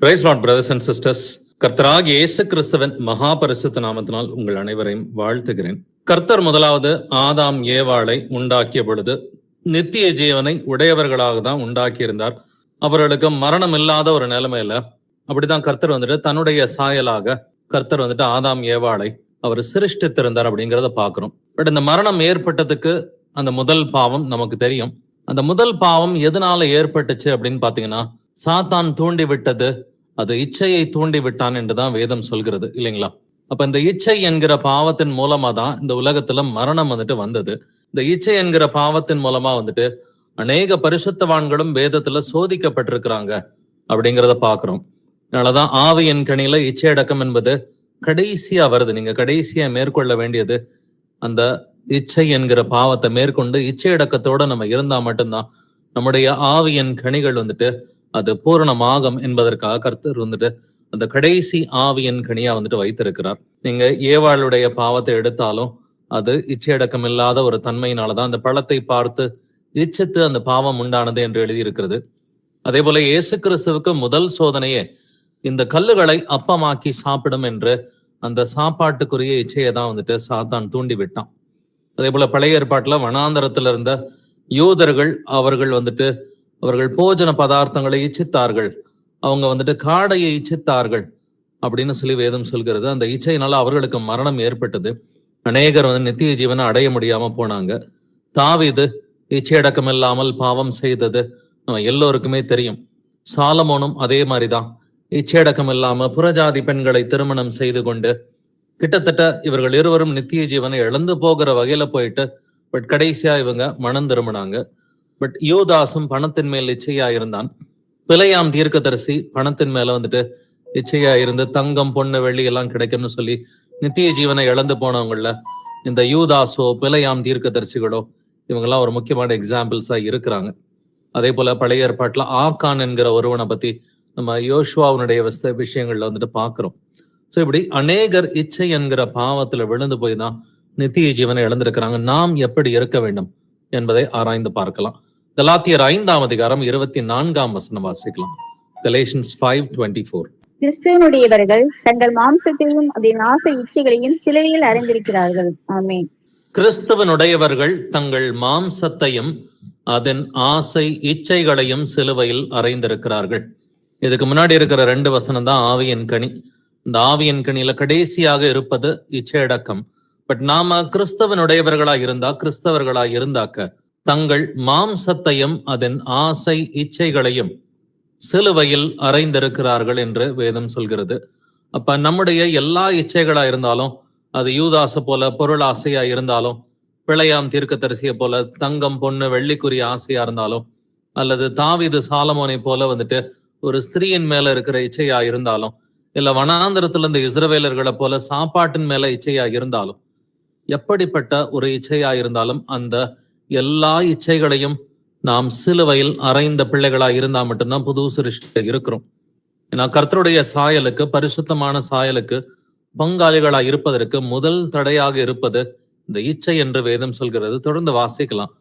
Price Lord brothers and sisters. கர்த்தராகிய இயேசு கிறிஸ்துவின் மகா பரிசுத்த நாமத்தினால் உங்கள் அனைவரையும் வாழ்த்துகிறேன். கர்த்தர் முதலாவது ஆதாம் ஏவாளை உண்டாக்கிய பொழுது நித்திய ஜீவனை உடையவர்களாக தான் உண்டாக்கியிருந்தார். அவர்களுக்கு மரணம் இல்லாத ஒரு நிலைமையில அப்படிதான் கர்த்தர் தன்னுடைய சாயலாக கர்த்தர் ஆதாம் ஏவாளை அவர் சிருஷ்டித்திருந்தார் அப்படிங்கிறத பாக்குறோம். பட் இந்த மரணம் ஏற்பட்டதுக்கு அந்த முதல் பாவம் நமக்கு தெரியும். அந்த முதல் பாவம் எதனால ஏற்பட்டுச்சு அப்படின்னு பாத்தீங்கன்னா, சாத்தான் தூண்டி விட்டது, அது இச்சையை தூண்டி விட்டான் என்றுதான் வேதம் சொல்கிறது இல்லைங்களா? அப்ப இந்த இச்சை என்கிற பாவத்தின் மூலமா தான் இந்த உலகத்துல மரணம் வந்தது. இந்த இச்சை என்கிற பாவத்தின் மூலமா அநேக பரிசுத்தவான்களும் வேதத்துல சோதிக்கப்பட்டிருக்கிறாங்க அப்படிங்கிறத பாக்குறோம். அதனாலதான் ஆவியின் கனியில இச்சையடக்கம் என்பது கடைசியா வருது. நீங்க கடைசியா மேற்கொள்ள வேண்டியது அந்த இச்சை என்கிற பாவத்தை மேற்கொண்டு இச்சையடக்கத்தோட நம்ம இருந்தா மட்டும்தான் நம்முடைய ஆவியின் கனிகள் அது பூரணமாகும் என்பதற்காக கர்த்தர் அந்த கடைசி ஆவியின் கனியா வைத்திருக்கிறார். நீங்க ஏவாளுடைய பாவத்தை எடுத்தாலும் அது இச்சையடக்கம் இல்லாத ஒரு தன்மையினாலதான் அந்த பழத்தை பார்த்து இச்சித்து அந்த பாவம் உண்டானது என்று எழுதியிருக்கிறது. அதே போல இயேசு கிறிஸ்துவுக்கு முதல் சோதனையே இந்த கல்லுகளை அப்பமாக்கி சாப்பிடும் என்று அந்த சாப்பாட்டுக்குரிய இச்சையை தான் சாத்தான் தூண்டி விட்டான். அதே போல பழைய ஏற்பாட்டுல வனாந்தரத்துல இருந்த யூதர்கள் அவர்கள் அவர்கள் போஜன பதார்த்தங்களை இச்சித்தார்கள், அவங்க காடையை இச்சித்தார்கள் அப்படின்னு சொல்லி வேதம் சொல்கிறது. அந்த இச்சையினால அவர்களுக்கு மரணம் ஏற்பட்டது. அநேகர் நித்திய ஜீவனை அடைய முடியாம போனாங்க. தாவீது இச்சையடக்கம் இல்லாமல் பாவம் செய்தது நம்ம எல்லோருக்குமே தெரியும். சாலமோனும் அதே மாதிரிதான் இச்சையடக்கம் இல்லாம புறஜாதி பெண்களை திருமணம் செய்து கொண்டு கிட்டத்தட்ட இவர்கள் இருவரும் நித்திய ஜீவனை இழந்து போகிற வகையில போயிட்டு பட் கடைசியா இவங்க மனம் திரும்பினாங்க. பட் யூதாசும் பணத்தின் மேல் இச்சையா இருந்தான். பிழையாம் தீர்க்கதரிசி பணத்தின் மேல இச்சையா இருந்து தங்கம் பொண்ணு வெள்ளி எல்லாம் கிடைக்கும்னு சொல்லி நித்திய ஜீவனை இழந்து போனவங்கள இந்த யூதாசோ பிழையாம் தீர்க்கதரிசிகளோ இவங்கெல்லாம் ஒரு முக்கியமான எக்ஸாம்பிள்ஸா இருக்கிறாங்க. அதே போல பழைய ஏற்பாட்டுல ஆக்கான் என்கிற ஒருவனை பத்தி நம்ம யோசுவாவுடைய விஷயங்கள்ல பாக்குறோம். ஸோ இப்படி அநேகர் இச்சை என்கிற பாவத்துல விழுந்து போய் தான் நித்திய ஜீவனை இழந்திருக்கிறாங்க. நாம் எப்படி இருக்க வேண்டும் என்பதை ஆராய்ந்து பார்க்கலாம். கலாத்தியர் 5ஆம் அதிகாரம் 24ஆம் வசனம் வாசிக்கலாம். Galatians 5:24. கிறிஸ்துவனுடையவர்கள் தங்கள் மாம்சத்தையும் அதன் ஆசை இச்சைகளையும் சிலுவையில் அறிந்திருக்கிறார்கள். ஆமென். கிறிஸ்துவனுடையவர்கள் தங்கள் மாம்சத்தையும் அதன் ஆசை இச்சைகளையும் சிலுவையில் அறைந்திருக்கிறார்கள். இதுக்கு முன்னாடி இருக்கிற 2 வசனம் தான் ஆவியின் கனி. இந்த ஆவியின் கனியில கடைசியாக இருப்பது இச்சையடக்கம். பட் நாம கிறிஸ்தவனுடையவர்களா இருந்தாக்க தங்கள் மாம்சத்தையும் அதன் ஆசை இச்சைகளையும் சிலுவையில் அறைந்திருக்கிறார்கள் என்று வேதம் சொல்கிறது. அப்ப நம்முடைய எல்லா இச்சைகளா இருந்தாலும், அது யூதாச போல பொருள் ஆசையா இருந்தாலும், பிழையாம் தீர்க்கதரிசியை போல தங்கம் பொண்ணு வெள்ளிக்குரிய ஆசையா இருந்தாலும், அல்லது தாவீது சாலமோனை போல ஒரு ஸ்திரீயின் மேல இருக்கிற இச்சையா இருந்தாலும், இல்ல வனாந்தரத்துல இந்த இஸ்ரவேலர்களை போல சாப்பாட்டின் மேல இச்சையா இருந்தாலும், எப்படிப்பட்ட ஒரு இச்சையா இருந்தாலும் அந்த எல்லா இச்சைகளையும் நாம் சிலுவையில் அறைந்த பிள்ளைகளா இருந்தா மட்டும்தான் புது சிருஷ்டியா இருக்கிறோம். ஏன்னா கர்த்தருடைய சாயலுக்கு, பரிசுத்தமான சாயலுக்கு பங்காளிகளா இருப்பதற்கு முதல் தடையாக இருப்பது இந்த இச்சை என்று வேதம் சொல்கிறது. தொடர்ந்து வாசிக்கலாம்.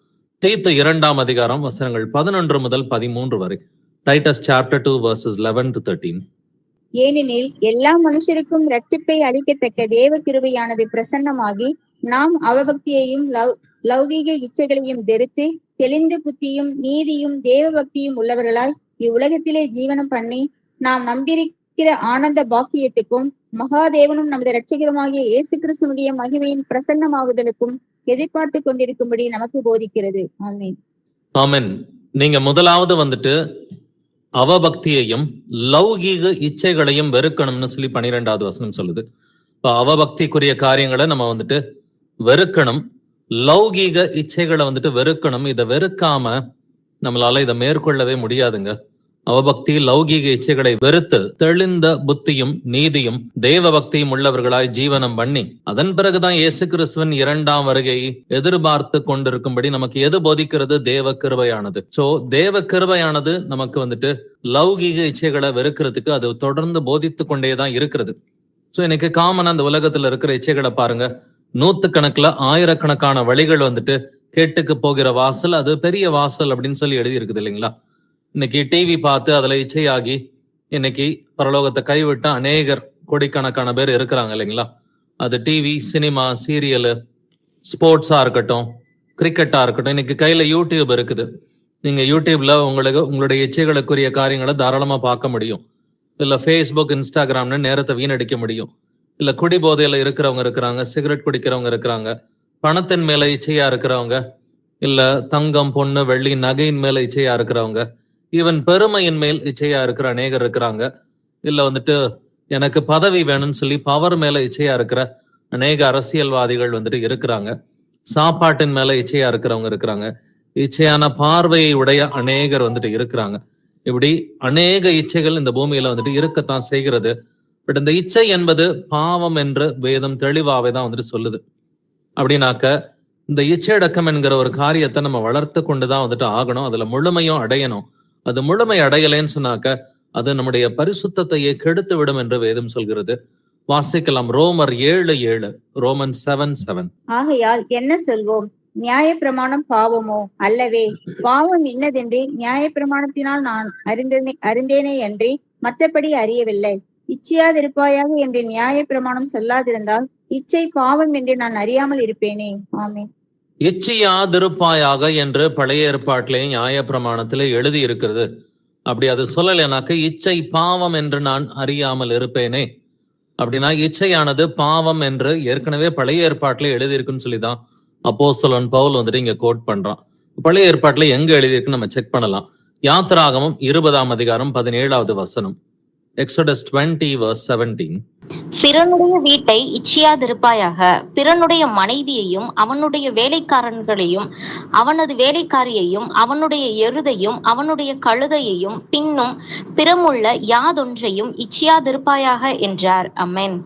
தீத்து 2ஆம் அதிகாரம் வசனங்கள் 11 முதல் 13 வரை. Titus chapter 2 verses 11 to 13. ஏனெனில் எல்லா மனுஷருக்கும் இரட்சிப்பை அளிக்கத்தக்க தேவ கிருபையானது பிரசன்னமாகி, நாம் அவபக்தியையும் லௌகீக இச்சைகளையும் வெறுத்து தெளிந்த புத்தியும் நீதியும் தேவ பக்தியும் உள்ளவர்களாய் இவ்வுலகத்திலே ஜீவனம் பண்ணி, நாம் நம்பியிருக்கிற ஆனந்த பாக்கியத்துக்கும் மகாதேவனும் நமது இரட்சகருமாகிய இயேசு கிறிஸ்துவினுடைய மகிமையின் பிரசன்னமாகுதலுக்கும் எதிர்பார்த்து கொண்டிருக்கும்படி நமக்கு போதிக்கிறது. ஆமென். ஆமென். நீங்க முதலாவது அவபக்தியையும் லௌகீக இச்சைகளையும் வெறுக்கணும்னு சொல்லி 12ஆவது வசனம் சொல்லுது. இப்ப அவபக்திக்குரிய காரியங்களை நம்ம வெறுக்கணும், லௌகீக இச்சைகளை வெறுக்கணும். இதை வெறுக்காம நம்மளால இதை மேற்கொள்ளவே முடியாதுங்க. அவபக்தி லௌகீக இச்சைகளை வெறுத்து தெளிந்த புத்தியும் நீதியும் தேவ பக்தியும் உள்ளவர்களாய் ஜீவனம் பண்ணி, அதன் பிறகுதான் இயேசு கிறிஸ்துவின் 2ஆம் வருகையை எதிர்பார்த்து கொண்டிருக்கும்படி நமக்கு எது போதிக்கிறது? தேவ கிருபையானது. சோ தேவ கிருபையானது நமக்கு லௌகீக இச்சைகளை வெறுக்கிறதுக்கு அது தொடர்ந்து போதித்து கொண்டேதான் இருக்கிறது. சோ இன்னைக்கு காமன் அந்த உலகத்துல இருக்கிற இச்சைகளை பாருங்க. 100கணக்குல 1000கணக்கான வழிகள் கேட்டுக்கு போகிற வாசல், அது பெரிய வாசல் அப்படின்னு சொல்லி எழுதி இருக்குது இல்லைங்களா? இன்னைக்கு டிவி பார்த்து அதுல இச்சையாகி இன்னைக்கு பரலோகத்தை கைவிட்ட அநேகர் கோடிக்கணக்கான பேர் இருக்கிறாங்க இல்லைங்களா? அது டிவி, சினிமா, சீரியலு, ஸ்போர்ட்ஸா இருக்கட்டும், கிரிக்கெட்டா இருக்கட்டும். இன்னைக்கு கையில யூடியூப் இருக்குது. நீங்க யூடியூப்ல உங்களுடைய இச்சைகளுக்குரிய காரியங்களை தாராளமா பார்க்க முடியும். இல்ல ஃபேஸ்புக், இன்ஸ்டாகிராம்னு நேரத்தை வீணடிக்க முடியும். இல்ல குடி போதையில இருக்கிறவங்க இருக்கிறாங்க, சிகரெட் குடிக்கிறவங்க இருக்கிறாங்க, பணத்தின் மேல இச்சையா இருக்கிறவங்க, இல்ல தங்கம், பொண்ணு, வெள்ளி, நகையின் மேல இச்சையா இருக்கிறவங்க, ஈவன் பெருமையின் மேல் இச்சையா இருக்கிற அநேகர் இருக்கிறாங்க. இல்ல வந்துட்டு எனக்கு பதவி வேணும்னு சொல்லி பவர் மேல இச்சையா இருக்கிற அநேக அரசியல்வாதிகள் வந்துட்டு இருக்கிறாங்க. சாப்பாட்டின் மேல இச்சையா இருக்கிறவங்க இருக்கிறாங்க. இச்சையான பார்வையை உடைய அநேகர் வந்துட்டு இருக்கிறாங்க. இப்படி அநேக இச்சைகள் இந்த பூமியில வந்துட்டு இருக்கத்தான் செய்கிறது. பட் இந்த இச்சை என்பது பாவம் என்று வேதம் தெளிவாவே தான் வந்துட்டு சொல்லுது. அப்படின்னாக்க இந்த இச்சையடக்கம் என்கிற ஒரு காரியத்தை நம்ம வளர்த்து கொண்டுதான் வந்துட்டு ஆகணும். அதுல முழுமையும் அடையணும். அது முழுமை அடையலைன்னு சொன்னாக்க அது நம்முடைய பரிசுத்தத்தையே கெடுத்து விடும் என்று வேதம் சொல்கிறது. வாசிக்கலாம் ரோமர் 7:7. ரோமன் 7:7. ஆகையால் என்ன சொல்வோம்? நியாயப்பிரமாணம் பாவமோ? அல்லவே. பாவம் இன்னதென்று நியாயப்பிரமாணத்தினால் நான் அறிந்தேனே அன்றி மற்றபடி அறியவில்லை. இச்சையாதிருப்பாயாக என்று நியாயப்பிரமாணம் சொல்லாதிருந்தால் இச்சை பாவம் என்று நான் அறியாமல் இருப்பேனே. ஆமென். இச்சையாதிருப்பாயாக என்று பழைய ஏற்பாட்டிலே நியாயப்பிரமாணத்திலே எழுதி இருக்கிறது. அப்படி அது சொல்லலைனாக்க இச்சை பாவம் என்று நான் அறியாமல் இருப்பேனே. அப்படின்னா இச்சையானது பாவம் என்று ஏற்கனவே பழைய ஏற்பாட்டிலே எழுதியிருக்குன்னு சொல்லிதான் அப்போஸ்தலன் பவுல் வந்துட்டு இங்க கோட் பண்றான். பழைய ஏற்பாட்டுல எங்க எழுதியிருக்குன்னு நம்ம செக் பண்ணலாம். யாத்திராகமம் 20:17 வசனம். எக்ஸோடஸ் 20:17. பிறனுடைய வீட்டை இச்சியாதிருப்பாயாக. பிறனுடைய மனைவியையும் அவனுடைய வேலைக்காரன்களையும் அவனது வேலைக்காரியையும் அவனுடைய எருதையும் அவனுடைய கழுதையையும் பின்னும் பிறமுள்ள யாதொன்றையும் இச்சியாதிருப்பாயாக என்றார். அமென்.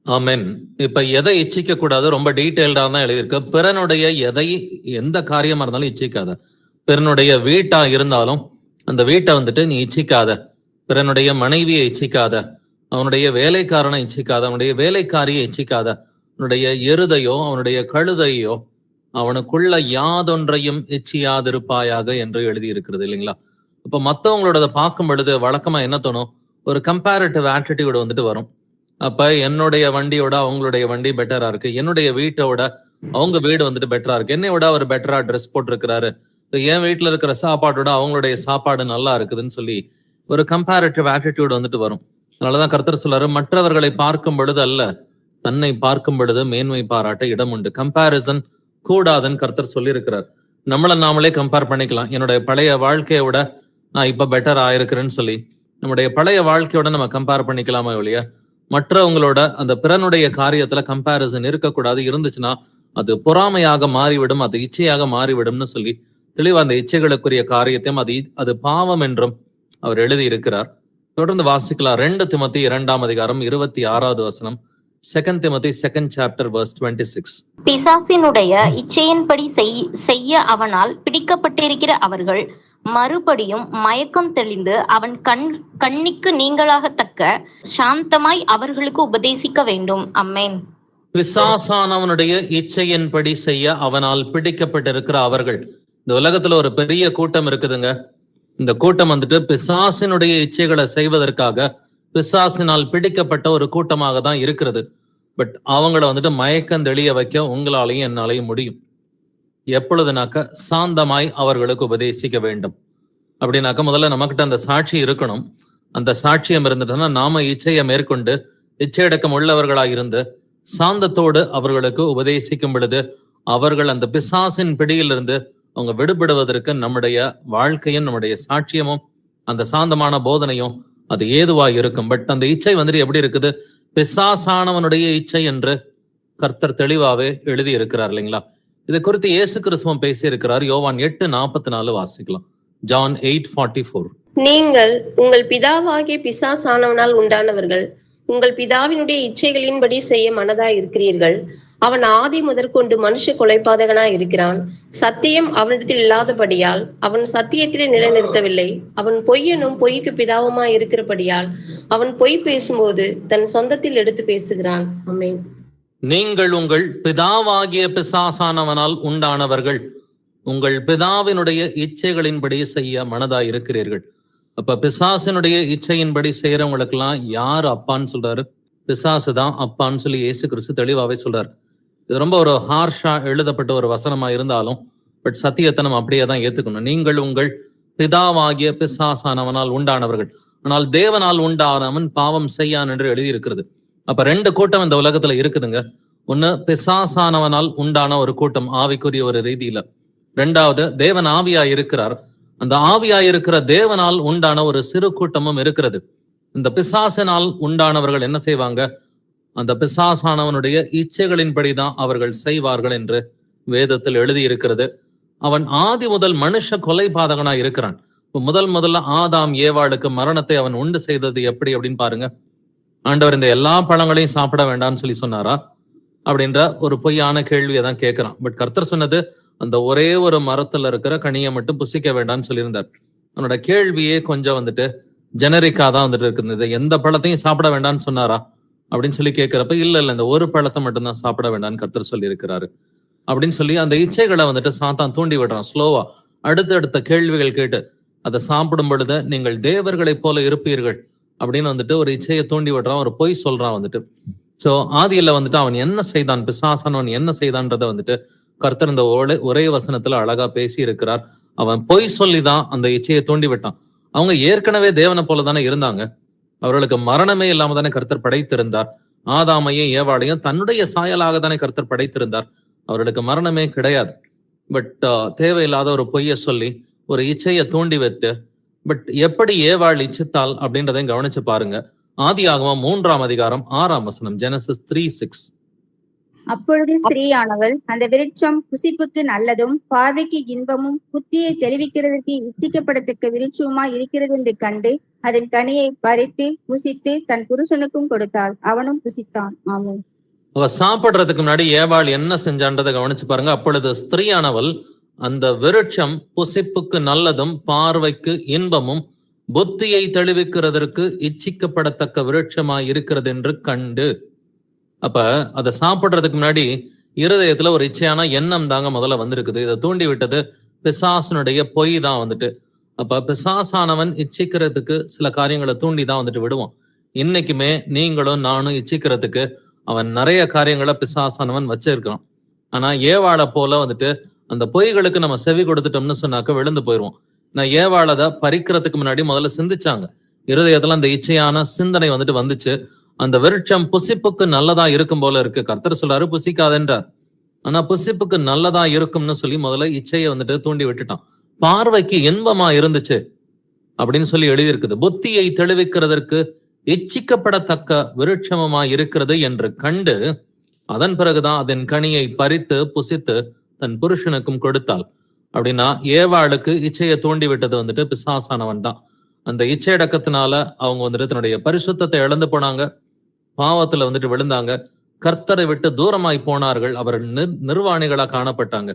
ஆமென். இப்ப எதை இச்சிக்க கூடாது ரொம்ப டீடைல்டா தான் எழுதியிருக்கு. பிறனுடைய எந்த காரியமா இருந்தாலும் இச்சிக்காத. பிறனுடைய வீட்டா இருந்தாலும் அந்த வீட்டை வந்துட்டு நீ இச்சிக்காத. பிறனுடைய மனைவியை இச்சிக்காத. அவனுடைய வேலைக்காரனை இச்சிக்காத. அவனுடைய வேலைக்காரியை இச்சிக்காத. அவனுடைய எருதையோ அவனுடைய கழுதையோ அவனுக்குள்ள யாதொன்றையும் இச்சியாதிருப்பாயாக என்று எழுதி இருக்கிறது இல்லைங்களா? இப்ப மத்தவங்களோட பார்க்கும் பொழுது வழக்கமா என்ன தோணும்? ஒரு கம்பேரிட்டிவ் ஆட்டிடியூட் வந்துட்டு வரும். அப்ப என்னுடைய வண்டியோட அவங்களுடைய வண்டி பெட்டரா இருக்கு, என்னுடைய வீட்டோட அவங்க வீடு வந்துட்டு பெட்டரா இருக்கு, என்னை விட அவர் பெட்டரா ட்ரெஸ் போட்டிருக்கிறாரு, என் வீட்டுல இருக்கிற சாப்பாடோட அவங்களுடைய சாப்பாடு நல்லா இருக்குதுன்னு சொல்லி ஒரு கம்பேரிட்டிவ் ஆட்டிடியூட் வந்துட்டு வரும். அதனாலதான் கர்த்தர் சொல்றாரு, மற்றவர்களை பார்க்கும் பொழுது அல்ல தன்னை பார்க்கும் பொழுது மேன்மை பாராட்ட இடம் உண்டு. கம்பேரிசன் கூடாதுன்னு கர்த்தர் சொல்லி இருக்கிறார். நம்மளை நாமளே கம்பேர் பண்ணிக்கலாம். என்னுடைய பழைய வாழ்க்கையோட நான் இப்ப பெட்டர் ஆயிருக்கிறேன்னு சொல்லி நம்முடைய பழைய வாழ்க்கையோட நம்ம கம்பேர் பண்ணிக்கலாமா இல்லையா? மற்றவங்களோட அந்த பிறனுடைய காரியத்துல கம்பேரிசன் இருக்கக்கூடாது. இருந்துச்சுன்னா அது பொறாமையாக மாறிவிடும், அது இச்சையாக மாறிவிடும்னு சொல்லி தெளிவா அந்த இச்சைகளுக்குரிய காரியத்தையும் அது பாவம் என்றும் அவர் எழுதி இருக்கிறார். தொடர்ந்து வாசிக்கலாம். 2 திமோத்தி 2:26 வசனம். 2 திமோத்தி 2nd chapter verse 26. பிசாசினுடைய இச்சையின்படி செய்ய அவனால் பிடிக்கப்பட்டிருக்கிற அவர்கள் மறுபடியும் மயக்கம் தெளிந்து அவன் கண்ணிக்கு நீங்களாகத்தக்க சாந்தமாய் அவர்களுக்கு உபதேசிக்க வேண்டும். அம்மேன். பிசாசானவனுடைய இச்சையின்படி செய்ய அவனால் பிடிக்கப்பட்டிருக்கிற அவர்கள். இந்த உலகத்துல ஒரு பெரிய கூட்டம் இருக்குதுங்க. இந்த கூட்டம் வந்துட்டு பிசாசினுடைய இச்சைகளை செய்வதற்காக பிசாசினால் பிடிக்கப்பட்ட ஒரு கூட்டமாக தான் இருக்கிறது. பட் அவங்கள வந்துட்டு மயக்கம் தெளிய வைக்க உங்களாலையும் என்னாலையும் முடியும். எப்பொழுதுனாக்க சாந்தமாய் அவர்களுக்கு உபதேசிக்க வேண்டும். அப்படின்னாக்க முதல்ல நமக்கிட்ட அந்த சாட்சி இருக்கணும். அந்த சாட்சியம் இருந்துட்டுன்னா நாம இச்சையை மேற்கொண்டு இச்சையடக்கம் உள்ளவர்களாக இருந்து சாந்தத்தோடு அவர்களுக்கு உபதேசிக்கும் பொழுது அவர்கள் அந்த பிசாசின் பிடியிலிருந்து அவங்க விடுபடுவதற்கு நம்முடைய வாழ்க்கையும் நம்முடைய சாட்சியமும் அந்த சாந்தமான போதனையும் அது ஏதுவாக இருக்கும். பட் அந்த இச்சை வந்துட்டு எப்படி இருக்குது? பிசாசானவனுடைய இச்சை என்று கர்த்தர் தெளிவாவே எழுதி இருக்கிறார் இல்லைங்களா? இதை குறித்து இயேசு கிறிஸ்துவும் பேசி இருக்கிறார். யோவான் 8:44 வாசிக்கலாம். John 8:44. நீங்கள் உங்கள் பிதாவாகிய பிசாசானவனால் உண்டானவர்கள், உங்கள் பிதாவினுடைய இச்சைகளின்படி செய்ய மனதாய் இருக்கிறீர்கள். அவன் ஆதி முதற்கொண்டு மனுஷ கொலைபாதகனாய் இருக்கிறான். சத்தியம் அவனிடத்தில் இல்லாதபடியால் அவன் சத்தியத்திலே நிலைநிறுத்தவில்லை. அவன் பொய்யனும் பொய்க்கு பிதாவுமாய் இருக்கிறபடியால் அவன் பொய் பேசும்போது தன் சொந்தத்தில் எடுத்து பேசுகிறான். ஆமென். நீங்கள் உங்கள் பிதாவாகிய பிசாசானவனால் உண்டானவர்கள், உங்கள் பிதாவினுடைய இச்சைகளின்படி செய்ய மனதாய் இருக்கிறீர்கள். அப்ப பிசாசினுடைய இச்சையின்படி செய்யறவங்களுக்கெல்லாம் யாரு அப்பான்னு சொல்றாரு? பிசாசு தான் அப்பான்னு சொல்லி இயேசு கிறிஸ்து தெளிவாவே சொல்றாரு. இது ரொம்ப ஒரு ஹார்ஷா எழுதப்பட்ட ஒரு வசனமா இருந்தாலும் பட் சத்தியத்தை நம்ம அப்படியே தான் ஏத்துக்கணும். நீங்கள் உங்கள் பிதாவாகிய பிசாசானவனால் உண்டானவர்கள், ஆனால் தேவனால் உண்டானவன் பாவம் செய்யான் என்று எழுதியிருக்கிறது. அப்ப ரெண்டு கூட்டம் இந்த உலகத்துல இருக்குதுங்க. ஒண்ணு பிசாசானவனால் உண்டான ஒரு கூட்டம் ஆவிக்குரிய ஒரு ரீதியில, ரெண்டாவது தேவன் ஆவியா இருக்கிறார், அந்த ஆவியா இருக்கிற தேவனால் உண்டான ஒரு சிறு கூட்டமும் இருக்கிறது. இந்த பிசாசினால் உண்டானவர்கள் என்ன செய்வாங்க? அந்த பிசாசானவனுடைய இச்சைகளின்படிதான் அவர்கள் செய்வார்கள் என்று வேதத்தில் எழுதி இருக்கிறது. அவன் ஆதி முதல் மனுஷ கொலைபாதகனா இருக்கிறான். முதல்ல ஆதாம் ஏவாளுக்கு மரணத்தை அவன் உண்டு செய்தது எப்படி அப்படின்னு பாருங்க. ஆண்டவர் இந்த எல்லா பழங்களையும் சாப்பிட வேண்டாம்னு சொல்லி சொன்னாரா அப்படின்ற ஒரு பொய்யான கேள்வியை தான் கேட்கிறான். பட் கர்த்தர் சொன்னது அந்த ஒரே ஒரு மரத்துல இருக்கிற கனியை மட்டும் புசிக்க வேண்டாம்னு சொல்லியிருந்தார். அவனோட கேள்வியே கொஞ்சம் வந்துட்டு ஜெனரிக்கா தான் வந்துட்டு இருக்குது. எந்த பழத்தையும் சாப்பிட வேண்டாம்னு சொன்னாரா அப்படின்னு சொல்லி கேட்கிறப்ப இல்ல இந்த ஒரு பழத்தை மட்டும்தான் சாப்பிட வேண்டாம்னு கர்த்தர் சொல்லி இருக்கிறாரு அப்படின்னு சொல்லி அந்த இச்சைகளை வந்துட்டு சாத்தான் தூண்டி விடுறான். ஸ்லோவா அடுத்தடுத்த கேள்விகள் கேட்டு அதை சாப்பிடும் பொழுது நீங்கள் தேவர்களை போல இருப்பீர்கள் அப்படின்னு வந்துட்டு ஒரு இச்சையை தூண்டி விடுறான், ஒரு பொய் சொல்றான் வந்துட்டு. சோ ஆதியில வந்துட்டு அவன் என்ன செய்தான், பிசாசானவன் என்ன செய்தான்றத வந்துட்டு கர்த்தர் இந்த ஒரே வசனத்துல அழகா பேசி இருக்கிறார். அவன் பொய் சொல்லிதான் அந்த இச்சையை தூண்டி விட்டான். அவங்க ஏற்கனவே தேவனை போல தானே இருந்தாங்க. அவர்களுக்கு மரணமே இல்லாம தானே கர்த்தர் படைத்திருந்தார். ஆதாமையும் ஏவாளையும் தன்னுடைய சாயலாக தானே கர்த்தர் படைத்திருந்தார். அவர்களுக்கு மரணமே கிடையாது. பட் தேவையில்லாத ஒரு பொய்ய சொல்லி ஒரு இச்சையை தூண்டி வைத்து, பட் எப்படி ஏவாள் இச்சித்தாள் அப்படின்றதையும் கவனிச்சு பாருங்க. ஆதியாகமம் 3ஆம் அதிகாரம் 6ஆம் வசனம், ஜெனசிஸ் 3:6. அப்பொழுது ஸ்திரீயானவள் அந்த விருட்சம் புசிப்புக்கு நல்லதும் பார்வைக்கு இன்பமும் புத்தியை தெளிவிக்கிறதற்கு இச்சிக்கப்படத்தக்க விருட்சமாய் இருக்கிறது என்று கண்டு அதன் கனியை பறித்து புசித்து தன் புருஷனுக்கும் கொடுத்தாள், அவனும் புசித்தான். ஆமென். அவ சாப்பிடுறதுக்கு முன்னாடி ஏவாள் என்ன செஞ்சான்றதை கவனிச்சு பாருங்க. அப்பொழுது ஸ்திரீயானவள் அந்த விருட்சம் புசிப்புக்கு நல்லதும் பார்வைக்கு இன்பமும் புத்தியை தெளிவிக்கிறதற்கு இச்சிக்கப்படத்தக்க விருட்சமாய் இருக்கிறது என்று கண்டு. அப்ப அதை சாப்பிடுறதுக்கு முன்னாடி இருதயத்துல ஒரு இச்சையான எண்ணம் தாங்க முதல்ல வந்திருக்குது. இதை தூண்டி விட்டது பிசாசனுடைய பொய் தான் வந்துட்டு. அப்ப பிசாசானவன் இச்சிக்கிறதுக்கு சில காரியங்களை தூண்டி தான் வந்துட்டு விடுவான். இன்னைக்குமே நீங்களும் நானும் இச்சிக்கிறதுக்கு அவன் நிறைய காரியங்களை பிசாசானவன் வச்சிருக்கான். ஆனா ஏவாளை போல வந்துட்டு அந்த பொய்களுக்கு நம்ம செவி கொடுத்துட்டோம்னு சொன்னாக்க விழுந்து போயிடுவோம். நான் ஏவாளதை பறிக்கிறதுக்கு முன்னாடி முதல்ல சிந்திச்சாங்க. இருதயத்துல அந்த இச்சையான சிந்தனை வந்துட்டு வந்துச்சு. அந்த விருட்சம் புசிப்புக்கு நல்லதா இருக்கும் போல இருக்கு. கர்த்தர் சொல்றாரு புசிக்காதென்றார். ஆனா புசிப்புக்கு நல்லதா இருக்கும்னு சொல்லி முதல்ல இச்சையை வந்துட்டு தூண்டி விட்டுட்டான். பார்வைக்கு இன்பமா இருந்துச்சு அப்படின்னு சொல்லி எழுதியிருக்குது. புத்தியை தெளிவிக்கிறதற்கு இச்சிக்கப்படத்தக்க விருட்சமமா இருக்கிறது என்று கண்டு அதன் பிறகுதான் அதன் கனியை பறித்து புசித்து தன் புருஷனுக்கும் கொடுத்தாள். அப்படின்னா ஏவாளுக்கு இச்சையை தூண்டி விட்டது வந்துட்டு பிசாசானவன் தான். அந்த இச்சை அடக்கத்தினால அவங்க வந்துட்டு தன்னுடைய பரிசுத்தத்தை இழந்து போனாங்க, பாவத்துல வந்துட்டு விழுந்தாங்க, கர்த்தரை விட்டு தூரமாய் போனார்கள், அவர்கள் நிர்வாணிகளா காணப்பட்டாங்க.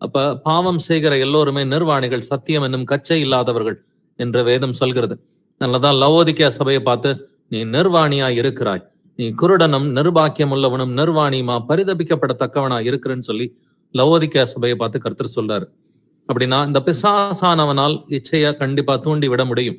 அப்ப பாவம் செய்கிற எல்லோருமே நிர்வாணிகள், சத்தியம் என்னும் கச்சை இல்லாதவர்கள் என்று வேதம் சொல்கிறது. நல்லதான் லவோதிக்கேயா சபையை பார்த்து நீ நிர்வாணியா இருக்கிறாய், நீ குருடனும் நிர்பாக்கியம் உள்ளவனும் நிர்வாணியுமா பரிதபிக்கப்படத்தக்கவனா இருக்கிறேன்னு சொல்லி லவோதிக்கேயா சபையை பார்த்து கர்த்தர் சொல்றாரு. அப்படின்னா இந்த பிசாசானவனால் இச்சைய கண்டிப்பா தூண்டி விட முடியும்.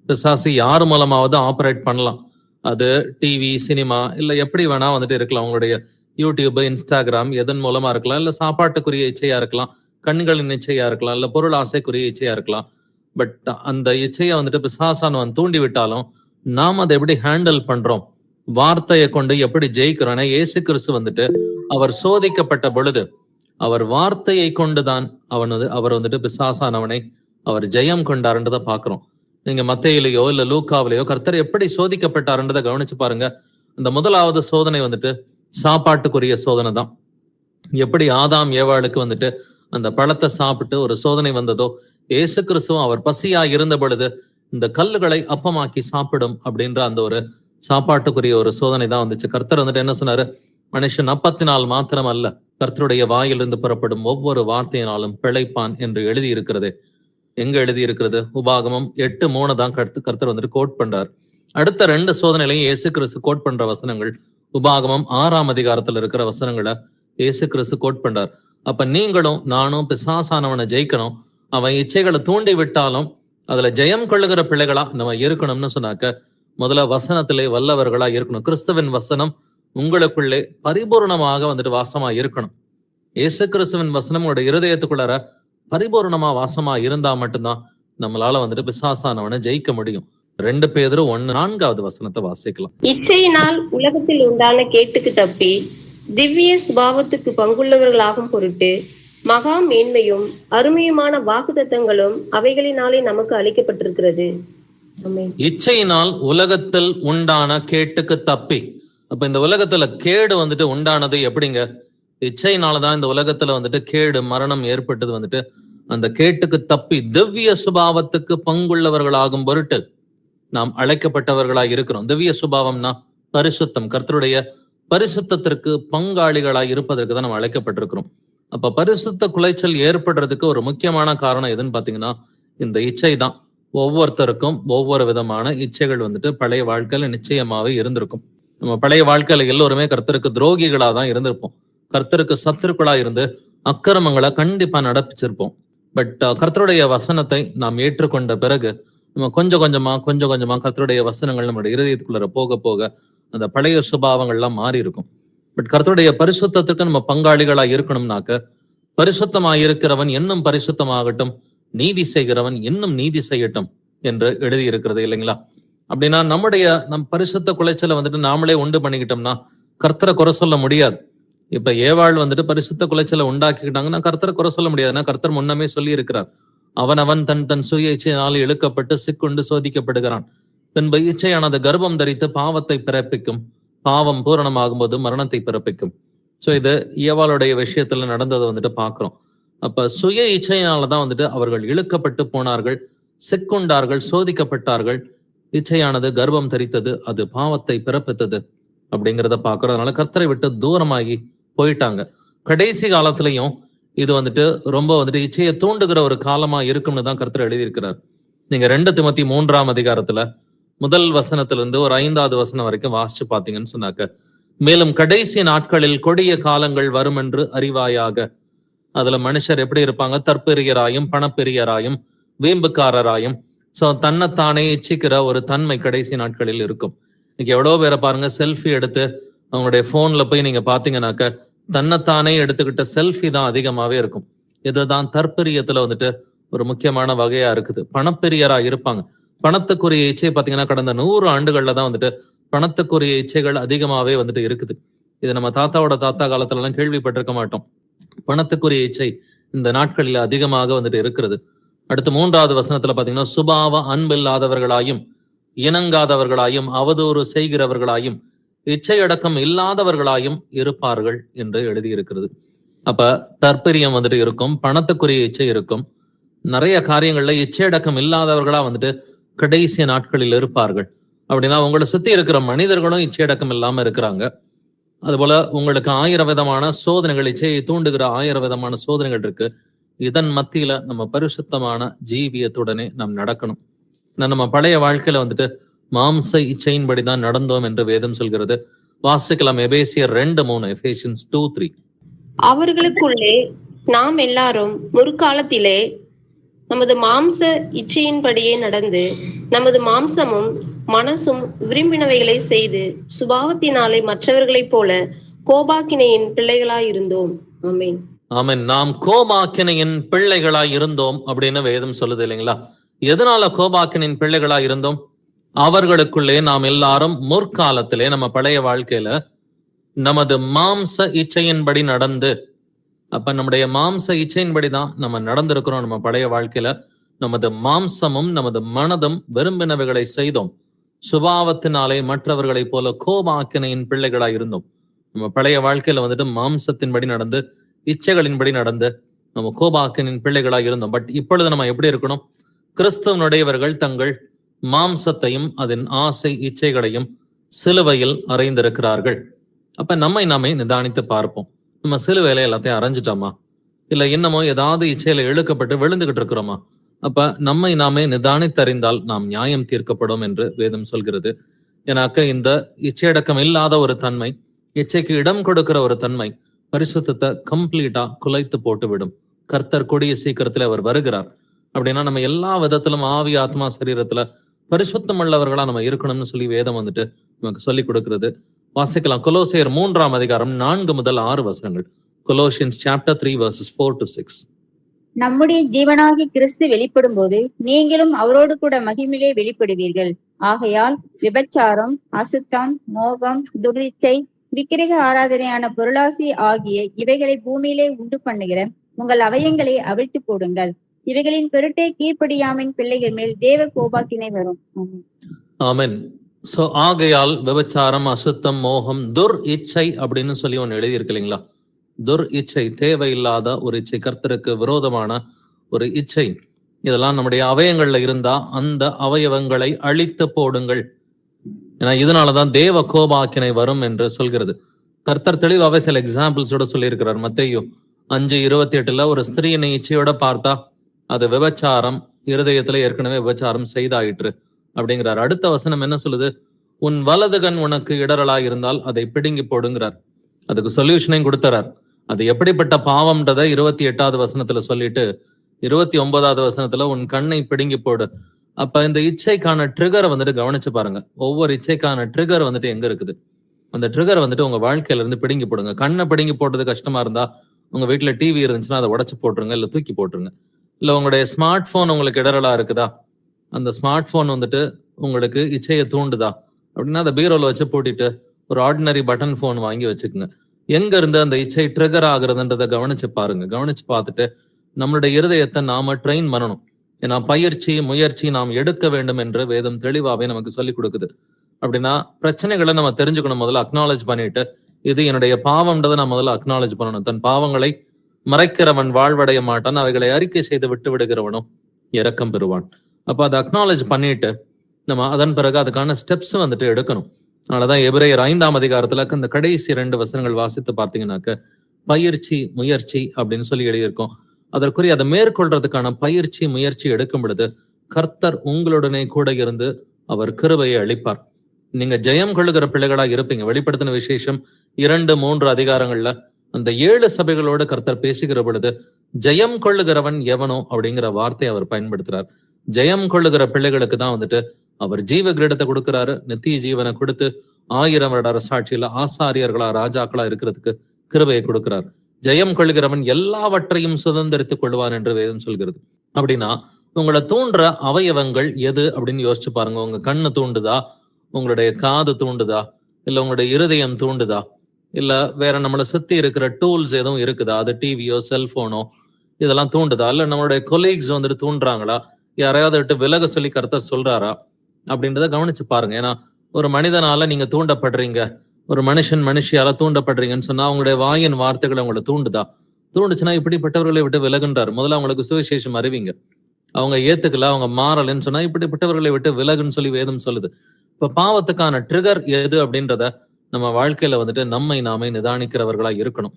பிசாசு யார் மூலமாவது ஆப்ரேட் பண்ணலாம். அது டிவி, சினிமா, இல்ல எப்படி வேணா வந்துட்டு இருக்கலாம். அவங்களுடைய யூடியூப், இன்ஸ்டாகிராம் எதன் மூலமா இருக்கலாம். இல்ல சாப்பாட்டுக்குரிய இச்சையா இருக்கலாம், கண்களின் இச்சையா இருக்கலாம், இல்ல பொருள் ஆசைக்குரிய இச்சையா இருக்கலாம். பட் அந்த இச்சையை வந்துட்டு பிசாசானவன் தூண்டி விட்டாலும் நாம் அதை எப்படி ஹேண்டில் பண்றோம், வார்த்தையை கொண்டு எப்படி ஜெயிக்கிறோம். இயேசு கிறிஸ்து வந்துட்டு அவர் சோதிக்கப்பட்ட பொழுது அவர் வார்த்தையை கொண்டுதான் அவர் வந்துட்டு பிசாசானவனை அவர் ஜெயம் கொண்டாருன்றதை பாக்குறோம். நீங்க மத்தேயிலையோ இல்ல லூக்காவிலையோ கர்த்தர் எப்படி சோதிக்கப்பட்டாருன்றதை கவனிச்சு பாருங்க. அந்த முதலாவது சோதனை வந்துட்டு சாப்பாட்டுக்குரிய சோதனை தான். எப்படி ஆதாம் ஏவாளுக்கு வந்துட்டு அந்த பழத்தை சாப்பிட்டு ஒரு சோதனை வந்ததோ, இயேசு கிறிஸ்துவும் அவர் பசியா இருந்த பொழுது இந்த கல்லுகளை அப்பமாக்கி சாப்பிடும் அப்படின்ற அந்த ஒரு சாப்பாட்டுக்குரிய ஒரு சோதனை தான் வந்துச்சு. கர்த்தர் வந்துட்டு என்ன சொன்னாரு, மனுஷன் அப்பத்தினால் மாத்திரம் அல்ல கர்த்தருடைய வாயிலிருந்து புறப்படும் ஒவ்வொரு வார்த்தையினாலும் பிழைப்பான் என்று எழுதி இருக்கிறது. எங்க எழுதி இருக்கிறது? உபாகமம் 8:3 தான் கர்த்தர் வந்துட்டு கோட் பண்றார். அடுத்த 2 சோதனையிலையும் இயேசு கிறிஸ்து கோட் பண்ற வசனங்கள் உபாகமம் 6ஆம் அதிகாரத்துல இருக்கிற வசனங்களை இயேசு கிறிஸ்து கோட் பண்றார். அப்ப நீங்களும் நானும் பிசாசானவனை ஜெயிக்கணும். அவன் இச்சைகளை தூண்டி விட்டாலும் அதுல ஜெயம் கொள்ளுகிற பிள்ளைகளா நம்ம இருக்கணும்னு சொன்னாக்க முதல்ல வசனத்திலே வல்லவர்களா இருக்கணும். கிறிஸ்துவின் வசனம் உங்களுக்குள்ளே பரிபூர்ணமாக வந்துட்டு வாசமா இருக்கணும். இயேசு கிறிஸ்துவின் வசனம் உங்களுடைய இருதயத்துக்குள்ளார பரிபூர்ணமா வாசமா இருந்தா மட்டும்தான் நம்மளால வந்துட்டு பிசாசானவனை ஜெயிக்க முடியும். 2 பேதுரு 1:4 வசனத்தை வாசிக்கலாம். இச்சையினால் உலகத்தில் உண்டான கேட்டுக்கு தப்பி திவ்ய சுபாவத்துக்கு பங்குள்ளவர்களாகும் பொருட்டு மகா மேன்மையும் அருமையுமான வாக்குத்தத்தங்களும் அவைகளினாலே நமக்கு அளிக்கப்பட்டிருக்கிறது. ஆமென். இச்சையினால் உலகத்தில் உண்டான கேட்டுக்கு தப்பி. அப்ப இந்த உலகத்துல கேடு வந்துட்டு உண்டானது எப்படிங்க? இச்சையினாலதான் இந்த உலகத்துல வந்துட்டு கேடு மரணம் ஏற்பட்டது. வந்துட்டு அந்த கேட்டுக்கு தப்பி திவ்ய சுபாவத்துக்கு பங்குள்ளவர்களாகும் பொருட்டு நாம் அழைக்கப்பட்டவர்களாய் இருக்கிறோம். திவ்ய சுபாவம்னா பரிசுத்தம், கர்த்தருடைய பரிசுத்தத்திற்கு பங்காளிகளாய் இருப்பதற்கு தான் நம்ம அழைக்கப்பட்டிருக்கிறோம். அப்ப பரிசுத்த குலைச்சல் ஏற்படுறதுக்கு ஒரு முக்கியமான காரணம் எதுன்னு பாத்தீங்கன்னா இந்த இச்சை தான். ஒவ்வொருத்தருக்கும் ஒவ்வொரு விதமான இச்சைகள் வந்துட்டு பழைய வாழ்க்கையில நிச்சயமாவே இருந்திருக்கும். நம்ம பழைய வாழ்க்கையில எல்லோருமே கர்த்தருக்கு துரோகிகளா தான் இருந்திருப்போம். கர்த்தருக்கு சத்துருக்களா இருந்து அக்கிரமங்களை கண்டிப்பா நடப்பிச்சிருப்போம். பட் கர்த்தருடைய வசனத்தை நாம் ஏற்றுக்கொண்ட பிறகு நம்ம கொஞ்சம் கொஞ்சமா கர்த்தருடைய வசனங்கள் நம்மளுடைய இருதயத்துக்குள்ள போக போக அந்த பழைய சுபாவங்கள்லாம் மாறி இருக்கும். பட் கர்த்தருடைய பரிசுத்தத்துக்கு நம்ம பங்காளிகளா இருக்கணும்னாக்க பரிசுத்தமாய் இருக்கிறவன் இன்னும் பரிசுத்தமாகட்டும், நீதி செய்கிறவன் இன்னும் நீதி செய்யட்டும் என்று எழுதி இருக்கிறது இல்லைங்களா? அப்படின்னா நம் பரிசுத்த குலைச்சலை வந்துட்டு நாமளே உண்டு பண்ணிக்கிட்டோம்னா கர்த்தரை குறை சொல்ல முடியாது. இப்ப ஏவாள் வந்துட்டு பரிசுத்த குலைச்சலை உண்டாக்கிக்கிட்டாங்கன்னா கர்த்தரை குறை சொல்ல முடியாதுன்னா கர்த்தர் முன்னமே சொல்லி இருக்கிறார், அவன் தன் சுய இச்சையினால் இழுக்கப்பட்டு சிக்குண்டு சோதிக்கப்படுகிறான், பின்பு இச்சையானது கர்ப்பம் தரித்து பாவத்தை பிறப்பிக்கும், பாவம் பூரணமாகும் போது மரணத்தை பிறப்பிக்கும். சோ இது ஏவாளுடைய விஷயத்துல நடந்ததை வந்துட்டு பாக்குறோம். அப்ப சுய இச்சையினாலதான் வந்துட்டு அவர்கள் இழுக்கப்பட்டு போனார்கள், சிக்குண்டார்கள், சோதிக்கப்பட்டார்கள். இச்சையானது கர்ப்பம் தரித்தது, அது பாவத்தை பிறப்பித்தது அப்படிங்கிறத பாக்குறோம். அதனால கர்த்தரை விட்டு தூரமாகி போயிட்டாங்க. கடைசி காலத்திலையும் இது வந்துட்டு ரொம்ப வந்துட்டு இச்சையை தூண்டுகிற ஒரு காலமா இருக்கும்னு தான் கர்த்தர் எழுதியிருக்கிறார். நீங்க 2 திமோத்தி 3:1 முதல் வசனத்திலிருந்து ஒரு 5வது வசனம் வரைக்கும் வாசிச்சு பாத்தீங்கன்னு சொன்னாக்க, மேலும் கடைசி நாட்களில் கொடிய காலங்கள் வரும் என்று அறிவாயாக. அதுல மனுஷர் எப்படி இருப்பாங்க? தற்பெரியராயும் பணப்பெரியராயும் வீம்புக்காரராயும் சோ தன்னைத்தானே இச்சிக்கிற ஒரு தன்மை கடைசி நாட்களில் இருக்கும். இன்னைக்கு எவ்வளவு பேரை பாருங்க, செல்ஃபி எடுத்து அவங்களுடைய போன்ல போய் நீங்க பாத்தீங்கன்னாக்க தன்னைத்தானே எடுத்துக்கிட்ட செல்ஃபி தான் அதிகமாவே இருக்கும். இதுதான் தற்பெரியத்துல வந்துட்டு ஒரு முக்கியமான வகையா இருக்குது. பணப்பெரியரா இருப்பாங்க. பணத்துக்குரிய இச்சை பாத்தீங்கன்னா கடந்த 100 ஆண்டுகள்ல தான் வந்துட்டு பணத்துக்குரிய இச்சைகள் அதிகமாவே வந்துட்டு இருக்குது. இது நம்ம தாத்தாவோட தாத்தா காலத்துல எல்லாம் கேள்விப்பட்டிருக்க மாட்டோம். பணத்துக்குரிய இச்சை இந்த நாட்களில் அதிகமாக வந்துட்டு இருக்கிறது. அடுத்து 3வது வசனத்துல பாத்தீங்கன்னா, சுபாவ அன்பில்லாதவர்களாயும் இணங்காதவர்களாயும் அவதூறு செய்கிறவர்களாயும் இச்சையடக்கம் இல்லாதவர்களாயும் இருப்பார்கள் என்று எழுதியிருக்கிறது. அப்ப தற்பெரியம் வந்துட்டு இருக்கும், பணத்துக்குரிய இச்சை இருக்கும், நிறைய காரியங்கள்ல இச்சையடக்கம் இல்லாதவர்களா வந்துட்டு கடைசி நாட்களில் இருப்பார்கள். அப்படின்னா உங்களை சுத்தி இருக்கிற மனிதர்களும் இச்சையடக்கம் இல்லாம இருக்கிறாங்க. அதுபோல உங்களுக்கு 1000 விதமான சோதனைகள், இச்சையை தூண்டுகிற 1000 விதமான சோதனைகள் இருக்கு. இதன் மத்தியில நம்ம பரிசுத்தமான ஜீவியத்துடனே நாம் நடக்கணும். நம்ம பழைய வாழ்க்கையில வந்துட்டு மாம்ச இச்சையின்படிதான் நடந்தோம் என்று வேதம் சொல்கிறது. வாசிக்கலாம் எபேசியர் 2:3, எபேசியன்ஸ் 2:3. அவர்களுக்குள்ளே நாம் எல்லாரும் முற்காலத்திலே நமது மாம்ச இச்சையின்படியே நடந்து நமது மாம்சமும் மனசும் விரும்பினவைகளை செய்து சுபாவத்தினாலே மற்றவர்களைப் போல கோபாக்கினையின் பிள்ளைகளாய் இருந்தோம். ஆமென். ஆமென். நாம் கோபாக்கினையின் பிள்ளைகளாய் இருந்தோம் அப்படின்னு வேதம் சொல்லுது இல்லைங்களா? எதனால கோபாக்கினின் பிள்ளைகளாய் இருந்தோம்? அவர்களுக்குள்ளே நாம் எல்லாரும் முற்காலத்திலே நம்ம பழைய வாழ்க்கையில நமது மாம்ச இச்சையின்படி நடந்து, அப்ப நம்முடைய மாம்ச இச்சையின்படிதான் நம்ம நடந்திருக்கிறோம். நம்ம பழைய வாழ்க்கையில நமது மாம்சமும் நமது மனதும் விரும்பினவைகளை செய்தோம். சுபாவத்தினாலே மற்றவர்களைப் போல கோபாக்கினையின் பிள்ளைகளாய் இருந்தோம். நம்ம பழைய வாழ்க்கையில வந்துட்டு மாம்சத்தின்படி நடந்து, இச்சைகளின்படி நடந்து நம்ம கோபாக்கினின் பிள்ளைகளாய் இருந்தோம். பட் இப்பொழுது நம்ம எப்படி இருக்கணும்? கிறிஸ்தவனுடையவர்கள் தங்கள் மாம்சத்தையும் அதன் ஆசை இச்சைகளையும் சிலுவையில் அறைந்திருக்கிறார்கள். அப்ப நம்மை நாமே நிதானித்து பார்ப்போம். நம்ம சிலுவையில எல்லாத்தையும் அரைஞ்சிட்டோமா? இல்ல இன்னமோ ஏதாவது இச்சையில இழுக்கப்பட்டு விழுந்துகிட்டு இருக்கிறோமா? அப்ப நம்மை நாமே நிதானித்தறிந்தால் நாம் நியாயம் தீர்க்கப்படும் என்று வேதம் சொல்கிறது. ஏன்னாக்க இந்த இச்சையடக்கம் இல்லாத ஒரு தன்மை, இச்சைக்கு இடம் கொடுக்கிற ஒரு தன்மை பரிசுத்தத்தை கம்ப்ளீட்டா குலைத்து போட்டு விடும். கர்த்தர் கூடிய சீக்கிரத்தில் அவர் வருகிறார். அப்படின்னா நம்ம எல்லா விதத்திலும் ஆவி ஆத்மா சரீரத்துல பரிசுத்தம் உள்ளவர்களா நம்ம இருக்கணும்னு சொல்லி வேதம் வந்துட்டு நமக்கு சொல்லி கொடுக்கிறது. வாசிக்கலாம். கொலோசியர் 3ஆம் அதிகாரம் 4 முதல் 6 வசனங்கள். Colossians chapter 3 verses 4 to 6. நம்முடைய ஜீவனாகி கிறிஸ்து வெளிப்படும் போது நீங்களும் அவரோடு கூட மகிமையிலே வெளிப்படுவீர்கள். ஆகையால் விபச்சாரம், அசுத்தம், மோகம், துரிச்சை, விக்கிரக ஆராதனையான பொருளாசி ஆகிய இவைகளை பூமியிலே உண்டு பண்ணுகிற உங்கள் அவயங்களை அவிழ்த்து போடுங்கள். இவைகளின் பொருட்டே கீழ்ப்படியாமின் பிள்ளைகள் மேல் தேவ கோபாக்கினை வரும். ஆமென். சோ ஆகையால் விபச்சாரம், அசுத்தம், மோகம், துர் இச்சை அப்படின்னு சொல்லி ஒண்ணு எழுதியிருக்கு இல்லைங்களா? துர் இச்சை, தேவையில்லாத ஒரு இச்சை, கர்த்தருக்கு விரோதமான ஒரு இச்சை, இதெல்லாம் நம்முடைய அவயங்கள்ல இருந்தா அந்த அவயவங்களை அழித்து போடுங்கள். ஏன்னா இதனாலதான் தேவ கோபாக்கினை வரும் என்று சொல்கிறது. கர்த்தர் தெளிவாகவே சில எக்ஸாம்பிள்ஸோட சொல்லியிருக்கிறார். மத்தேயு 5:28 ஒரு ஸ்திரீனை இச்சையோட பார்த்தா அது விபச்சாரம், இருதயத்துல ஏற்கனவே விபச்சாரம் செய்தாயிற்று அப்படிங்கிறார். அடுத்த வசனம் என்ன சொல்லுது? உன் வலது கண் உனக்கு இடரலா இருந்தால் அதை பிடுங்கி போடுங்கிறார். அதுக்கு சொல்யூஷனையும் கொடுத்துறார். அது எப்படிப்பட்ட பாவம்ன்றத 28வது வசனத்துல சொல்லிட்டு 29வது வசனத்துல உன் கண்ணை பிடுங்கி போடு. அப்ப இந்த இச்சைக்கான ட்ரிகரை வந்துட்டு கவனிச்சு பாருங்க. ஒவ்வொரு இச்சைக்கான ட்ரிகர் வந்துட்டு எங்க இருக்குது? அந்த ட்ரிகர் வந்துட்டு உங்க வாழ்க்கையில இருந்து பிடுங்கி போடுங்க. கண்ணை பிடுங்கி போடுறது கஷ்டமா இருந்தா உங்க வீட்டுல டிவி இருந்துச்சுன்னா அதை உடைச்சு போட்டுருங்க, இல்ல தூக்கி போட்டுருங்க. இல்ல உங்களுடைய ஸ்மார்ட் போன் உங்களுக்கு இடரலா இருக்குதா, அந்த ஸ்மார்ட் போன் வந்துட்டு உங்களுக்கு இச்சையை தூண்டுதா அப்படின்னா அதை பீரோல வச்சு பூட்டிட்டு ஒரு ஆர்டினரி பட்டன் போன் வாங்கி வச்சுக்கோங்க. எங்க இருந்து அந்த இச்சை ட்ரிகர் ஆகுறதுன்றதை கவனிச்சு பாருங்க. கவனிச்சு பார்த்துட்டு நம்மளுடைய இருதயத்தை நாம ட்ரெயின் பண்ணணும். ஏன்னா பயிற்சி, முயற்சி நாம் எடுக்க வேண்டும் என்று வேதம் தெளிவாவே நமக்கு சொல்லி கொடுக்குது. அப்படின்னா பிரச்சனைகளை நம்ம தெரிஞ்சுக்கணும். முதல்ல அக்னாலேஜ் பண்ணிட்டு இது என்னுடைய பாவம்ன்றதை நான் முதல்ல அக்னாலேஜ் பண்ணணும். தன் பாவங்களை மறைக்கிறவன் வாழ்வடைய மாட்டான், அவைகளை அறிக்கை செய்து விட்டு விடுகிறவனும் இரக்கம் பெறுவான். அப்ப அதை அக்னாலேஜ் பண்ணிட்டு நம்ம அதன் பிறகு அதுக்கான ஸ்டெப்ஸ் வந்துட்டு எடுக்கணும். அதனாலதான் எபிரேயர் 5ஆம் அதிகாரத்துல இந்த கடைசி 2 வசனங்கள் வாசித்து பார்த்தீங்கன்னாக்க பயிற்சி, முயற்சி அப்படின்னு சொல்லி எழுதியிருக்கோம். அதற்குரிய அதை மேற்கொள்றதுக்கான பயிற்சி, முயற்சி எடுக்கும் பொழுது கர்த்தர் உங்களுடனே கூட இருந்து அவர் கிருபையை அளிப்பார். நீங்க ஜெயம் கொள்ளுகிற பிள்ளைகளா இருப்பீங்க. வெளிப்படுத்தின விசேஷம் 2-3 அதிகாரங்கள்ல அந்த 7 சபைகளோடு கர்த்தர் பேசுகிற பொழுது ஜெயம் கொள்ளுகிறவன் எவனோ அப்படிங்கிற வார்த்தையை அவர் பயன்படுத்துறார். ஜெயம் கொள்ளுகிற பிள்ளைகளுக்கு தான் வந்துட்டு அவர் ஜீவ கிரீடத்தை கொடுக்கிறாரு. நித்திய ஜீவனை கொடுத்து 1000 வருட அரசாட்சியில ஆசாரியர்களா, ராஜாக்களா இருக்கிறதுக்கு கிருபையை கொடுக்கிறார். ஜெயம் கொள்ளுகிறவன் எல்லாவற்றையும் சுதந்திரித்துக் கொள்வான் என்று வேதம் சொல்கிறது. அப்படின்னா உங்களை தூண்டுற அவயவங்கள் எது அப்படின்னு யோசிச்சு பாருங்க. உங்க கண்ணு தூண்டுதா, உங்களுடைய காது தூண்டுதா, இல்ல உங்களுடைய இருதயம் தூண்டுதா, இல்ல வேற நம்மளை சுத்தி இருக்கிற டூல்ஸ் எதுவும் இருக்குதா, அது டிவியோ செல்போனோ இதெல்லாம் தூண்டுதா, இல்ல நம்மளுடைய கொலீக்ஸ் வந்துட்டு தூண்டுறாங்களா, யாரையாவது விட்டு விலக சொல்லி கர்த்தர் சொல்றாரா அப்படின்றத கவனிச்சு பாருங்க. ஏன்னா ஒரு மனிதனால நீங்க தூண்டப்படுறீங்க, ஒரு மனுஷியால தூண்டப்படுறீங்கன்னு சொன்னா அவங்களுடைய வாயின் வார்த்தைகளை உங்களை தூண்டுதா? தூண்டுச்சுன்னா இப்படிப்பட்டவர்களை விட்டு விலகுன்றாரு. முதல்ல அவங்களுக்கு சுவிசேஷம் அறிவிங்க. அவங்க ஏத்துக்கல, அவங்க மாறலன்னு சொன்னா இப்படிப்பட்டவர்களை விட்டு விலகுன்னு சொல்லி வேதம் சொல்லுது. இப்ப பாவத்துக்கான ட்ரிகர் எது அப்படின்றத நம்ம வாழ்க்கையில வந்துட்டு நம்மை நாமே நிதானிக்கிறவர்களா இருக்கணும்.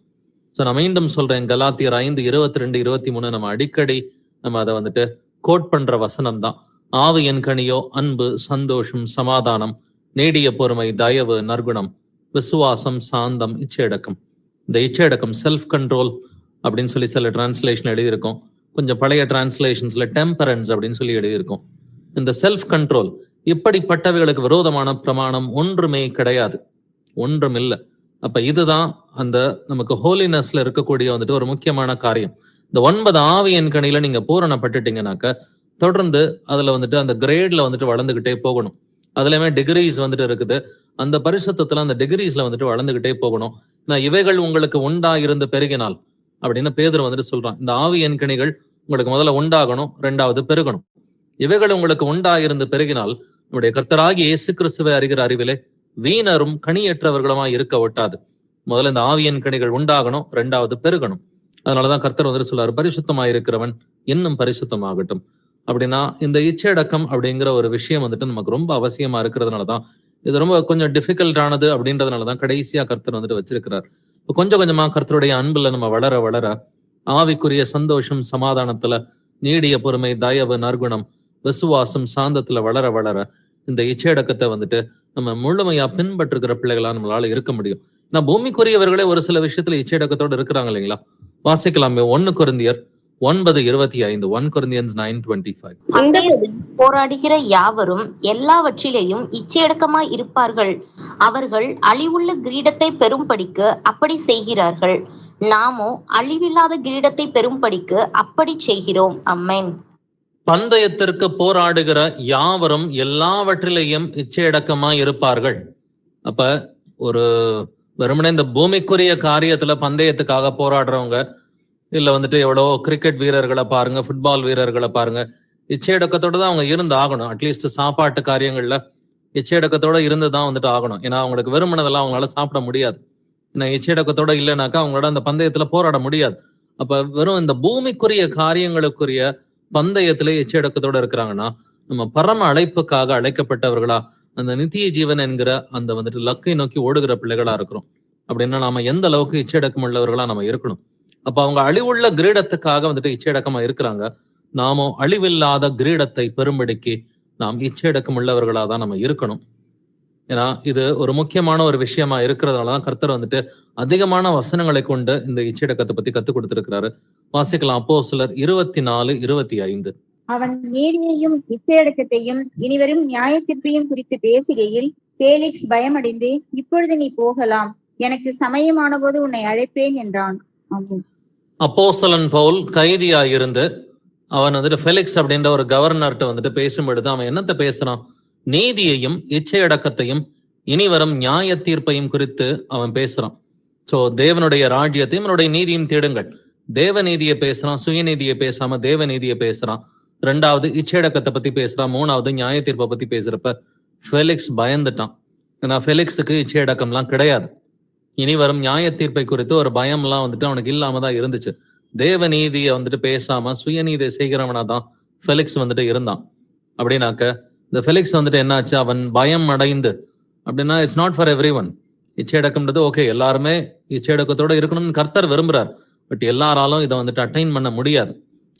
சோ நான் மீண்டும் சொல்றேன், கலாத்தியர் 5:22-23 நம்ம அடிக்கடி நம்ம அதை வந்துட்டு கோட் பண்ற வசனம் தான். ஆவியின் கனியோ அன்பு, சந்தோஷம், சமாதானம், நீடிய பொறுமை, தயவு, நற்குணம், விசுவாசம், சாந்தம், இச்சையடக்கம். இந்த இச்சையடக்கம் செல்ஃப் கண்ட்ரோல் அப்படின்னு சொல்லி சில டிரான்ஸ்லேஷன் எழுதியிருக்கோம். கொஞ்சம் பழைய டிரான்ஸ்லேஷன்ஸ்ல டெம்பரன்ஸ் அப்படின்னு சொல்லி எழுதியிருக்கோம். இந்த செல்ஃப் கண்ட்ரோல், இப்படிப்பட்டவைகளுக்கு விரோதமான பிரமாணம் ஒன்றுமே கிடையாது, ஒன்றும் இல்லை. அப்ப இதுதான் அந்த நமக்கு ஹோலினஸ்ல இருக்கக்கூடிய வந்துட்டு ஒரு முக்கியமான காரியம். இந்த 9 ஆவியின் கனியில நீங்க பூரணப்பட்டுட்டீங்கன்னாக்க தொடர்ந்து அதுல வந்துட்டு அந்த கிரேட்ல வந்துட்டு வளர்ந்துகிட்டே போகணும். அதுலயுமே டிகிரிஸ் வந்துட்டு இருக்குது. அந்த பரிசுத்தத்துல அந்த டிகிரிஸ்ல வந்துட்டு வளர்ந்துகிட்டே போகணும். நான் இவைகள் உங்களுக்கு உண்டாயிருந்து பெருகினால் அப்படின்னு பேதுரு வந்துட்டு சொல்றான். இந்த ஆவியின் கனிகள் உங்களுக்கு முதல்ல உண்டாகணும், 2வது பெருகணும். இவைகள் உங்களுக்கு உண்டாயிருந்து பெருகினால் நம்முடைய கர்த்தராகிய இயேசு கிறிஸ்துவை அறிகிற அறிவிலே வீணரும் கனியற்றவர்களுமா இருக்க ஒட்டாது. முதல்ல இந்த ஆவியின் கனிகள் உண்டாகணும், 2வது பெருகணும். அதனாலதான் கர்த்தர் வந்துட்டு சொல்றாரு, பரிசுத்தமாயிருக்கிறவன் இன்னும் பரிசுத்தமாகட்டும். அப்படின்னா இந்த இச்சையடக்கம் அப்படிங்கிற ஒரு விஷயம் வந்துட்டு நமக்கு ரொம்ப அவசியமா இருக்கிறதுனாலதான் இது ரொம்ப கொஞ்சம் டிஃபிகல்ட்டானது. அப்படின்றதுனாலதான் கடைசியா கர்த்தர் வந்துட்டு வச்சிருக்கிறார். இப்போ கொஞ்சம் கொஞ்சமா கர்த்தருடைய அன்புல நம்ம வளர வளர ஆவிக்குரிய சந்தோஷம், சமாதானத்துல, நீடிய பொறுமை, தயவு, நற்குணம், விசுவாசம், சாந்தத்துல வளர வளர இந்த இச்சையடக்கத்தை வந்துட்டு நம்ம முழுமையா பின்பற்றுகிற பிள்ளைகளா நம்மளால இருக்க முடியும். நான் பூமிக்குரியவர்களே ஒரு சில விஷயத்துல இச்சையடக்கத்தோடு இருக்கிறாங்க இல்லைங்களா? வாசிக்கலாமே 1 கொரிந்தியர் 9:25. 1 Corinthians 9:25. பந்தயத்தில் போராடுகிற யாவரும் எல்லாவற்றிலேயும் இச்சையடக்கமாய் இருப்பார்கள். அவர்கள் அழிவுள்ள கிரீடத்தை பெறும்படிக்கு அப்படி செய்கிறார்கள். நாமோ அழிவில்லாத கிரீடத்தை பெறும்படிக்கு அப்படி செய்கிறோம். ஆமென். பந்தயத்திற்கு போராடுகிற யாவரும் எல்லாவற்றிலேயும் இச்சையடக்கமாய் இருப்பார்கள். அப்ப ஒரு வெறுமனே இந்த பூமிக்குரிய காரியத்துல பந்தயத்துக்காக போராடுறவங்க, இல்ல வந்துட்டு எவ்வளோ கிரிக்கெட் வீரர்களை பாருங்க, ஃபுட்பால் வீரர்களை பாருங்க, இச்சையடக்கத்தோட தான் அவங்க இருந்து ஆகணும். அட்லீஸ்ட் சாப்பாட்டு காரியங்கள்ல இச்சையடக்கத்தோட இருந்து தான் வந்துட்டு ஆகணும். ஏன்னா அவங்களுக்கு வெறுமனதெல்லாம் அவங்களால சாப்பிட முடியாது. ஏன்னா இச்சையடக்கத்தோட இல்லைனாக்கா அவங்களோட அந்த பந்தயத்துல போராட முடியாது. அப்ப வெறும் இந்த பூமிக்குரிய காரியங்களுக்குரிய பந்தயத்திலே இச்சையடக்கத்தோட இருக்கிறாங்கன்னா, நம்ம பரம அழைப்புக்காக அழைக்கப்பட்டவர்களா, அந்த நித்திய ஜீவன் என்கிற அந்த வந்துட்டு லக்கை நோக்கி ஓடுகிற பிள்ளைகளா இருக்கிறோம். அப்படின்னா நாம எந்த அளவுக்கு இச்சையடக்கம் உள்ளவர்களா நம்ம இருக்கணும். அப்ப அவங்க அழிவுள்ள கிரீடத்துக்காக வந்துட்டு இச்சையடக்கமா இருக்கிறாங்க. நாமோ அழிவில்லாத கிரீடத்தை பெரும்படிக்கு நாம் இச்சையடக்கம் உள்ளவர்களா தான் நம்ம இருக்கணும். ஏன்னா இது ஒரு முக்கியமான ஒரு விஷயமா இருக்கிறதுனாலதான் கர்த்தர் வந்துட்டு அதிகமான வசனங்களை கொண்டு இந்த இச்சையடக்கத்தை பத்தி கத்துக் கொடுத்திருக்கிறாரு. வாசிக்கலாம். அப்போஸ்தலர் 24:25. அவன் நீதியையும் இச்சையடக்கத்தையும் இனிவரும் நியாயத்தீர்ப்பையும் குறித்து பேசுகையில் பேலிக்ஸ் பயமடைந்து, இப்பொழுது நீ போகலாம், எனக்கு சமயமான போது உன்னை அழைப்பேன் என்றான். ஆமென். அப்போஸ்தலன் பவுல் கைதியாயிருந்து அவன் வந்துட்டு ஃபெலிக்ஸ் அப்படின்ற ஒரு கவர்னர்கிட்ட வந்துட்டு பேசும்பொழுது அவன் என்னத்த பேசுறான்? நீதியையும் இச்சையடக்கத்தையும் இனிவரும் நியாய தீர்ப்பையும் குறித்து அவன் பேசுறான். சோ தேவனுடைய ராஜ்யத்தையும் அவனுடைய நீதியும் தேடுங்கள். தேவ நீதியை பேசுறான், சுயநீதியை பேசாம தேவ நீதியை பேசுறான். 2வது இச்சையடக்கத்தை பத்தி பேசுறான். 3வது நியாய தீர்ப்பை பத்தி பேசுறப்ப ஃபெலிக்ஸ் பயந்துட்டான். ஏன்னா ஃபெலிக்ஸுக்கு இச்சையடக்கம்லாம் கிடையாது. இனி வரும் நியாய தீர்ப்பை குறித்து ஒரு பயம்லாம் வந்துட்டு அவனுக்கு இல்லாம தான் இருந்துச்சு. தேவ நீதியை வந்துட்டு பேசாம சுயநீதியை செய்கிறவனா தான் ஃபெலிக்ஸ் வந்துட்டு இருந்தான். அப்படின்னாக்க இந்த ஃபெலிக்ஸ் வந்துட்டு என்னாச்சு? அவன் பயம் அடைந்து, அப்படின்னா it's not for everyone. இச்சையடக்கம்ன்றது ஓகே, எல்லாருமே இச்சையடக்கத்தோட இருக்கணும்னு கர்த்தர் விரும்புறார். பட் எல்லாராலும் இதை வந்துட்டு அட்டைன் பண்ண முடியாது.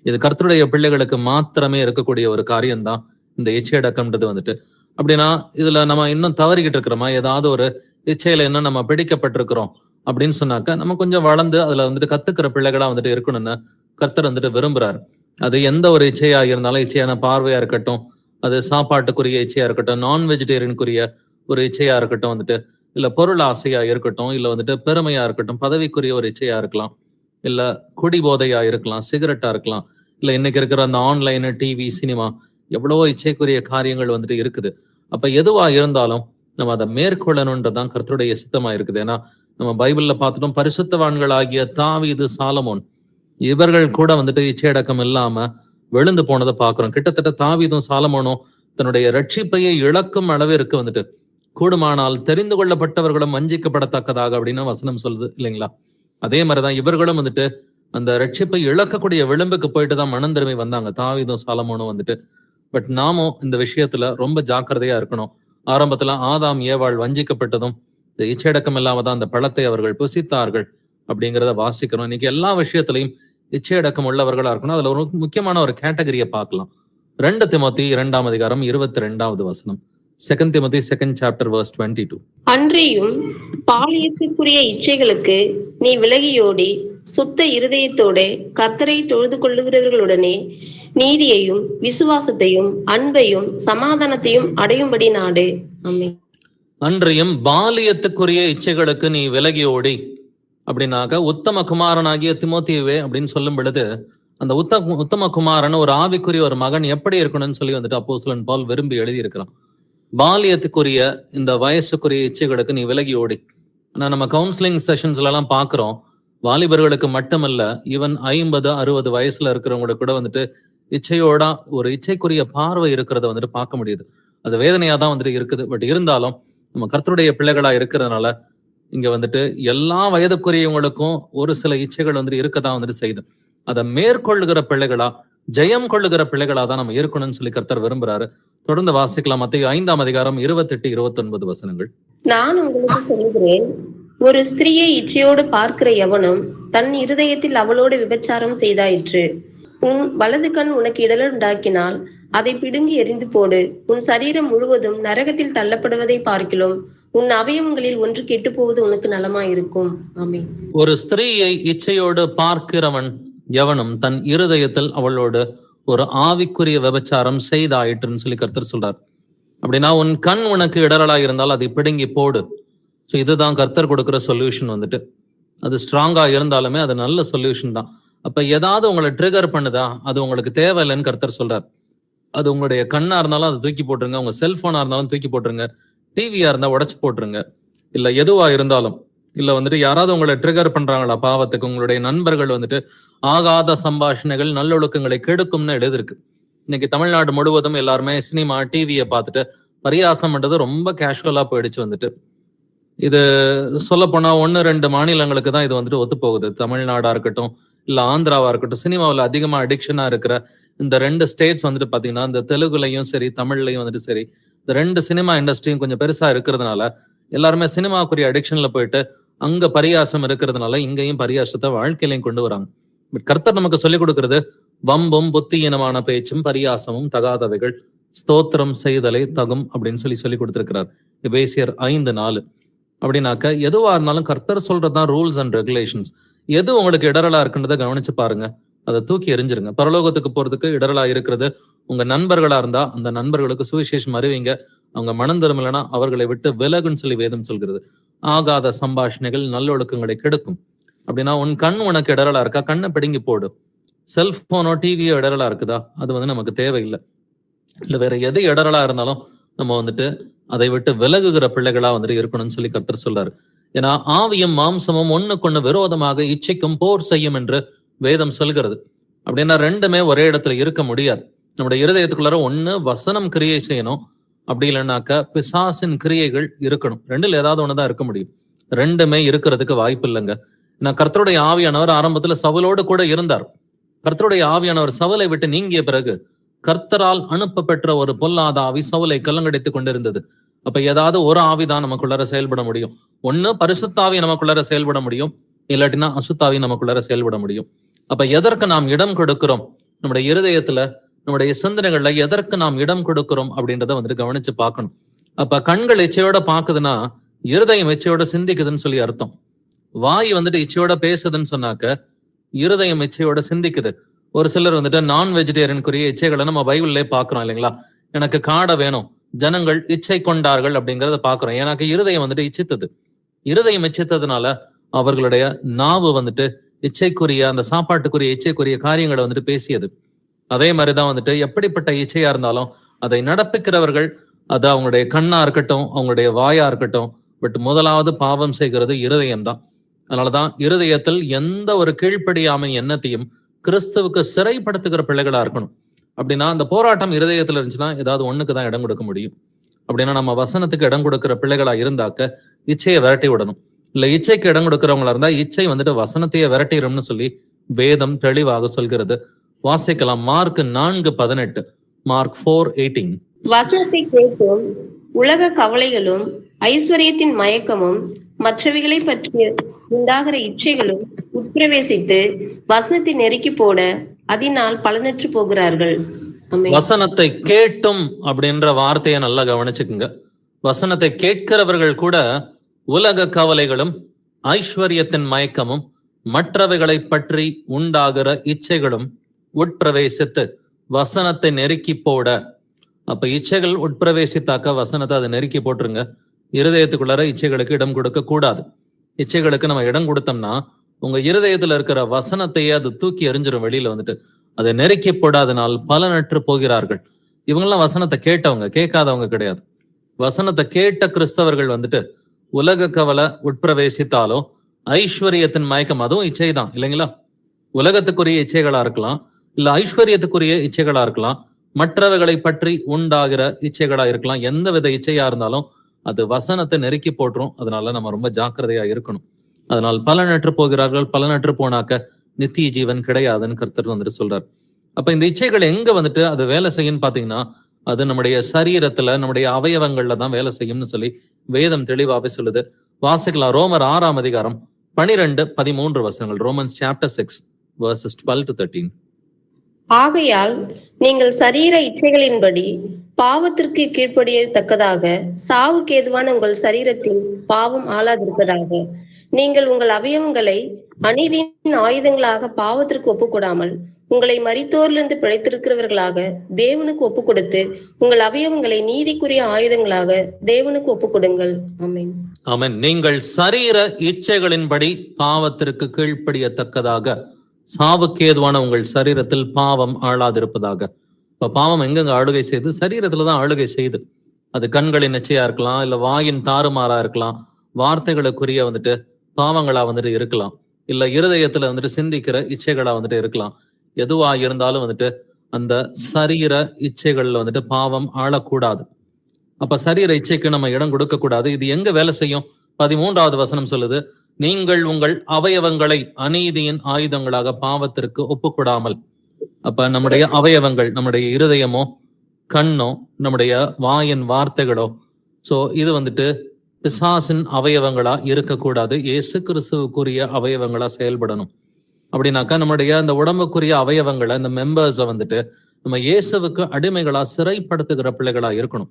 இது கர்த்தருடைய பிள்ளைகளுக்கு மாத்திரமே இருக்கக்கூடிய ஒரு காரியம்தான் இந்த இச்சையடக்கம்ன்றது வந்துட்டு. அப்படின்னா இதுல நம்ம இன்னும் தவறிக்கிட்டு இருக்கிறோமா? ஏதாவது ஒரு இச்சையில என்ன நம்ம பிடிக்கப்பட்டிருக்கிறோம் அப்படின்னு சொன்னாக்க நம்ம கொஞ்சம் வளர்ந்து அதுல வந்துட்டு கத்துக்கிற பிள்ளைகளா வந்துட்டு இருக்கணும்னு கர்த்தர் வந்துட்டு விரும்புறாரு. அது எந்த ஒரு இச்சையா இருந்தாலும், இச்சையான பார்வையா இருக்கட்டும், அது சாப்பாட்டுக்குரிய இச்சையா இருக்கட்டும், நான் வெஜிடேரியனுக்குரிய ஒரு இச்சையா இருக்கட்டும் வந்துட்டு, இல்ல பொருள் ஆசையா இருக்கட்டும், இல்ல வந்துட்டு பெருமையா இருக்கட்டும், பதவிக்குரிய ஒரு இச்சையா இருக்கலாம், இல்ல குடி போதையா இருக்கலாம், சிகரெட்டா இருக்கலாம், இல்ல இன்னைக்கு இருக்கிற அந்த ஆன்லைன், டிவி, சினிமா, எவ்வளவோ இச்சைக்குரிய காரியங்கள் வந்துட்டு இருக்குது. அப்ப எதுவா இருந்தாலும் நம்ம அதை மேற்கொள்ளணுன்றதான் கர்த்தருடைய சித்தமா இருக்குது. ஏன்னா நம்ம பைபிள்ல பார்த்துட்டோம், பரிசுத்தவான்கள் ஆகிய தாவீது, சாலமோன், இவர்கள் கூட வந்துட்டு இச்சையடக்கம் இல்லாம விழுந்து போனதை பார்க்கிறோம். கிட்டத்தட்ட தாவீதும் சாலமோனும் தன்னுடைய ரட்சிப்பையை இழக்கும் அளவிற்கு வந்துட்டு, கூடுமானால் தெரிந்து கொள்ளப்பட்டவர்களும் வஞ்சிக்கப்படத்தக்கதாக அப்படின்னு வசனம் சொல்லுது இல்லைங்களா? அதே மாதிரிதான் இவர்களும் வந்துட்டு அந்த ரட்சிப்பை இழக்கக்கூடிய விளிம்புக்கு போயிட்டு தான் மனம் திரும்பி வந்தாங்க, தாவீதும் சாலமோனும் வந்துட்டு. பட் நாமும் இந்த விஷயத்துல ரொம்ப ஜாக்கிரதையா இருக்கணும். ஆரம்பத்துல ஆதாம் ஏவாள் வஞ்சிக்கப்பட்டதும் இந்த இச்சையடக்கம் இல்லாம தான் அந்த பழத்தை அவர்கள் புசித்தார்கள் அப்படிங்கிறத வாசிக்கிறோம். இன்னைக்கு எல்லா விஷயத்திலையும் இச்சையடக்கம் உள்ளவர்களா இருக்கணும். அதுல ஒரு முக்கியமான ஒரு கேட்டகரியை பார்க்கலாம். 2 Timothy 2:22 2 Timothy 2nd chapter verse 22. அன்றியும் பாலியத்துக்குரிய இச்சைகளுக்கு நீ விலகியோடி சுத்த இருதயத்தோட கர்த்தரை தொழுது கொள்ளுகிறவர்களுடனே நீதியையும் விசுவாசத்தையும் அன்பையும் சமாதானத்தையும் அடையும்படி நாடு. ஆமென். அன்றியும் பாலியத்துக்குரிய இச்சைகளுக்கு நீ விலகி ஓடி அப்படின்னாக்க உத்தம குமாரனாகிய திமோத்தியவே அப்படின்னு சொல்லும் பொழுது, அந்த உத்தம குமாரன் ஒரு ஆவிக்குரிய ஒரு மகன் எப்படி இருக்கணும்னு சொல்லி வந்துட்டு அப்போஸ்தலன் பவுல் விரும்பி எழுதி இருக்கிறான். பாலியத்துக்குரிய இந்த வயசுக்குரிய இச்சைகளுக்கு நீ விலகி ஓடி. ஆனா நம்ம கவுன்சிலிங் செஷன்ஸ்ல எல்லாம் பாக்குறோம், வாலிபர்களுக்கு மட்டுமல்ல, ஈவன் 50-60 வயசுல இருக்கிறவங்களுக்கு கூட வந்துட்டு இச்சையோட ஒரு இச்சைக்குரிய பார்வை இருக்கிறத வந்துட்டு பார்க்க முடியுது. அது வேதனையா தான் வந்துட்டு இருக்குது. பட் இருந்தாலும் நம்ம கர்த்தருடைய பிள்ளைகளா இருக்கிறதுனால இங்க வந்துட்டு எல்லா வயதுக்குரியவங்களுக்கும் ஒரு சில இச்சைகள் வந்துட்டு இருக்கதான் வந்துட்டு செய்யுது. அதை மேற்கொள்ளுகிற பிள்ளைகளா, ஜெயம் கொள்ளுகிற பிள்ளைகளா தான் நம்ம இருக்கணும்னு சொல்லி கர்த்தர் விரும்புறாரு. தொடர்ந்து வாசிக்கலாம். மத்தேயு 5ஆம் அதிகாரம் 28-29 வசனங்கள். நான் உங்களுக்கு சொல்லுகிறேன், ஒரு ஸ்திரீயை இச்சையோடு பார்க்கிற எவனும் தன் இருதயத்தில் அவளோடு விபச்சாரம் செய்தாயிற்று. உன் வலது கண் உனக்கு இடரல் உண்டாக்கினால் அதை பிடுங்கி எறிந்து போடு. உன் சரீரம் முழுவதும் நரகத்தில் தள்ளப்படுவதை பார்க்கிலும் உன் அவயவங்களில் ஒன்று கெட்டு போவது உனக்கு நலமாயிருக்கும். ஆமென். ஒரு ஸ்திரீயை இச்சையோடு பார்க்கிறவன் எவனும் தன் இருதயத்தில் அவளோடு ஒரு ஆவிக்குரிய விபச்சாரம் செய்தாயிற்றுன்னு சொல்லி கர்த்தர் சொல்றார். அப்படின்னா உன் கண் உனக்கு இடரலா இருந்தால் அதை பிடுங்கி போடு. ஸோ இதுதான் கர்த்தர் கொடுக்குற சொல்யூஷன் வந்துட்டு. அது ஸ்ட்ராங்கா இருந்தாலுமே அது நல்ல சொல்யூஷன் தான். அப்ப ஏதாவது உங்களை ட்ரிகர் பண்ணுதா, அது உங்களுக்கு தேவையில்லைன்னு கர்த்தர் சொல்றார். அது உங்களுடைய கண்ணா இருந்தாலும் அதை தூக்கி போட்டுருங்க, உங்க செல்போனா இருந்தாலும் தூக்கி போட்டுருங்க, டிவியா இருந்தா உடைச்சு போட்டுருங்க, இல்ல எதுவா இருந்தாலும். இல்ல வந்துட்டு யாராவது உங்களை ட்ரிகர் பண்றாங்களா பாவத்துக்கு, உங்களுடைய நண்பர்கள் வந்துட்டு ஆகாத சம்பாஷணைகள் நல்லொழுக்கங்களை கெடுக்கும்னு எழுதிருக்கு. இன்னைக்கு தமிழ்நாடு முழுவதும் எல்லாருமே சினிமா டிவியை பார்த்துட்டு பரியாசம் பண்றது ரொம்ப கேஷுவலா போயிடுச்சு வந்துட்டு. இது சொல்ல போனா 1-2 மாநிலங்களுக்கு தான் இது வந்துட்டு ஒத்து போகுது. தமிழ்நாடா இருக்கட்டும் இல்ல ஆந்திராவா இருக்கட்டும், சினிமாவில் அதிகமா அடிக்ஷனா இருக்கிற இந்த 2 ஸ்டேட்ஸ் வந்துட்டு பாத்தீங்கன்னா, இந்த தெலுங்குலையும் சரி தமிழ்லையும் வந்துட்டு சரி, இந்த 2 சினிமா இண்டஸ்ட்ரியும் கொஞ்சம் பெருசா இருக்கிறதுனால எல்லாருமே சினிமாக்குரிய அடிக்ஷன்ல போயிட்டு அங்க பரியாசம் இருக்கிறதுனால இங்கேயும் பரியாசத்தை வாழ்க்கையிலையும் கொண்டு வராங்க. பட் கர்த்தர் நமக்கு சொல்லிக் கொடுக்கிறது, வம்பும் புத்தியீனமான பேச்சும் பரியாசமும் தகாதவைகள், ஸ்தோத்திரம் செய்தலை தகும் அப்படின்னு சொல்லி கொடுத்திருக்கிறார். எபேசியர் 5:4. அப்படின்னாக்க எதுவா இருந்தாலும் கர்த்தர் சொல்றதுதான் ரூல்ஸ் அண்ட் ரெகுலேஷன்ஸ். எது உங்களுக்கு இடரலா இருக்குன்றதை கவனிச்சு பாருங்க, அதை தூக்கி எறிஞ்சிருங்க. பரலோகத்துக்கு போறதுக்கு இடரலா இருக்கிறது உங்க நண்பர்களா இருந்தா அந்த நண்பர்களுக்கு சுவிசேஷம் அறிவிங்க. அவங்க மனம் திரும்பலனா அவர்களை விட்டு விலகுன்னு சொல்லி வேதம் சொல்கிறது. ஆகாத சம்பாஷணைகள் நல்லொழுக்கங்களை கெடுக்கும். அப்படின்னா உன் கண் உனக்கு இடரலா இருக்கா, கண்ணை பிடுங்கி போடு. செல்போனோ டிவியோ இடரலா இருக்குதா, அது வந்து நமக்கு தேவையில்லை. இல்ல வேற எது இடரலா இருந்தாலும் நம்ம வந்துட்டு அதை விட்டு விலகுகிற பிள்ளைகளா வந்துட்டு இருக்கணும்னு சொல்லி கர்த்தர் சொல்றாரு. ஏன்னா ஆவியும் மாம்சமும் ஒண்ணுக்கொண்ணு விரோதமாக இச்சைக்கும் போர் செய்யும் என்று வேதம் சொல்கிறது. அப்படின்னா ரெண்டுமே ஒரே இடத்துல இருக்க முடியாது. நம்முடைய இருதயத்துக்குள்ளார ஒண்ணு வசனம் கிரியை செய்யணும், அப்படி இல்லைன்னாக்க பிசாசின் கிரியைகள் இருக்கணும். ரெண்டுல ஏதாவது ஒண்ணுதான் இருக்க முடியும். ரெண்டுமே இருக்கிறதுக்கு வாய்ப்பு இல்லைங்க. நான் கர்த்தருடைய ஆவியானவர் ஆரம்பத்துல சவுலோடு கூட இருந்தார். கர்த்தருடைய ஆவியானவர் சவுலை விட்டு நீங்கிய பிறகு கர்த்தரால் அனுப்ப பெற்ற ஒரு பொல்லாத ஆவி சவுலை கலங்கடித்துக் கொண்டிருந்தது. அப்ப ஏதாவது ஒரு ஆவிதான் நமக்குள்ளார செயல்பட முடியும். ஒண்ணு பரிசுத்தாவி நமக்குள்ளார செயல்பட முடியும், இல்லாட்டினா அசுத்தாவி நமக்குள்ளார செயல்பட முடியும். அப்ப எதற்கு நாம் இடம் கொடுக்கிறோம், நம்முடைய இருதயத்துல நம்முடைய சிந்தனைகள்ல எதற்கு நாம் இடம் கொடுக்கிறோம் அப்படின்றத வந்துட்டு கவனிச்சு பார்க்கணும். அப்ப கண்கள் இச்சையோட பாக்குதுன்னா இருதயம் இச்சையோட சிந்திக்குதுன்னு சொல்லி அர்த்தம். வாய் வந்துட்டு இச்சையோட பேசுதுன்னு சொன்னாக்க இருதயம் இச்சையோட சிந்திக்குது. ஒரு சிலர் வந்துட்டு நான் வெஜிடேரியனுக்குரிய இச்சைகளை நம்ம பைபிள்லே பாக்குறோம் இல்லைங்களா. எனக்கு காடை வேணும், ஜனங்கள் இச்சை கொண்டார்கள் அப்படிங்கறத பாக்குறோம். எனக்கு இருதயம் வந்துட்டு இச்சித்தது. இருதயம் இச்சித்ததுனால அவர்களுடைய நாவு வந்துட்டு இச்சைக்குரிய அந்த சாப்பாட்டுக்குரிய இச்சைக்குரிய காரியங்களை வந்துட்டு பேசியது. அதே மாதிரிதான் வந்துட்டு எப்படிப்பட்ட இச்சையா இருந்தாலும் அதை நடப்பிக்கிறவர்கள், அது அவங்களுடைய கண்ணா இருக்கட்டும் அவங்களுடைய வாயா இருக்கட்டும், பட் முதலாவது பாவம் செய்கிறது இருதயம் தான். அதனாலதான் இருதயத்தில் எந்த ஒரு கீழ்ப்படியாமை எண்ணத்தையும் கிறிஸ்துவுக்கு சிறைப்படுத்துகிற பிள்ளைகளா இருக்கணும். அப்படின்னா அந்த போராட்டம் இருதயத்துல இருந்துச்சுன்னா ஏதாவது ஒண்ணுக்கு தான் இடம் கொடுக்க முடியும். அப்படின்னா நம்ம வசனத்துக்கு இடம் கொடுக்கிற பிள்ளைகளா இருந்தாக்க இச்சையை விரட்டி விடணும். இல்ல இச்சைக்கு இடம் கொடுக்கிறவங்களா இருந்தா இச்சை வந்துட்டு வசனத்தையே விரட்டிடும்னு சொல்லி வேதம் தெளிவாக சொல்கிறது. வாசிக்கலாம். Mark 4:18, mark 4:18. வசனத்தை கேட்டும் உலக கவலைகளும் ஐஸ்வர்யத்தின் மயக்கமும் மற்றவைகளை பற்றி உண்டாகிற இச்சைகளும் உட்பிரவேசித்து வசனத்தை நெருக்கி போட அதனால் பலனற்று போகிறார்கள். வசனத்தை கேட்டும் அப்படின்ற வார்த்தையை நல்லா கவனிச்சுக்குங்க. வசனத்தை கேட்கிறவர்கள் கூட உலக கவலைகளும் ஐஸ்வர்யத்தின் மயக்கமும் மற்றவைகளை பற்றி உண்டாகிற இச்சைகளும் உட்பிரவேசித்து வசனத்தை நெருக்கி போட. அப்ப இச்சைகள் உட்பிரவேசித்தாக்க வசனத்தை அதை நெருக்கி போட்டுருங்க. இருதயத்துக்குள்ளார இச்சைகளுக்கு இடம் கொடுக்க கூடாது. இச்சைகளுக்கு நம்ம இடம் கொடுத்தோம்னா உங்க இருதயத்துல இருக்கிற வசனத்தையே அது தூக்கி எறிஞ்சிரும் வெளியில வந்துட்டு. அதை நெருக்கி போடாதனால் பலனற்று போகிறார்கள். இவங்கெல்லாம் வசனத்தை கேட்டவங்க, கேட்காதவங்க கிடையாது. வசனத்தை கேட்ட கிறிஸ்தவர்கள் வந்துட்டு உலக கவலை உட்பிரவேசித்தாலும் ஐஸ்வர்யத்தின் மயக்கம், அதுவும் இச்சை தான் இல்லைங்களா. உலகத்துக்குரிய இச்சைகளா இருக்கலாம், இல்ல ஐஸ்வர்யத்துக்குரிய இச்சைகளா இருக்கலாம், மற்றவர்களை பற்றி உண்டாகிற இச்சைகளா இருக்கலாம். எந்த வித இச்சையா இருந்தாலும் அது வசனத்தை நெருக்கி போட்டுரும். அதனால நம்ம ரொம்ப ஜாக்கிரதையா இருக்கணும். அதனால் பலனற்று போகிறார்கள். பலனற்று போனாக்க நித்திய ஜீவன் கிடையாதுன்னு கர்த்தர் வந்துட்டு சொல்றார். அப்ப இந்த இச்சைகள் எங்க வந்துட்டு அது வேலை செய்யும்னு பாத்தீங்கன்னா அது நம்முடைய சரீரத்துல நம்முடைய அவயவங்கள்ல தான் வேலை செய்யும்னு சொல்லி வேதம் தெளிவாவே சொல்லுது. வாசிக்கலாம். ரோமர் 6:12-13 வசனங்கள். Romans chapter 6 verses 12-13. ஆகையால் நீங்கள் சரீர இச்சைகளின்படி பாவத்திற்கு கீழ்ப்படியத்தக்கதாக சாவுக்கு ஏதுவான உங்கள் சரீரத்தில் பாவம் ஆளாதிருப்பதாக. நீங்கள் உங்கள் அவயவங்களை அநீதியின் ஆயுதங்களாக பாவத்திற்கு ஒப்புக்கொடாமல் உங்களை மரித்தோரிலிருந்து பிழைத்திருக்கிறவர்களாக தேவனுக்கு ஒப்புக் கொடுத்து உங்கள் அவயவங்களை நீதிக்குரிய ஆயுதங்களாக தேவனுக்கு ஒப்புக் கொடுங்கள். ஆமென். ஆமென். நீங்கள் சரீர இச்சைகளின்படி பாவத்திற்கு கீழ்ப்படியத்தக்கதாக சாவுக்கு ஏதுவான உங்கள் சரீரத்தில் பாவம் ஆளாதிருப்பதாக. இப்ப பாவம் எங்கெங்க ஆளுகை செய்து? சரீரத்துலதான் ஆளுகை செய்யுது. அது கண்களின் இச்சையா இருக்கலாம், இல்ல வாயின் தாறுமாறா இருக்கலாம், வார்த்தைகளுக்குரிய வந்துட்டு பாவங்களா வந்துட்டு இருக்கலாம், இல்ல இருதயத்துல வந்துட்டு சிந்திக்கிற இச்சைகளா வந்துட்டு இருக்கலாம். எதுவா இருந்தாலும் வந்துட்டு அந்த சரீர இச்சைகள்ல வந்துட்டு பாவம் ஆளக்கூடாது. அப்ப சரீர இச்சைக்கு நம்ம இடம் கொடுக்க கூடாது. இது எங்க வேலை செய்யும்? 13வது வசனம் சொல்லுது, நீங்கள் உங்கள் அவயவங்களை அநீதியின் ஆயுதங்களாக பாவத்திற்கு ஒப்புக்கொடாமல். அப்ப நம்முடைய அவயவங்கள், நம்முடைய இருதயமோ கண்ணோ நம்முடைய வாயின் வார்த்தைகளோ, சோ இது வந்துட்டு பிசாசின் அவயவங்களா இருக்கக்கூடாது, இயேசு கிறிஸ்துவுக்குரிய அவயவங்களா செயல்படணும். அப்படின்னாக்கா நம்முடைய அந்த உடம்புக்குரிய அவயவங்களை, இந்த மெம்பர்ஸை வந்துட்டு நம்ம இயேசுவுக்கு அடிமைகளா சிறைப்படுத்துகிற பிள்ளைகளா இருக்கணும்.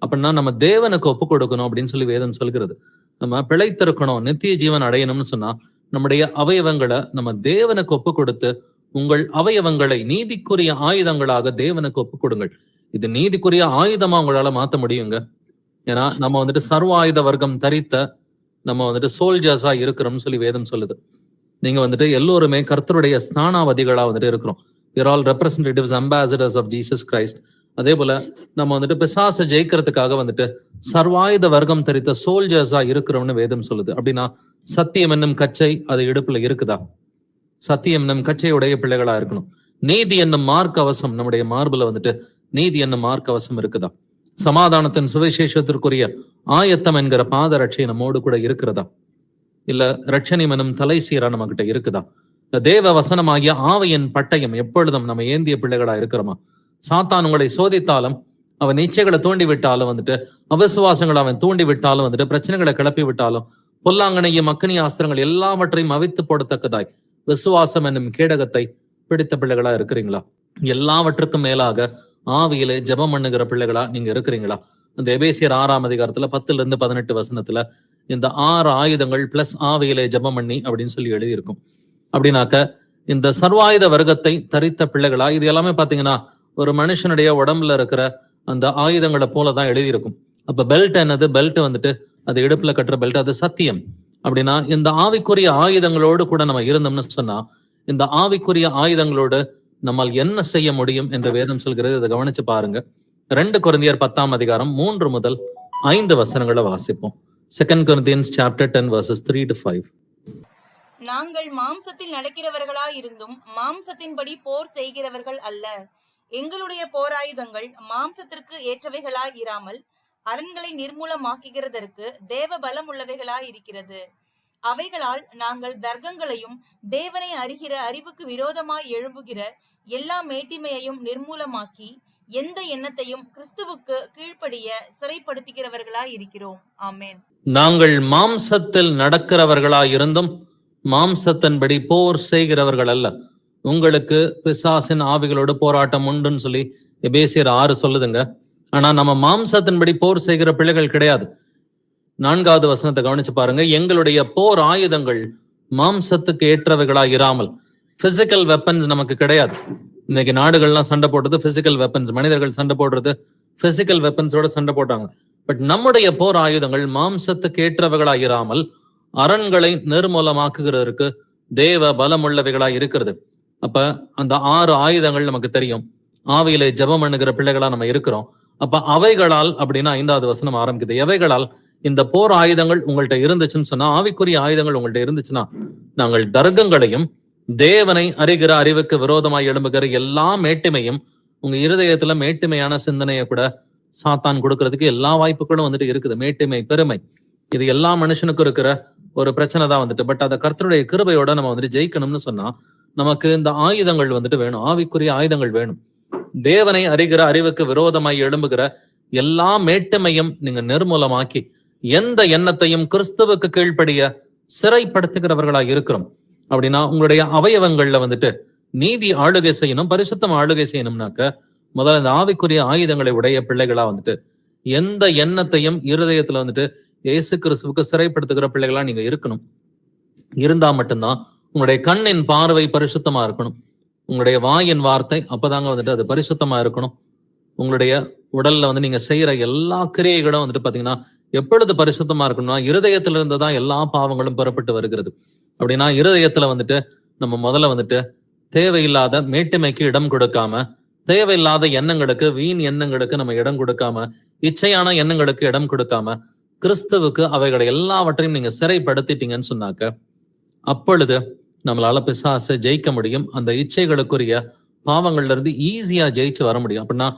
அப்படின்னா நம்ம தேவனுக்கு ஒப்பு கொடுக்கணும் அப்படின்னு சொல்லி வேதம் சொல்கிறது. நம்ம பிழைத்திருக்கணும், நித்திய ஜீவன் அடையணும்னு சொன்னா நம்முடைய அவயவங்களை நம்ம தேவனுக்கு ஒப்பு கொடுத்து உங்கள் அவயவங்களை நீதிக்குரிய ஆயுதங்களாக தேவனுக்கு ஒப்பு கொடுங்கள். இது நீதிக்குரிய ஆயுதமா உங்களால மாத்த முடியுங்க. ஏன்னா நம்ம வந்துட்டு சர்வ ஆயுத வர்க்கம் தரித்த நம்ம வந்துட்டு சோல்ஜர்ஸா இருக்கிறோம்னு சொல்லி வேதம் சொல்லுது. நீங்க வந்துட்டு எல்லோருமே கர்த்தருடைய ஸ்தானாவதிகளா வந்துட்டு இருக்கிறோம். We are all representatives, ambassadors of Jesus Christ. அதே போல நம்ம வந்துட்டு பிசாசை ஜெயிக்கிறதுக்காக வந்துட்டு சர்வாயுத வர்க்கம் தரித்த சோல்ஜர்ஸா இருக்கிறோம்னு வேதம் சொல்லுது. அப்படின்னா சத்தியம் என்னும் கச்சை அது இடுப்புல இருக்குதா? சத்தியம் என்னும் கச்சையுடைய பிள்ளைகளா இருக்கணும். நீதி என்னும் மார்க்கவசம் நம்முடைய மார்புல வந்துட்டு நீதி என்னும் மார்க்கவசம் இருக்குதா? சமாதானத்தின் சுவிசேஷத்திற்குரிய ஆயத்தம் என்கிற பாத ரட்சை நம்மோடு கூட இருக்கிறதா? இல்ல ரட்சணியம் என்னும் தலை சீரா நம்ம கிட்ட இருக்குதா? தேவ வசனமாகிய ஆவியின் பட்டயம் எப்பொழுதும் நம்ம ஏந்திய பிள்ளைகளா இருக்கிறோமா? சாத்தான் உங்களை சோதித்தாலும், அவன் இச்சைகளை தூண்டி விட்டாலும் வந்துட்டு, அவிசுவாசங்களை அவன் தூண்டி விட்டாலும் வந்துட்டு, பிரச்சனைகளை கிளப்பி விட்டாலும், பொல்லாங்கனையும் அக்னி ஆஸ்திரங்கள் எல்லாவற்றையும் அவித்து போடத்தக்கதாய் விசுவாசம் என்னும் கேடகத்தை பிடித்த பிள்ளைகளா இருக்கிறீங்களா? எல்லாவற்றுக்கும் மேலாக ஆவியிலே ஜெபம் பண்ணுகிற பிள்ளைகளா நீங்க இருக்கிறீங்களா? அந்த எபேசியர் 6ஆம் அதிகாரத்துல 10-18 வசனத்துல இந்த 6 ஆயுதங்கள் பிளஸ் ஆவியிலே ஜெபம் பண்ணி அப்படின்னு சொல்லி எழுதியிருக்கும். அப்படின்னாக்க இந்த சர்வாயுத வர்க்கத்தை தரித்த பிள்ளைகளா, இது எல்லாமே பாத்தீங்கன்னா ஒரு மனுஷனுடைய உடம்புல இருக்கிற அந்த ஆயுதங்களை போலதான் எழுதியிருக்கும். அப்ப பெல்ட் என்னது? பெல்ட் வந்துட்டு அது இடுப்புல கட்டுற பெல்ட், அது சத்தியம். அப்படின்னா இந்த ஆவிக்குரிய ஆயுதங்களோடு கூட நம்ம இருந்தோம்னு சொன்னா, இந்த ஆவிக்குரிய ஆயுதங்களோடு நம்மால் என்ன செய்ய முடியும் என்று வேதம் சொல்கிறது. இதை கவனிச்சு பாருங்க. 2 கொரிந்தியர் 10ஆம் அதிகாரம் 3-5 வசனங்களை வாசிப்போம். 2 Corinthians chapter 10 verses 3-5. நாங்கள் மாம்சத்தில் நடக்கிறவர்களாய் இருந்தும் மாம்சத்தின்படி போர் செய்கிறவர்கள் அல்ல. எங்களுடைய போராயுதங்கள் மாம்சத்திற்கு ஏற்றவைகளாய் இராமல் அரண்களை நிர்மூலமாக்குகிறதற்கு தேவ பலம் உள்ளவைகளாய் இருக்கிறது. அவைகளால் நாங்கள் தர்க்கங்களையும் தேவனை அறிகிற அறிவுக்கு விரோதமாய் எழும்புகிற எல்லா மேட்டிமையையும் நிர்மூலமாக்கி எந்த எண்ணத்தையும் கிறிஸ்துவுக்கு கீழ்ப்படிய சிறைப்படுத்துகிறவர்களாய் இருக்கிறோம். ஆமென். நாங்கள் மாம்சத்தில் நடக்கிறவர்களாய் இருந்தும் மாம்சத்தின்படி போர் செய்கிறவர்கள் அல்ல. உங்களுக்கு பிசாசின் ஆவிகளோடு போராட்டம் உண்டுன்னு சொல்லி எபேசியர் 6 சொல்லுதுங்க. ஆனா நம்ம மாம்சத்தின்படி போர் செய்கிற பிள்ளைகள் கிடையாது. 4வது வசனத்தை கவனிச்சு பாருங்க. எங்களுடைய போர் ஆயுதங்கள் மாம்சத்துக்கு ஏற்றவைகளா இராமல். பிசிக்கல் வெப்பன்ஸ் நமக்கு கிடையாது. இன்னைக்கு நாடுகள்லாம் சண்டை போடுறது பிசிக்கல் வெப்பன்ஸ், மனிதர்கள் சண்டை போடுறது பிசிக்கல் வெப்பன்ஸோட சண்டை போட்டாங்க. பட் நம்முடைய போர் ஆயுதங்கள் மாம்சத்துக்கு ஏற்றவைகளா இராமல் அரண்களை நிர்மூலமாக்குகிறதற்கு தேவ பலமுள்ளவைகளா இருக்கிறது. அப்ப அந்த 6 ஆயுதங்கள் நமக்கு தெரியும். ஆவியிலே ஜெபம் பண்ணுகிற பிள்ளைகளா நம்ம இருக்கிறோம். அப்ப அவைகளால் அப்படின்னா 5வது வசனம் ஆரம்பிக்குது. எவைகளால்? இந்த போர் ஆயுதங்கள் உங்கள்கிட்ட இருந்துச்சுன்னு சொன்னா, ஆவிக்குரிய ஆயுதங்கள் உங்கள்கிட்ட இருந்துச்சுன்னா, நாங்கள் தர்க்கங்களையும் தேவனை அறிகிற அறிவுக்கு விரோதமாய் எழும்புகிற எல்லா மேட்டிமையும், உங்க இருதயத்துல மேட்டிமையான சிந்தனையை கூட சாத்தான் கொடுக்கறதுக்கு எல்லா வாய்ப்புகளும் வந்துட்டு இருக்குது. மேட்டிமை, பெருமை, இது எல்லா மனுஷனுக்கும் இருக்கிற ஒரு பிரச்சனை தான் வந்துட்டு. பட் அதை கர்த்தருடைய கிருபையோட நம்ம வந்துட்டு ஜெயிக்கணும்னு சொன்னா நமக்கு இந்த ஆயுதங்கள் வந்துட்டு வேணும். ஆவிக்குரிய ஆயுதங்கள் வேணும். தேவனை அறிகிற அறிவுக்கு விரோதமாய் எழும்புகிற எல்லா மேட்டிமையும் நீங்க நிர்மூலமாக்கி எந்த எண்ணத்தையும் கிறிஸ்துவுக்கு கீழ்ப்படிய சிறைப்படுத்துகிறவர்களா இருக்கிறோம். அப்படின்னா உங்களுடைய அவயவங்கள்ல வந்துட்டு நீதி ஆளுகை செய்யணும், பரிசுத்தம் ஆளுகை செய்யணும்னாக்க முதல்ல இந்த ஆவிக்குரிய ஆயுதங்களை உடைய பிள்ளைகளா வந்துட்டு எந்த எண்ணத்தையும் இருதயத்துல வந்துட்டு இயேசு கிறிஸ்துவுக்கு சிறைப்படுத்துகிற பிள்ளைகளா நீங்க இருக்கணும். இருந்தா மட்டும்தான் உங்களுடைய கண்ணின் பார்வை பரிசுத்தமா இருக்கணும். உங்களுடைய வாயின் வார்த்தை அப்பதாங்க வந்துட்டு அது பரிசுத்தமா இருக்கணும். உங்களுடைய உடல்ல வந்து நீங்க செய்யற எல்லா கிரியைகளும் வந்துட்டு பாத்தீங்கன்னா எப்பொழுது பரிசுத்தமா இருக்கணும்னா இருதயத்துல இருந்துதான் எல்லா பாவங்களும் புறப்பட்டு வருகிறது. அப்படின்னா இருதயத்துல வந்துட்டு நம்ம முதல்ல வந்துட்டு தேவையில்லாத மேட்டுமைக்கு இடம் கொடுக்காம, தேவையில்லாத எண்ணங்களுக்கு, வீண் எண்ணங்களுக்கு நம்ம இடம் கொடுக்காம, இச்சையான எண்ணங்களுக்கு இடம் கொடுக்காம, கிறிஸ்துவுக்கு அவைகளை எல்லாவற்றையும் நீங்க சிறைப்படுத்திட்டீங்கன்னு சொன்னாக்க அப்பொழுது நம்மளால பிசாசை ஜெயிக்க முடியும். அந்த இச்சைகளுக்குரிய பாவங்கள்ல இருந்து ஈஸியா ஜெயிச்சு வர முடியும். அப்படின்னா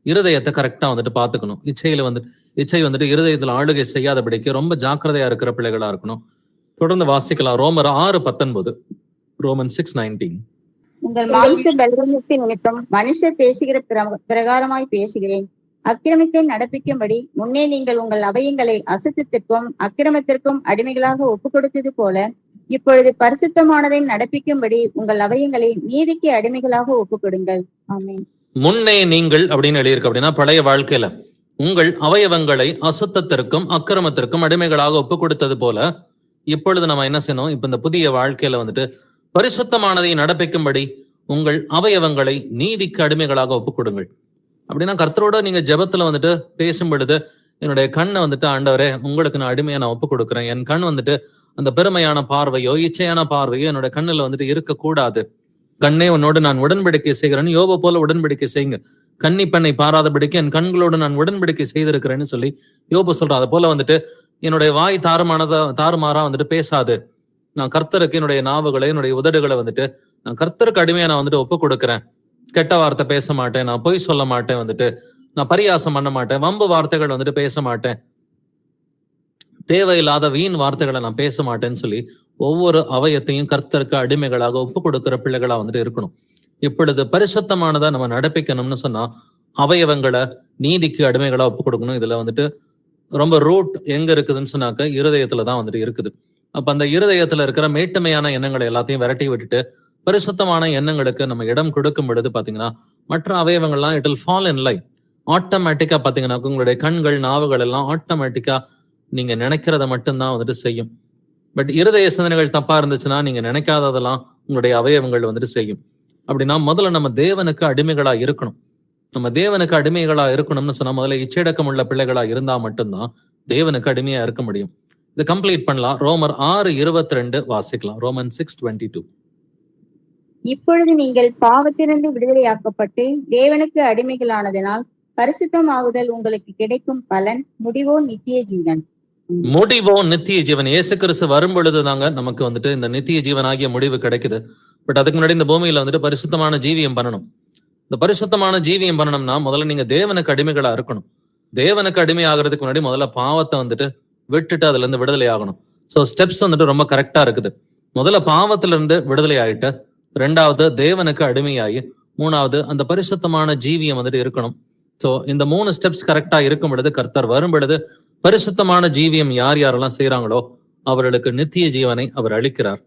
இருதயத்தை கரெக்டா வந்துட்டு பாத்துக்கணும். இச்சை வந்துட்டு இருதயத்துல ஆளுகை செய்யாதபடிக்கு ரொம்ப ஜாக்கிரதையா இருக்கிற பிள்ளைகளா இருக்கணும். தொடர்ந்து வாசிக்கலாம். ரோமர் 6:19. ரோமன் 6:19. உங்கள் மாம்ச பலவீனத்தின் நிமித்தம் மனுஷர் பேசுகிற பிரகாரமாய் பேசுகிறேன். அக்கிரமத்தை நடப்பிக்கும்படி முன்னே நீங்கள் உங்கள் அவயங்களை அசுத்தத்திற்கும் அக்கிரமத்திற்கும் அடிமைகளாக ஒப்பு கொடுத்தது போல இப்பொழுது பரிசுத்தமானதை நடப்பிக்கும்படி உங்கள் அவயங்களை நீதிக்கு அடிமைகளாக ஒப்பு கொடுங்கள். ஆமென். முன்னே நீங்கள் அப்படின்னு எழுதியிருக்கு. அப்படின்னா பழைய வாழ்க்கையில உங்கள் அவயவங்களை அசுத்தத்திற்கும் அக்கிரமத்திற்கும் அடிமைகளாக ஒப்பு கொடுத்தது போல இப்பொழுது நம்ம என்ன செய்யணும்? இப்ப இந்த புதிய வாழ்க்கையில வந்துட்டு பரிசுத்தமானதை நடப்பிக்கும்படி உங்கள் அவயவங்களை நீதிக்கு அடிமைகளாக ஒப்பு கொடுங்கள். அப்படின்னா கர்த்தரோட நீங்க ஜெபத்துல வந்துட்டு பேசும் பொழுது என்னுடைய கண்ணை வந்துட்டு ஆண்டவரே உங்களுக்கு நான் அடிமையா நான் ஒப்பு கொடுக்குறேன். என் கண் வந்துட்டு அந்த பெருமையான பார்வையோ இச்சையான பார்வையோ என்னோட கண்ணுல வந்துட்டு இருக்கக்கூடாது. கண்ணே உன்னோடு நான் உடன்படிக்கை செய்கிறேன்னு யோபு போல உடன்படிக்கை செய்யுங்க. கன்னி பெண்ணை பாராதபடிக்கு என் கண்களோடு நான் உடன்படிக்கை செய்திருக்கிறேன்னு சொல்லி யோபு சொல்றான். அது போல வந்துட்டு என்னுடைய வாய் தாறுமாறா வந்துட்டு பேசாது. நான் கர்த்தருக்கு என்னுடைய நாவுகளை என்னுடைய உதடுகளை வந்துட்டு நான் கர்த்தருக்கு அடிமையா நான் வந்துட்டு ஒப்பு கொடுக்குறேன். கெட்ட வார்த்தை பேச மாட்டேன், நான் பொய் சொல்ல மாட்டேன், வந்துட்டு நான் பரியாசம் பண்ண மாட்டேன், வம்பு வார்த்தைகள் வந்துட்டு பேச மாட்டேன், தேவையில்லாத வீண் வார்த்தைகளை நான் பேச மாட்டேன்னு சொல்லி ஒவ்வொரு அவயத்தையும் கர்த்தருக்கு அடிமைகளாக ஒப்பு கொடுக்கிற பிள்ளைகளா வந்துட்டு இருக்கணும். இப்பொழுது பரிசுத்தமானதை நம்ம நடப்பிக்கணும்னு சொன்னா அவயவங்களை நீதிக்கு அடிமைகளா ஒப்பு கொடுக்கணும். இதுல வந்துட்டு ரொம்ப ரூட் எங்க இருக்குதுன்னு சொன்னாக்க இருதயத்துலதான் வந்துட்டு இருக்குது. அப்ப அந்த இருதயத்துல இருக்கிற மேட்டுமையான எண்ணங்களை எல்லாத்தையும் விரட்டி விட்டுட்டு பரிசுத்தமான எண்ணங்களுக்கு நம்ம இடம் கொடுக்கும் பொழுது பாத்தீங்கன்னா மற்ற அவயவங்கள்லாம் it will fall in line. ஆட்டோமேட்டிக்கா பாத்தீங்கன்னா உங்களுடைய கண்கள் நாவுகள் எல்லாம் ஆட்டோமேட்டிக்கா நீங்க நினைக்கிறத மட்டும்தான் வந்துட்டு செய்யும். பட் இருதய சிந்தனைகள் தப்பா இருந்துச்சுன்னா நீங்க நினைக்காததெல்லாம் உங்களுடைய அவயவங்கள் வந்துட்டு செய்யும். அப்படின்னா முதல்ல நம்ம தேவனுக்கு அடிமைகளா இருக்கணும். நம்ம தேவனுக்கு அடிமைகளா இருக்கணும்னு சொன்னா முதல்ல இச்சையடக்கம் உள்ள பிள்ளைகளா இருந்தா மட்டும்தான் தேவனுக்கு அடிமையா இருக்க முடியும். இதை கம்ப்ளீட் பண்ணலாம். ரோமர் 6:22 வாசிக்கலாம். ரோமன் 6:22. இப்பொழுது நீங்கள் பாவத்திலிருந்து விடுதலையாக்கப்பட்டு தேவனுக்கு அடிமைகளானதனால் பரிசுத்தமாகுதல் உங்களுக்கு கிடைக்கும் பலன் முடிவோ நித்திய ஜீவன். முடிவோ நித்திய ஜீவன். இயேசு கிறிஸ்து வரும் பொழுது தாங்க நமக்கு வந்துட்டு இந்த நித்திய ஜீவனாகிய முடிவு கிடைக்குது. பட் அதுக்கு முன்னாடி இந்த பூமியில வந்துட்டு பரிசுத்தமான ஜீவியம் பண்ணணும். இந்த பரிசுத்தமான ஜீவியம் பண்ணணும்னா முதல்ல நீங்க தேவனுக்கு அடிமைகளா இருக்கணும். தேவனுக்கு அடிமை ஆகிறதுக்கு முன்னாடி முதல்ல பாவத்தை வந்துட்டு விட்டுட்டு அதுல இருந்து விடுதலை ஆகணும். சோ ஸ்டெப்ஸ் வந்துட்டு ரொம்ப கரெக்டா இருக்குது. முதல்ல பாவத்துல இருந்து விடுதலை ஆயிட்டு, ரெண்டாவது தேவனுக்கு அடிமையாகி, மூணாவது அந்த பரிசுத்தமான ஜீவியம் வந்துட்டு இருக்கணும். சோ இந்த 3 ஸ்டெப்ஸ் கரெக்டா இருக்கும் பொழுது கர்த்தர் வரும் பொழுது பரிசுத்தமான ஜீவியம் யார் யாரெல்லாம் செய்யறாங்களோ அவர்களுக்கு நித்திய ஜீவனை அவர் அளிக்கிறார்.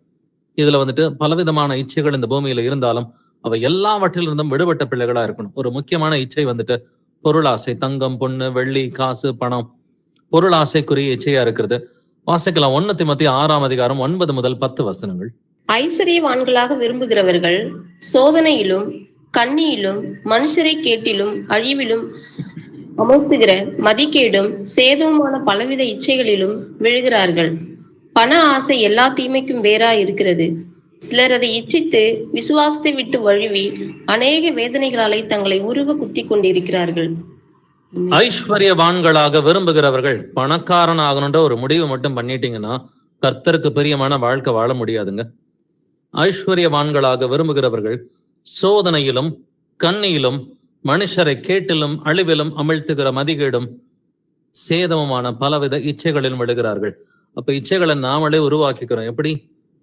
இதுல வந்துட்டு பலவிதமான இச்சைகள் இந்த பூமியில இருந்தாலும் அவை எல்லாவற்றிலிருந்தும் விடுபட்ட பிள்ளைகளா இருக்கணும். ஒரு முக்கியமான இச்சை வந்துட்டு பொருளாசை. தங்கம், பொண்ணு, வெள்ளி, காசு, பணம், பொருளாசைக்குரிய இச்சையா இருக்கிறது. வாசிக்கலாம். 1 தீமோத்தேயு 6:9 முதல் 10 வசனங்கள். ஐஸ்வர்யவான்களாக விரும்புகிறவர்கள் சோதனையிலும் கண்ணியிலும் மனுஷரை கேட்டிலும் அழிவிலும் அமர்த்துகிற மதிக்கேடும் சேதமுமான பலவித இச்சைகளிலும் விழுகிறார்கள். பண ஆசை எல்லா தீமைக்கும் வேறா இருக்கிறது. சிலர் அதை இச்சித்து விசுவாசத்தை விட்டு வழுவி அநேக வேதனைகளாலே தங்களை உருவ குத்தி கொண்டிருக்கிறார்கள். ஐஸ்வர்யவான்களாக விரும்புகிறவர்கள் பணக்காரன் ஆகணுன்ற ஒரு முடிவு மட்டும் பண்ணிட்டீங்கன்னா கர்த்தருக்கு பிரியமான வாழ்க்கை வாழ முடியாதுங்க. ஐஸ்வர்யவான்களாக விரும்புகிறவர்கள் சோதனையிலும் கண்ணியிலும் மனுஷரை கேட்டிலும் அழிவிலும் அமிழ்த்துகிற மதிகேடும் சேதமுமான பலவித இச்சைகளிலும் விழுகிறார்கள். அப்ப இச்சைகளை நாமளே உருவாக்கிக்கிறோம். எப்படி?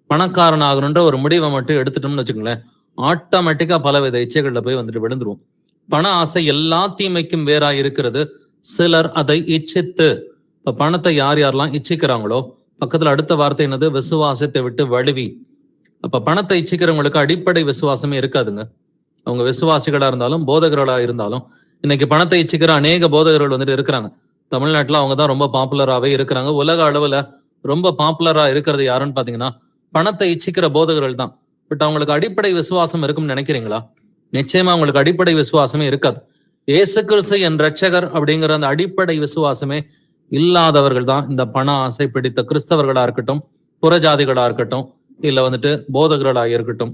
பணக்காரன் ஆகணுன்ற ஒரு முடிவை மட்டும் எடுத்துட்டோம்னு வச்சுக்கோங்களேன், ஆட்டோமேட்டிக்கா பலவித இச்சைகள்ல போய் வந்துட்டு விழுந்துருவோம். பண ஆசை எல்லா தீமைக்கும் வேறா இருக்கிறது. சிலர் அதை இச்சித்து, இப்ப பணத்தை யார் யாரெல்லாம் இச்சிக்கிறாங்களோ பக்கத்துல அடுத்த வார்த்தை என்னது? விசுவாசத்தை விட்டு வழுவி. அப்ப பணத்தை இச்சிக்கிறவங்களுக்கு அடிப்படை விசுவாசமே இருக்காதுங்க. அவங்க விசுவாசிகளா இருந்தாலும் போதகர்களா இருந்தாலும். இன்னைக்கு பணத்தை இச்சிக்கிற அநேக போதகர்கள் வந்துட்டு இருக்கிறாங்க. தமிழ்நாட்டுல அவங்க தான் ரொம்ப பாப்புலராகவே இருக்கிறாங்க. உலக அளவுல ரொம்ப பாப்புலரா இருக்கிறது யாருன்னு பாத்தீங்கன்னா பணத்தை இச்சிக்கிற போதகர்கள் தான். பட் அவங்களுக்கு அடிப்படை விசுவாசம் இருக்கும்னு நினைக்கிறீங்களா? நிச்சயமா அவங்களுக்கு அடிப்படை விசுவாசமே இருக்காது. இயேசு கிறிஸ்து என் ரட்சகர் அப்படிங்கிற அந்த அடிப்படை விசுவாசமே இல்லாதவர்கள் தான் இந்த பண ஆசை பிடித்த கிறிஸ்தவர்களா இருக்கட்டும், புறஜாதிகளா இருக்கட்டும், இல்ல வந்துட்டு போதகர்களா இருக்கட்டும்.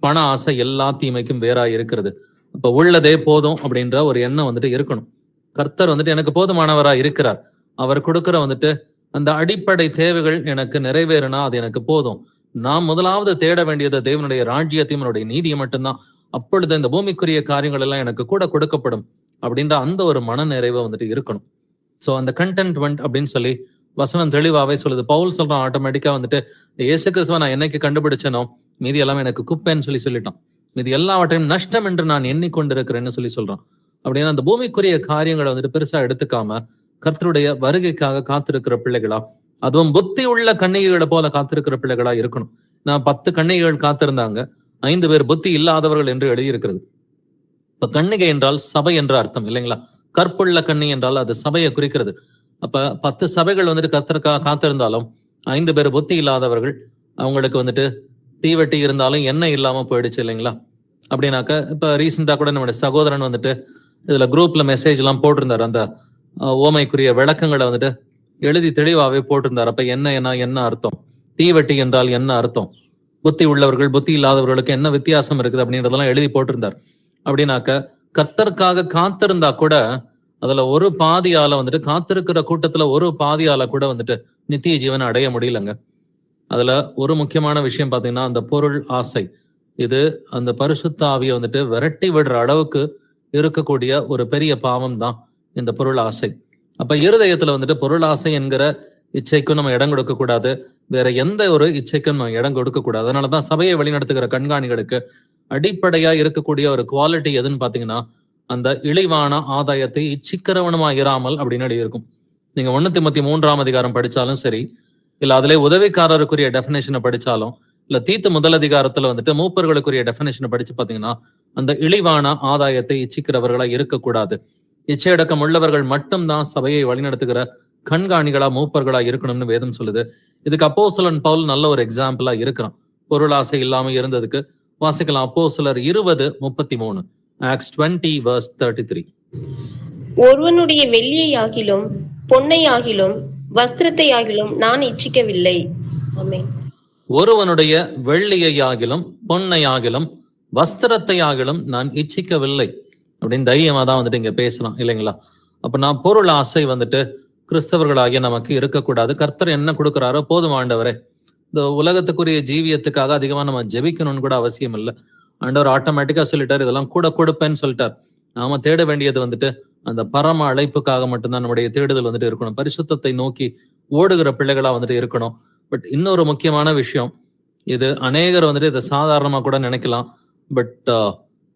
பண ஆசை எல்லா தீமைக்கும் வேறா இருக்கிறது. அப்ப உள்ளதே போதும் அப்படின்ற ஒரு எண்ணம் வந்துட்டு இருக்கணும். கர்த்தர் வந்துட்டு எனக்கு போதுமானவரா இருக்கிறார். அவர் கொடுக்கிற வந்துட்டு அந்த அடிப்படை தேவைகள் எனக்கு நிறைவேறினா அது எனக்கு போதும். நாம் முதலாவது தேட வேண்டியது தேவனுடைய ராஜ்யத்தையும் அவருடைய நீதியை மட்டும்தான். அப்பொழுது இந்த பூமிக்குரிய காரியங்கள் எல்லாம் எனக்கு கூட கொடுக்கப்படும் அப்படின்ற அந்த ஒரு மன நிறைவை வந்துட்டு இருக்கணும். சோ அந்த கண்டென்ட்மெண்ட் அப்படின்னு சொல்லி வசனம் தெளிவாவே சொல்லுது. பவுல் சொல்றான் ஆட்டோமேட்டிக்கா வந்துட்டு இயேசு கிறிஸ்துவை நான் என்னைக்கு கண்டுபிடிச்சனோ மீதி எல்லாம் எனக்கு குப்பைன்னு சொல்லிட்டான். மீதி எல்லாவற்றையும் நஷ்டம் என்று நான் எண்ணிக்கொண்டிருக்கிறேன்னு சொல்றான். அப்படின்னா அந்த பூமிக்குரிய காரியங்களை வந்துட்டு பெருசா எடுத்துக்காம கர்த்தருடைய வருகைக்காக காத்திருக்கிற பிள்ளைகளா, அதுவும் புத்தி உள்ள கன்னிகைகளை போல காத்திருக்கிற பிள்ளைகளா இருக்கணும். நான் 10 கன்னிகைகள் காத்திருந்தாங்க, 5 பேர் புத்தி இல்லாதவர்கள் என்று எழுதியிருக்கிறது. இப்ப கன்னிகை என்றால் சபை என்ற அர்த்தம் இல்லைங்களா? கற்புள்ள கன்னி என்றால் அது சபையை குறிக்கிறது. அப்ப 10 சபைகள் வந்துட்டு கர்த்தருக்காக காத்திருந்தாலும் 5 பேர் புத்தி இல்லாதவர்கள், அவங்களுக்கு வந்துட்டு தீவெட்டி இருந்தாலும் எண்ணெய் இல்லாம போயிடுச்சு இல்லைங்களா? அப்படின்னாக்க இப்ப ரீசெண்டா கூட நம்முடைய சகோதரன் வந்துட்டு இதுல குரூப்ல மெசேஜ் எல்லாம் போட்டிருந்தாரு. அந்த ஓமைக்குரிய விளக்கங்களை வந்துட்டு எழுதி தெளிவாவே போட்டிருந்தார். அப்ப என்ன அர்த்தம், தீவெட்டி என்றால் என்ன அர்த்தம், புத்தி உள்ளவர்கள் புத்தி இல்லாதவர்களுக்கு என்ன வித்தியாசம் இருக்குது அப்படின்றதெல்லாம் எழுதி போட்டிருந்தார். அப்படின்னாக்க கர்த்தருக்காக காத்திருந்தா கூட அதுல ஒரு பாதியால வந்துட்டு காத்திருக்கிற கூட்டத்துல ஒரு பாதியால கூட வந்துட்டு நித்திய ஜீவனை அடைய முடியலங்க. அதுல ஒரு முக்கியமான விஷயம் பாத்தீங்கன்னா அந்த பொருள் ஆசை. இது அந்த பரிசுத்த ஆவியை வந்துட்டு விரட்டி விடுற அளவுக்கு இருக்கக்கூடிய ஒரு பெரிய பாவம் தான் இந்த பொருள் ஆசை. அப்ப இருதயத்துல வந்துட்டு பொருள் ஆசை என்கிற இச்சைக்கும் நம்ம இடம் கொடுக்க கூடாது, வேற எந்த ஒரு இச்சைக்கும் நம்ம இடம் கொடுக்க கூடாது. அதனாலதான் சபையை வழிநடத்துகிற கண்காணிகளுக்கு அடிப்படையா இருக்கக்கூடிய ஒரு குவாலிட்டி எதுன்னு பாத்தீங்கன்னா அந்த இழிவான ஆதாயத்தை இச்சிக்கிறவனுமா இராமல் அப்படின்னு இருக்கும். நீங்க 1 தீமோத்தேயு 3ஆம் அதிகாரம் படிச்சாலும் சரி, இல்ல அதுல உதவிக்காரருக்குரிய டெஃபினேஷனை படிச்சாலும், இல்ல தீத்து 1 அதிகாரத்துல வந்துட்டு மூப்பர்களுக்குரிய டெஃபினேஷனை படிச்சு பாத்தீங்கன்னா அந்த இழிவான ஆதாயத்தை இச்சிக்கிறவர்களா இருக்கக்கூடாது. இச்சையடக்கம் உள்ளவர்கள் மட்டும்தான் சபையை வழிநடத்துகிற கண்காணிகளா மூப்பர்களா இருக்கணும்னு வேதம் சொல்லுது. இதுக்கு அப்போஸ்தலன் பவுல் நல்ல ஒரு எக்ஸாம்பிளா இருக்கிறான். பொருளாசை இல்லாம இருந்ததுக்கு வாசிக்கலாம். அப்போஸ்தலர் 20:33, ஆக்ட்ஸ் 20:33. ஒருவனுடைய வெள்ளியாகிலும் பொன்னையாகிலும் வஸ்திரத்தையாகிலும் நான் இச்சிக்கவில்லை. ஆமென். ஒருவனுடைய வெள்ளியையாகிலும் பொன்னையாகிலும் வஸ்திரத்தையாகிலும் நான் இச்சிக்கவில்லை அப்படின்னு தைரியமா தான் வந்துட்டு இங்க பேசலாம் இல்லைங்களா? அப்ப நான் பொருள் ஆசை வந்துட்டு கிறிஸ்தவர்களாகிய நமக்கு இருக்கக்கூடாது. கர்த்தர் என்ன கொடுக்குறாரோ போதும் ஆண்டவரே. இந்த உலகத்துக்குரிய ஜீவியத்துக்காக அதிகமா நம்ம ஜெபிக்கணும்னு கூட அவசியம் இல்லை. ஆண்டவர் ஆட்டோமேட்டிக்கா சொல்லிட்டாரு, இதெல்லாம் கூட கொடுப்பேன்னு சொல்லிட்டார். நாம தேட வேண்டியது வந்துட்டு அந்த பரம அழைப்புக்காக மட்டும்தான் நம்முடைய தேடுதல் வந்துட்டு இருக்கணும். பரிசுத்தத்தை நோக்கி ஓடுகிற பிள்ளைகளா வந்துட்டு இருக்கணும். பட் இன்னொரு முக்கியமான விஷயம், இது அநேகர் வந்துட்டு இதை சாதாரணமா கூட நினைக்கலாம். பட்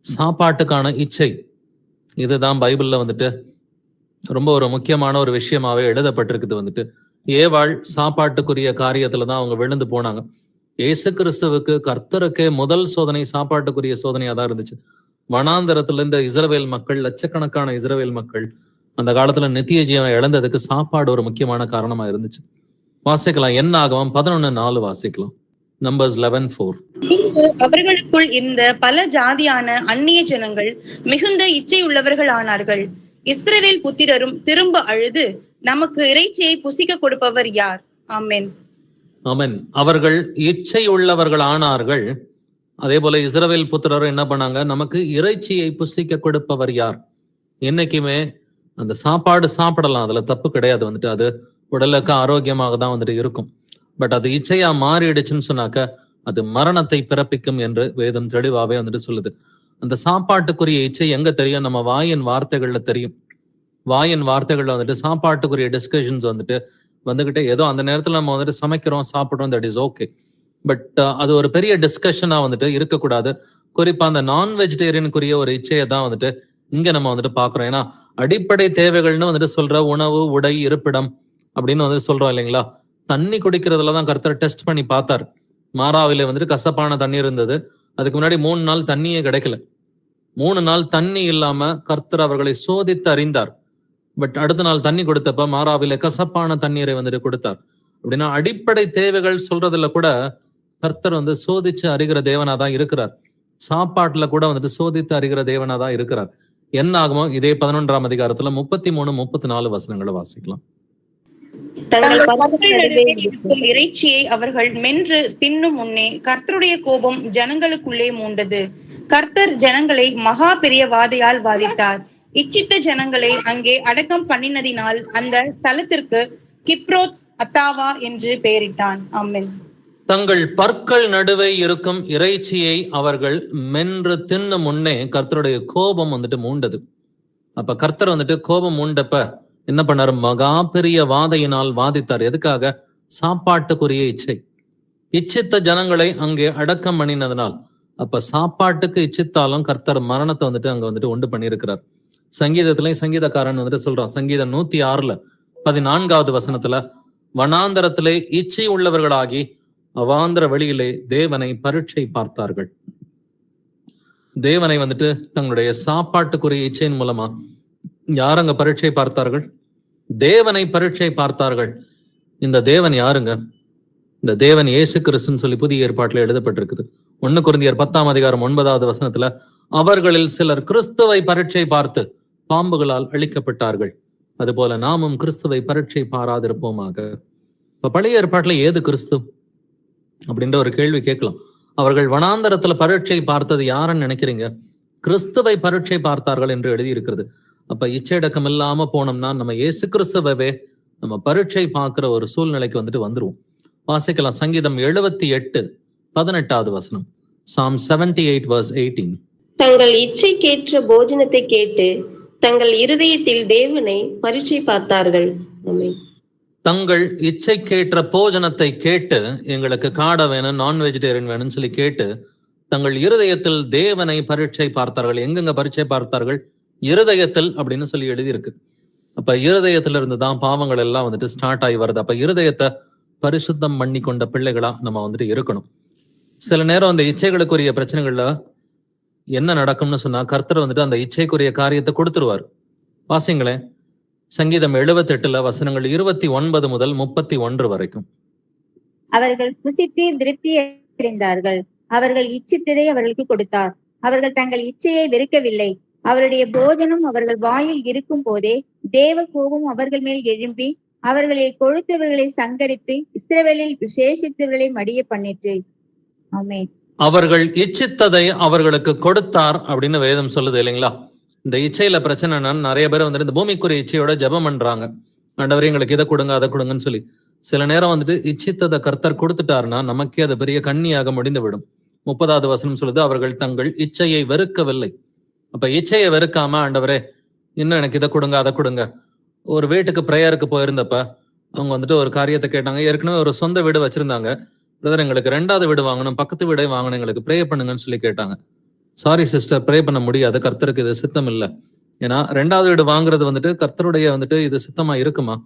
சாப்பாட்டுக்கான இச்சை, இதுதான் பைபிள்ல வந்துட்டு ரொம்ப ஒரு முக்கியமான ஒரு விஷயமாவே எழுதப்பட்டிருக்குது. வந்துட்டு ஏவாள் சாப்பாட்டுக்குரிய காரியத்துலதான் அவங்க விழுந்து போனாங்க. இயேசு கிறிஸ்துவுக்கு கர்த்தருக்கே முதல் சோதனை சாப்பாட்டுக்குரிய சோதனையா தான் இருந்துச்சு. வனாந்தரத்துல இந்த இஸ்ரவேல் மக்கள், லட்சக்கணக்கான இஸ்ரவேல் மக்கள் அந்த காலத்துல நித்திய ஜீவனை இழந்ததுக்கு சாப்பாடு ஒரு முக்கியமான காரணமா இருந்துச்சு. வாசிக்கலாம், என்ன ஆகமம் 11:4 வாசிக்கலாம். நம்பர்ஸ் 11:4. அவர்களுக்குள் இந்த பல ஜாதியான அந்நிய ஜனங்கள் மிகுந்த இச்சை உள்ளவர்கள் ஆனார்கள். இஸ்ரவேல் புத்திரரும் திரும்ப அழுது, நமக்கு இறைச்சியை புசிக்க கொடுப்பவர் யார்? ஆமென். ஆமென். அவர்கள் இச்சை உள்ளவர்கள் ஆனார்கள். அதே போல இஸ்ரவேல் புத்திரரும் என்ன பண்ணாங்க, நமக்கு இறைச்சியை புசிக்க கொடுப்பவர் யார்? என்னைக்குமே அந்த சாப்பாடு சாப்பிடலாம், அதுல தப்பு கிடையாது. வந்துட்டு அது உடலுக்கு ஆரோக்கியமாக தான் வந்துட்டு இருக்கும். பட் அது இச்சையா மாறிடுச்சுன்னு சொன்னாக்க அது மரணத்தை பிறப்பிக்கும் என்று வேதம் தெளிவாவே வந்துட்டு சொல்லுது. அந்த சாப்பாட்டுக்குரிய இச்சை எங்க தெரியும்? நம்ம வாயின் வார்த்தைகள்ல தெரியும். வாயின் வார்த்தைகள்ல வந்துட்டு சாப்பாட்டுக்குரிய டிஸ்கஷன்ஸ் வந்துகிட்டே ஏதோ அந்த நேரத்துல நம்ம வந்துட்டு சமைக்கிறோம், சாப்பிடுறோம், தட் இஸ் ஓகே. பட் அது ஒரு பெரிய டிஸ்கஷனா வந்துட்டு இருக்கக்கூடாது. குறிப்பா அந்த நான் வெஜிடேரியனுக்குரிய ஒரு இச்சையை தான் வந்துட்டு இங்க நம்ம வந்துட்டு பாக்குறோம். ஏன்னா அடிப்படை தேவைகள்னு வந்துட்டு சொல்ற உணவு, உடை, இருப்பிடம் அப்படின்னு வந்துட்டு சொல்றோம் இல்லைங்களா? தண்ணி குடிக்கிறதுலதான் கர்த்தர் டெஸ்ட் பண்ணி பார்த்தார். மாறாவில வந்துட்டு கசப்பான தண்ணி இருந்தது. அதுக்கு முன்னாடி 3 நாள் தண்ணியே கிடைக்கல. 3 நாள் தண்ணி இல்லாம கர்த்தர் அவர்களை சோதித்து அறிந்தார். பட் அடுத்த நாள் தண்ணி கொடுத்தப்ப மாறாவில கசப்பான தண்ணீரை வந்துட்டு கொடுத்தார். அப்படின்னா அடிப்படை தேவைகள் சொல்றதுல கூட கர்த்தர் சோதிச்சு அறிகிற தேவனா தான் இருக்கிறார். சாப்பாட்டுல கூட சோதித்து அறிகிற தேவனா தான் இருக்கிறார். என்ன ஆகுமோ இதே 11ஆம் அதிகாரத்துல 33, 34 வசனங்களை வாசிக்கலாம். தங்கள் பற்கள் நடுவே இருக்கும் இறைச்சியை அவர்கள் மென்று தின்னும் முன்னே கர்த்தருடைய கோபம் ஜனங்களுக்குள்ளே மூண்டது. கர்த்தர் ஜனங்களை மகா பெரிய வாதையால் வாதித்தார். இச்சித்த ஜனங்களை அங்கே அடக்கம் பண்ணினதினால் அந்த ஸ்தலத்திற்கு கிப்ரோத் அத்தாவா என்று பெயரிட்டான். ஆமென். தங்கள் பற்கள் நடுவே இருக்கும் இறைச்சியை அவர்கள் மென்று தின்னு முன்னே கர்த்தருடைய கோபம் மூண்டது. அப்ப கர்த்தர் கோபம் மூண்டப்ப என்ன பண்ணாரு? மகா பெரிய வாதையினால் வாதித்தார். எதுக்காக? சாப்பாட்டுக்குரிய இச்சை. இச்சித்த ஜனங்களை அங்கே அடக்கம் பண்ணினதுனால். அப்ப சாப்பாட்டுக்கு இச்சித்தாலும் கர்த்தர் மரணத்தை அங்க உண்டு பண்ணியிருக்கிறார். சங்கீதத்திலையும் சங்கீதக்காரன் சொல்றான். சங்கீதம் 106 14வது வசனத்துல, வனாந்தரத்திலே இச்சை உள்ளவர்களாகி அவாந்திர வழியிலே தேவனை பரீட்சை பார்த்தார்கள். தேவனை தங்களுடைய சாப்பாட்டுக்குரிய இச்சையின் மூலமா யார் அங்க பரீட்சை பார்த்தார்கள்? தேவனை பரீட்சை பார்த்தார்கள். இந்த தேவன் யாருங்க? இந்த தேவன் இயேசு கிறிஸ்துன்னு சொல்லி புதிய ஏற்பாட்டில் எழுதப்பட்டிருக்குது. 1 கொரிந்தியர் 10ஆம் அதிகாரம் 9வது வசனத்துல, அவர்களில் சிலர் கிறிஸ்துவை பரீட்சை பார்த்து பாம்புகளால் அழிக்கப்பட்டார்கள். அதுபோல நாமும் கிறிஸ்துவை பரீட்சை பாராதிருப்போமாக. இப்ப பழைய ஏற்பாட்டுல ஏது கிறிஸ்து அப்படின்ற ஒரு கேள்வி கேட்கலாம். அவர்கள் வனாந்தரத்துல பரீட்சை பார்த்தது யாருன்னு நினைக்கிறீங்க? கிறிஸ்துவை பரீட்சை பார்த்தார்கள் என்று எழுதி இருக்கிறது. அப்ப இச்சையடக்கம் இல்லாம போனோம்னா நம்ம இயேசு கிறிஸ்துவவே நம்ம பரீட்சை பார்க்கிற ஒரு சூழ்நிலைக்கு வந்துருவோம். வாசிக்கலாம். சங்கீதம் 78 18வது வசனம். Psalm 78 verse 18. தங்கள் இச்சைக்கேற்ற போஜனத்தை கேட்டு தங்கள் இருதயத்தில் தேவனை பரீட்சை பார்த்தார்கள். ஆமென். தங்கள் இச்சைக்கேற்ற போஜனத்தை கேட்டு, எங்களுக்கு காடை வேணும், நான் வெஜிடேரியன் வேணும்னு சொல்லி கேட்டு தங்கள் இருதயத்தில் தேவனை பரீட்சை பார்த்தார்கள். எங்கெங்க பரீட்சை பார்த்தார்கள்? இருதயத்தில் அப்படின்னு சொல்லி எழுதியிருக்கு. அப்ப இருதயத்துல இருந்து தான் பாவங்கள் எல்லாம் ஸ்டார்ட் ஆகி வருது. அப்ப இருதயத்தை பரிசுத்தம் பண்ணி கொண்ட பிள்ளைகளா நம்ம இருக்கணும். சில நேரம் அந்த இச்சைகளுக்குரிய பிரச்சனைகள்ல என்ன நடக்கும்னு சொன்னா, கர்த்தர் அந்த இச்சைக்குரிய காரியத்தை கொடுத்துருவார். வாசிங்களேன். சங்கீதம் 78 வசனங்கள் 29 முதல் 31 வரைக்கும். அவர்கள் புசித்து திருப்தி அடைந்தார்கள். அவர்கள் இச்சித்ததை அவர்களுக்கு கொடுத்தார். அவர்கள் தங்கள் இச்சையை வெறுக்கவில்லை. அவருடைய போஜனம் அவர்கள் வாயில் இருக்கும் போதே தேவ கோபம் அவர்கள் மேல் எழும்பி அவர்களில் கொழுத்தவர்களை சங்கரித்து இஸ்ரவேலில் விசேஷித்தவர்களை மடிய பண்ணிற்று. ஆமென். அவர்கள் இச்சித்ததை அவர்களுக்கு கொடுத்தார் அப்படின்னு வேதம் சொல்லுது இல்லைங்களா? இந்த இச்சையில பிரச்சனைனா நிறைய பேர் இந்த பூமிக்குரிய இச்சையோட ஜெபம் பண்றாங்க. ஆண்டவரே எங்களுக்கு இதை கொடுங்க அதை கொடுங்கன்னு சொல்லி. சில நேரம் இச்சித்ததை கர்த்தர் கொடுத்துட்டாருன்னா நமக்கே அது பெரிய கண்ணியாக முடிந்து விடும். 30வது வசனம் சொல்லுது, அவர்கள் தங்கள் இச்சையை வெறுக்கவில்லை. அப்ப இச்சையை வெறுக்காம, ஆண்டவரே இன்னும் எனக்கு இதை கொடுங்க அதை கொடுங்க. ஒரு வீட்டுக்கு பிரேயருக்கு போயிருந்தப்ப அவங்க ஒரு காரியத்தை கேட்டாங்க. ஏற்கனவே ஒரு சொந்த வீடு வச்சிருந்தாங்க. பிரதர் எங்களுக்கு 2வது வீடு வாங்கணும், பக்கத்து வீடே வாங்கணும், எங்களுக்கு ப்ரே பண்ணுங்கன்னு சொல்லி கேட்டாங்க. சாரி சிஸ்டர், ப்ரே பண்ண முடியாது, கர்த்தருக்கு இது சித்தம் இல்லை. ஏன்னா 2வது வீடு வாங்குறது கர்த்தருடைய இது சித்தமா இருக்குமா?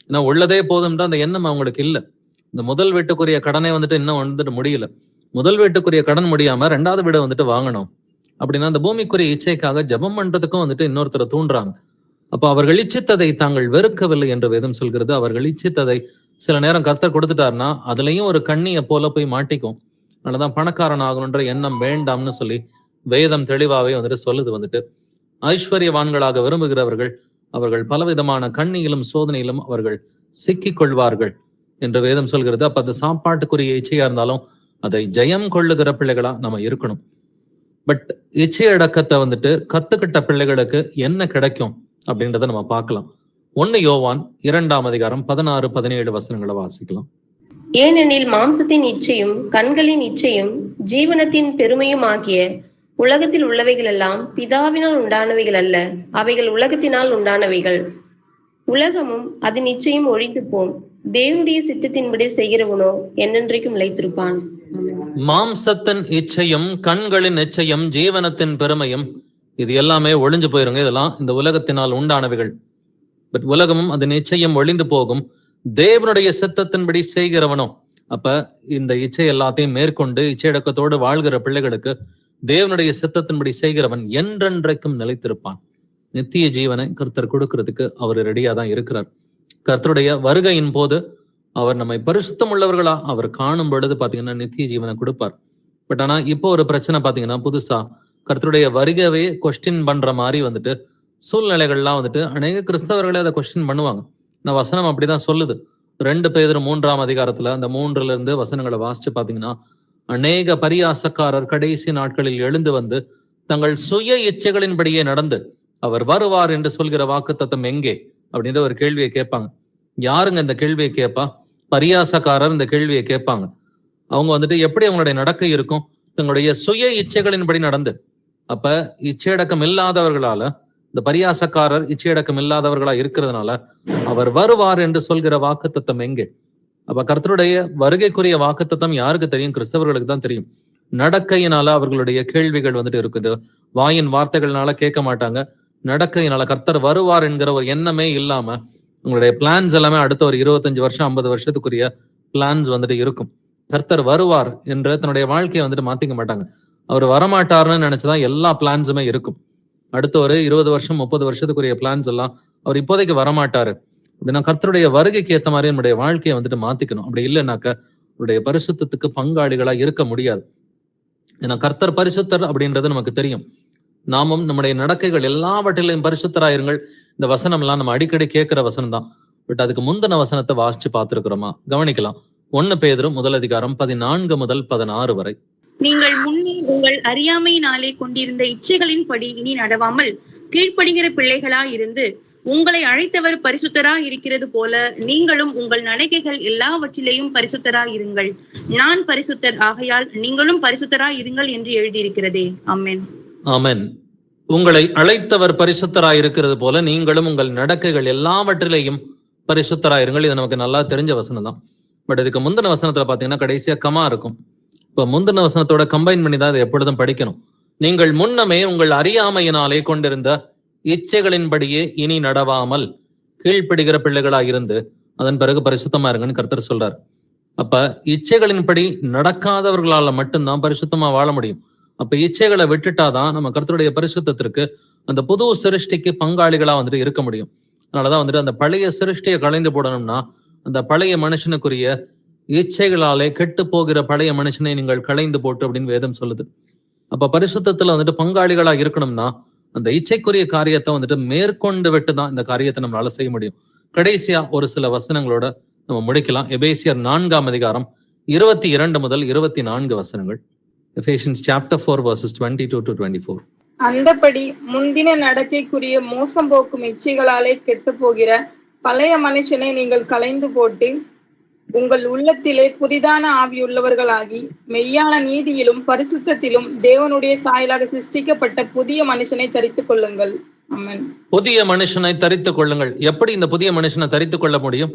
ஏன்னா உள்ளதே போதும்ன்ற அந்த எண்ணம் அவங்களுக்கு இல்லை. இந்த முதல் வீட்டுக்குரிய கடனை இன்னும் முடியல. முதல் வீட்டுக்குரிய கடன் முடியாம 2வது வீடு வாங்கணும் அப்படின்னா அந்த பூமிக்குரிய இச்சைக்காக ஜெபம் பண்றதுக்கும் இன்னொருத்தரை தூண்டுறாங்க. அப்ப அவர்கள் இச்சித்ததை தாங்கள் வெறுக்கவில்லை என்று வேதம் சொல்கிறது. அவர்கள் இச்சித்ததை சில நேரம் கர்த்தர் கொடுத்துட்டாருன்னா அதுலயும் ஒரு கண்ணியை போல போய் மாட்டிக்கும். அதனாலதான் பணக்காரன் ஆகணுன்ற எண்ணம் வேண்டாம்னு சொல்லி வேதம் தெளிவாவே சொல்லுது. ஐஸ்வர்யவான்களாக விரும்புகிறவர்கள் அவர்கள் பலவிதமான கண்ணியிலும் சோதனையிலும் அவர்கள் சிக்கிக் கொள்வார்கள் என்று வேதம் சொல்கிறது. அப்ப அது சாப்பாட்டுக்குரிய இச்சையா இருந்தாலும் அதை ஜெயம் கொள்ளுகிற பிள்ளைகளா நம்ம இருக்கணும். பட் இச்சை அடக்கத்தை கத்துக்கிட்ட பிள்ளைகளுக்கு என்ன கிடைக்கும் அப்படின்றத நம்ம பார்க்கலாம். 1 யோவான் 2ஆம் அதிகாரம் 16, 17 வசனங்களை வாசிக்கலாம். ஏனெனில் மாம்சத்தின் இச்சையும் கண்களின் இச்சையும் ஜீவனத்தின் பெருமையும் ஆகிய உலகத்தில் உள்ளவைகள் எல்லாம் பிதாவினால் உண்டானவைகள் அல்ல, அவைகள் உலகத்தினால் உண்டானவைகள். உலகமும் அதன் இச்சையும் ஒழிந்து போம், தேவனுடைய சித்தத்தின்படி செய்கிறவனோ என்னென்றைக்கும் நிலைத்திருப்பான். மாம்சத்தின் இச்சையும் கண்களின் இச்சையும் ஜீவனத்தின் பெருமையும் இது எல்லாமே ஒளிஞ்சு போயிருங்க. இதெல்லாம் இந்த உலகத்தினால் உண்டானவைகள். பட் உலகமும் அதன் இச்சையும் ஒளிந்து போகும், தேவனுடைய சித்தத்தின்படி செய்கிறவனோ. அப்ப இந்த இச்சை எல்லாத்தையும் மேற்கொண்டு இச்சையடக்கத்தோடு வாழ்கிற பிள்ளைகளுக்கு தேவனுடைய சித்தத்தின்படி செய்கிறவன் என்றென்றைக்கும் நிலைத்திருப்பான். நித்திய ஜீவனை கர்த்தர் கொடுக்கிறதுக்கு அவர் ரெடியா தான் இருக்கிறார். கர்த்தருடைய வருகையின் போது அவர் நம்மை பரிசுத்தம் உள்ளவர்களா அவர் காணும் பொழுது பாத்தீங்கன்னா நித்திய ஜீவனை கொடுப்பார். பட் ஆனா இப்போ ஒரு பிரச்சனை பாத்தீங்கன்னா, புதுசா கர்த்தருடைய வருகையே கொஸ்டின் பண்ற மாதிரி வந்துட்டு சூழ்நிலைகள்லாம் வந்துட்டு அநேக கிறிஸ்தவர்களே அதை கொஸ்டின் பண்ணுவாங்க. நான் வசனம் அப்படிதான் சொல்லுது. 2 பேதுரு 3ஆம் அதிகாரத்துல அந்த 3ல இருந்து வசனங்களை வாசிச்சு பாத்தீங்கன்னா, அநேக பரியாசக்காரர் கடைசி நாட்களில் எழுந்து வந்து தங்கள் சுய இச்சைகளின்படியே நடந்து அவர் வருவார் என்று சொல்கிற வாக்குத்தத்தம் எங்கே அப்படின்ற ஒரு கேள்வியை கேட்பாங்க. யாருங்க இந்த கேள்வியை கேட்பா? பரியாசக்காரர் இந்த கேள்வியை கேட்பாங்க. அவங்க வந்துட்டு எப்படி அவங்களுடைய நடக்கை இருக்கும்? தங்களுடைய சுய இச்சைகளின்படி நடந்து. அப்ப இச்சையடக்கம் இல்லாதவர்களால, இந்த பரியாசக்காரர் இச்சையடக்கம் இல்லாதவர்களா இருக்கிறதுனால அவர் வருவார் என்று சொல்கிற வாக்குத்தத்தம் எங்கே? அப்ப கர்த்தருடைய வருகைக்குரிய வாக்குத்தத்தம் யாருக்கு தெரியும்? கிறிஸ்தவர்களுக்கு தான் தெரியும். நடக்கையினால அவர்களுடைய கேள்விகள் வந்துட்டு இருக்குது. வாயின் வார்த்தைகள்னால கேட்க மாட்டாங்க. நடக்கையினால கர்த்தர் வருவார் என்கிற ஒரு எண்ணமே இல்லாம உங்களுடைய பிளான்ஸ் எல்லாமே அடுத்த ஒரு 25 வருஷம் 50 வருஷத்துக்குரிய பிளான்ஸ் வந்துட்டு இருக்கும். கர்த்தர் வருவார் என்ற தன்னுடைய வாழ்க்கையை வந்துட்டு மாத்திக்க மாட்டாங்க. அவர் வரமாட்டாருன்னு நினைச்சுதான் எல்லா பிளான்ஸுமே இருக்கும். அடுத்த ஒரு 20 வருஷம் 30 வருஷத்துக்குரிய பிளான்ஸ் எல்லாம் அவர் இப்போதைக்கு வரமாட்டாரு அப்படின்னா கர்த்தருடைய வருகைக்கு ஏற்ற மாதிரி நம்முடைய வாழ்க்கையை வந்துட்டு மாத்திக்கணும். அப்படி இல்லைன்னாக்க அவருடைய பரிசுத்தத்துக்கு பங்காளிகளா இருக்க முடியாது. ஏன்னா கர்த்தர் பரிசுத்தர் அப்படின்றது நமக்கு தெரியும். நாமும் நம்முடைய நடக்கைகள் எல்லாவற்றிலையும் பரிசுத்தராயிருங்கள். இந்த வசனம் எல்லாம் நம்ம அடிக்கடி கேட்கிற வசனம் தான். பட் அதுக்கு முந்தின வசனத்தை வாசிச்சு பார்த்திருக்கிறோமா? கவனிக்கலாம். 1 பேதுரு 1 அதிகாரம் 14 முதல் 16 வரை. நீங்கள் முன்னே உங்கள் அறியாமையினாலே கொண்டிருந்த இச்சைகளின்படி இனி நடவாமல் கீழ்ப்படுகிற பிள்ளைகளாய் இருந்து உங்களை அழைத்தவர் பரிசுத்தராய் இருக்கிறது போல நீங்களும் உங்கள் நடக்கைகள் எல்லாவற்றிலேயும் பரிசுத்தராய் இருங்கள். நான் பரிசுத்தர் ஆகையால் நீங்களும் பரிசுத்தராய் இருங்கள் என்று எழுதியிருக்கிறதே. ஆமென். ஆமென். உங்களை அழைத்தவர் பரிசுத்தராய் இருக்கிறது போல நீங்களும் உங்கள் நடக்கைகள் எல்லாவற்றிலேயும் பரிசுத்தராயிருங்கள். இது நமக்கு நல்லா தெரிஞ்ச வசனம் தான். பட் இதுக்கு முந்தின வசனத்துல பாத்தீங்கன்னா கடைசியா கமா இருக்கும். இப்ப முந்தின வசனத்தோட கம்பைன் பண்ணி தான் இதை எப்பொழுதும் படிக்கணும். நீங்கள் முன்னமே உங்கள் அறியாமையினாலே கொண்டிருந்த இச்சைகளின்படியே இனி நடவாமல் கீழ்ப்படுகிற பிள்ளைகளாக இருந்து அதன் பிறகு பரிசுத்தமா இருங்கன்னு கர்த்தர் சொல்றார். அப்ப இச்சைகளின்படி நடக்காதவர்களால மட்டும்தான் பரிசுத்தமா வாழ முடியும். அப்ப இச்சைகளை விட்டுட்டாதான் நம்ம கர்த்தருடைய பரிசுத்தத்திற்கு அந்த புது சிருஷ்டிக்கு பங்காளிகளா வந்துட்டு இருக்க முடியும். அதனாலதான் வந்துட்டு அந்த பழைய சிருஷ்டியை களைந்து போடணும்னா அந்த பழைய மனுஷனுக்குரிய இச்சைகளாலே கெட்டு போகிற பழைய மனுஷனை நீங்கள் களைந்து போட்டு அப்படின்னு வேதம் சொல்லுது. அப்ப பரிசுத்தத்துல வந்துட்டு பங்காளிகளா இருக்கணும்னா அந்த இச்சைக்குரிய காரியத்தை வந்துட்டு மேற்கொண்டு விட்டுதான் இந்த காரியத்தை நம்மளால செய்ய முடியும். கடைசியா ஒரு சில வசனங்களோட நம்ம முடிக்கலாம். எபேசியர் 4ஆம் அதிகாரம் 22 முதல் 24 வசனங்கள். Ephesians chapter 4 verses 22 to 24. அந்தபடி முந்தின நடக்கைக்குரிய மோசம் போக்கும் இச்சைகளாலே கெட்டு போகிற பழைய மனுஷனை நீங்கள் களைந்து போட்டு உங்கள் உள்ளத்திலே புதிதான ஆவியுள்ளவர்களாகி மெய்யான நீதியிலும் பரிசுத்தத்திலும் தேவனுடைய சாயலாக சிருஷ்டிக்கப்பட்ட புதிய மனுஷனை தரித்துக் கொள்ளுங்கள். ஆமென். புதிய மனுஷனை தரித்துக் கொள்ளுங்கள். எப்படி இந்த புதிய மனுஷனை தரித்துக் கொள்ள முடியும்?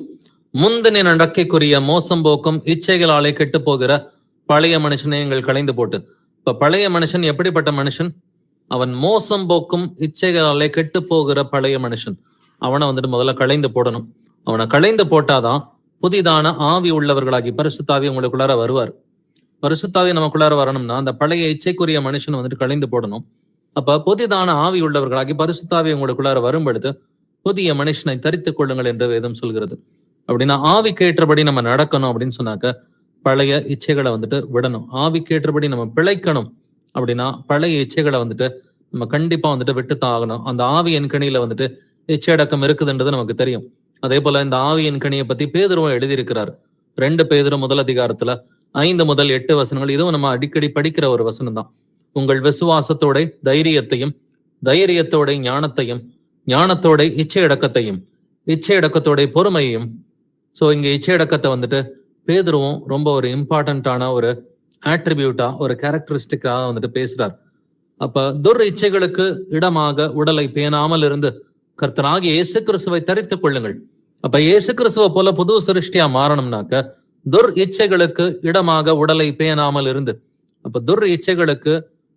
முந்தின நடக்கைக்குரிய மோசம் போக்கும் இச்சைகளாலே கெட்டு போகிற பழைய மனுஷனை நீங்கள் களைந்து போட்டு. இப்ப பழைய மனுஷன் எப்படிப்பட்ட மனுஷன்? அவன் மோசம் போக்கும் இச்சைகளாலே கெட்டு போகிற பழைய மனுஷன். அவனை வந்துட்டு முதல்ல களைந்து போடணும். அவனை களைந்து போட்டாதான் புதிதான ஆவி உள்ளவர்களாகி பரிசுத்தாவி உங்களுக்குள்ளார வருவார். பரிசுத்தாவி நமக்குள்ளார வரணும்னா அந்த பழைய இச்சைக்குரிய மனுஷன் வந்துட்டு களைந்து போடணும். அப்ப புதிதான ஆவி உள்ளவர்களாகி பரிசுத்தாவி உங்களுக்குள்ளார வரும் பொழுது புதிய மனுஷனை தரித்துக் கொள்ளுங்கள் என்று வேதம் சொல்கிறது. அப்படின்னா ஆவிக்கு ஏற்றபடி நம்ம நடக்கணும் அப்படின்னு சொன்னாக்க பழைய இச்சைகளை வந்துட்டு விடணும். ஆவிக்கு ஏற்றபடி நம்ம பிழைக்கணும் அப்படின்னா பழைய இச்சைகளை வந்துட்டு நம்ம கண்டிப்பா வந்துட்டு விட்டுத்தான் ஆகணும். அந்த ஆவியின் கனியில வந்துட்டு இச்சையடக்கம் இருக்குதுன்றது நமக்கு தெரியும். அதே போல இந்த ஆவியின் கனியை பத்தி பேதுருவும் எழுதியிருக்கிறார். 2 பேதுரு 1 அதிகாரத்துல 5 முதல் 8 வசனங்கள். இதுவும் நம்ம அடிக்கடி படிக்கிற ஒரு வசனம் தான். உங்கள் விசுவாசத்தோட தைரியத்தையும், தைரியத்தோட ஞானத்தையும், ஞானத்தோட இச்சையடக்கத்தையும், இச்சையடக்கத்தோட பொறுமையையும். சோ இங்க இச்சையடக்கத்தை வந்துட்டு பேதுருவும் ரொம்ப ஒரு இம்பார்ட்டன்டான ஒரு ஆட்ரிபியூட்டா ஒரு கேரக்டரிஸ்டிக்கா வந்துட்டு பேசுறார். அப்ப துர் இச்சைகளுக்கு இடமாக உடலை பேணாமல் இருந்து கர்த்தராகிய இயேசு கிறிஸ்துவை தரித்துக் கொள்ளுங்கள். அப்ப இயேசு கிறிஸ்துவ போல புது சிருஷ்டியா மாறணும்னாக்க துர் இச்சைகளுக்கு இடமாக உடலை பேணாமல் இருந்து. அப்ப துர் இச்சைகளுக்கு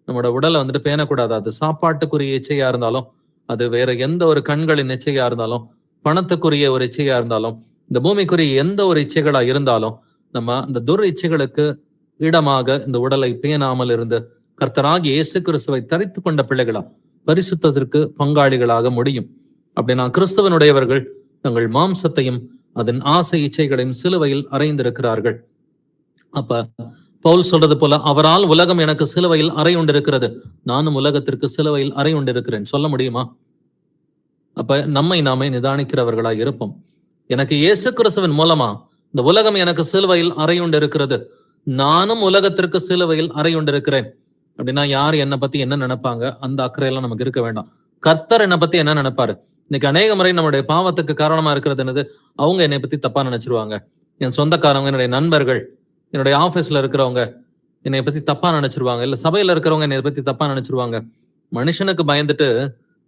நம்மளோட உடலை வந்துட்டு பேணக்கூடாது. அது சாப்பாட்டுக்குரிய இச்சையா இருந்தாலும், அது வேற எந்த ஒரு கண்களின் இச்சையா இருந்தாலும், பணத்துக்குரிய ஒரு இச்சையா இருந்தாலும், இந்த பூமிக்குரிய எந்த ஒரு இச்சைகளா இருந்தாலும் நம்ம இந்த துர் இச்சைகளுக்கு இடமாக இந்த உடலை பேணாமல் இருந்து கர்த்தராகிய இயேசு கிறிஸ்துவை தரித்து கொண்ட பிள்ளைகளா பரிசுத்தத்திற்கு பங்காளிகளாக முடியும். அப்படின்னா கிறிஸ்துவனுடையவர்கள் தங்கள் மாம்சத்தையும் அதன் ஆசை இச்சைகளையும் சிலுவையில் அறைந்திருக்கிறார்கள். அப்ப பவுல் சொல்றது போல, அவரால் உலகம் எனக்கு சிலுவையில் அறை உண்டிருக்கிறது, நானும் உலகத்திற்கு சிலுவையில் அறை உண்டிருக்கிறேன் சொல்ல முடியுமா? அப்ப நம்மை நாமே நிதானிக்கிறவர்களாய் இருப்போம். எனக்கு இயேசு கிறிஸ்துவின் மூலமா இந்த உலகம் எனக்கு சிலுவையில் அறை உண்டிருக்கிறது, நானும் உலகத்திற்கு சிலுவையில் அறை உண்டிருக்கிறேன் அப்படின்னா யார் என்னை பத்தி என்ன நினைப்பாங்க? அந்த அக்கறையெல்லாம் நமக்கு இருக்க வேண்டாம். கர்த்தர் என்னை பத்தி என்ன நினைப்பாரு? இன்னைக்கு அநேக முறை நம்முடைய பாவத்துக்கு காரணமா இருக்கிறது என்னது? அவங்க என்னை பத்தி தப்பா நினைச்சிருவாங்க. என் சொந்தக்காரங்க, என்னுடைய நண்பர்கள், என்னுடைய ஆபீஸ்ல இருக்கிறவங்க என்னை பத்தி தப்பா நினைச்சிருவாங்க. இல்ல சபையில இருக்கிறவங்க என்னை பத்தி தப்பா நினைச்சிருவாங்க. மனுஷனுக்கு பயந்துட்டு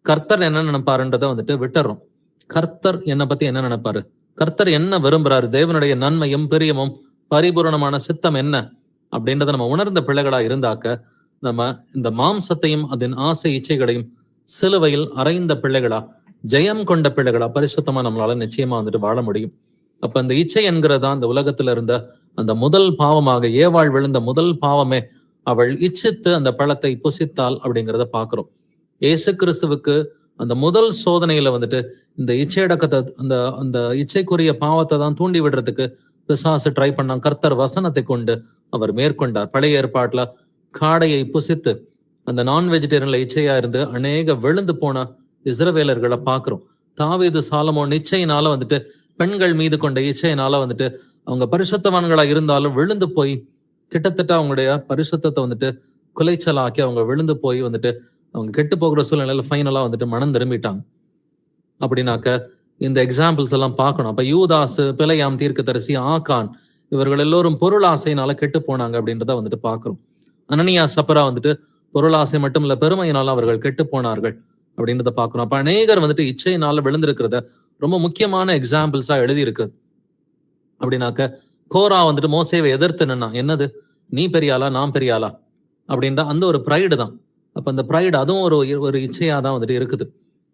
கர்த்தர் என்ன நினைப்பாருன்றதை விட்டுறோம். கர்த்தர் என்னை பத்தி என்ன நினைப்பாரு? கர்த்தர் என்ன விரும்புறாரு? தேவனுடைய நன்மையும் பிரியமும் பரிபூரணமான சித்தம் என்ன அப்படின்றத நம்ம உணர்ந்த பிள்ளைகளா இருந்தாக்க, நம்ம இந்த மாம்சத்தையும் அதன் ஆசை இச்சைகளையும் சிலுவையில் அறைந்த பிள்ளைகளா, ஜெயம் கொண்ட பிள்ளைகளா பரிசுத்தமா நம்மளால நிச்சயமா வாழ முடியும். அப்ப இந்த இச்சை என்கிறதா அந்த உலகத்துல இருந்த அந்த முதல் பாவமாக, ஏவாள் விழுந்த முதல் பாவமே அவள் இச்சித்து அந்த பழத்தை புசித்தாள் அப்படிங்கிறத பாக்குறோம். இயேசு கிறிஸ்துவுக்கு அந்த முதல் சோதனையில இந்த இச்சையடக்கத்தை, அந்த அந்த இச்சைக்குரிய பாவத்தை தான் தூண்டி விடுறதுக்கு பிசாசு ட்ரை பண்ணான். கர்த்தர் வசனத்தை கொண்டு அவர் மேற்கொண்டார். பழைய ஏற்பாட்டுல காடையை புசித்து அந்த நான் வெஜிடேரியன்ல இச்சையா இருந்து அநேக விழுந்து போன இஸ்ரவேலர்களை பாக்குறோம். தாவீது சாலமோன் இச்சையினால பெண்கள் மீது கொண்ட இச்சையினால அவங்க பரிசுத்தவான்களா இருந்தாலும் விழுந்து போய் கிட்டத்தட்ட அவங்களுடைய பரிசுத்தத்தை குலைச்சலாக்கி அவங்க விழுந்து போய் அவங்க கெட்டு போகிற சூழ்நிலையில ஃபைனலா மனம் திரும்பிட்டாங்க. அப்படின்னாக்க இந்த எக்ஸாம்பிள்ஸ் எல்லாம் பார்க்கணும். அப்ப யூதாசு, பிலையாம் தீர்க்கதரிசி, ஆகான் இவர்கள் எல்லோரும் பொருளாசையினால கெட்டு போனாங்க அப்படின்றத பாக்குறோம். அனனியா சப்பரா பொருளாசை மட்டும் இல்ல பெருமையினால அவர்கள் கெட்டு போனார்கள் அப்படின்றத பாக்குறோம். அப்ப அநேகர் இச்சையினால விழுந்திருக்கிறத ரொம்ப முக்கியமான எக்ஸாம்பிள்ஸா எழுதி இருக்குது. அப்படின்னாக்க கோரா மோசேவை எதிர்த்து நின்னா, என்னது நீ பெரியாளா நான் பெரியாளா அப்படின்ற அந்த ஒரு ப்ரைடு தான். அப்ப அந்த ப்ரைடு அதுவும் ஒரு இச்சையா தான் இருக்குது.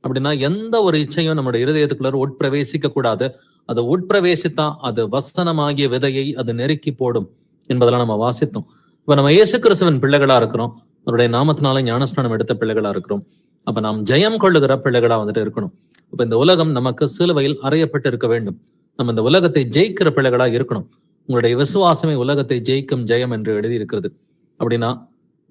அப்படின்னா எந்த ஒரு இச்சையும் நம்முடைய இருதயத்துக்குள்ள உட்பிரவேசிக்க கூடாது. அது உட்பிரவேசித்தா அது வசனமாகிய விதையை அது நெருக்கி போடும் என்பதெல்லாம் நம்ம வாசித்தோம். இப்ப நம்ம இயேசு கிறிஸ்துவின் பிள்ளைகளா இருக்கிறோம், அவருடைய நாமத்தினால ஞானஸ்நானம் எடுத்த பிள்ளைகளா இருக்கிறோம். அப்ப நாம் ஜெயம் கொள்ளுகிற பிள்ளைகளா இருக்கணும். அப்ப இந்த உலகம் நமக்கு சிலுவையில் அறையப்பட்டு இருக்க வேண்டும். நம்ம இந்த உலகத்தை ஜெயிக்கிற பிள்ளைகளா இருக்கணும். உங்களுடைய விசுவாசமே உலகத்தை ஜெயிக்கும் ஜெயம் என்று எழுதி இருக்கிறது. அப்படின்னா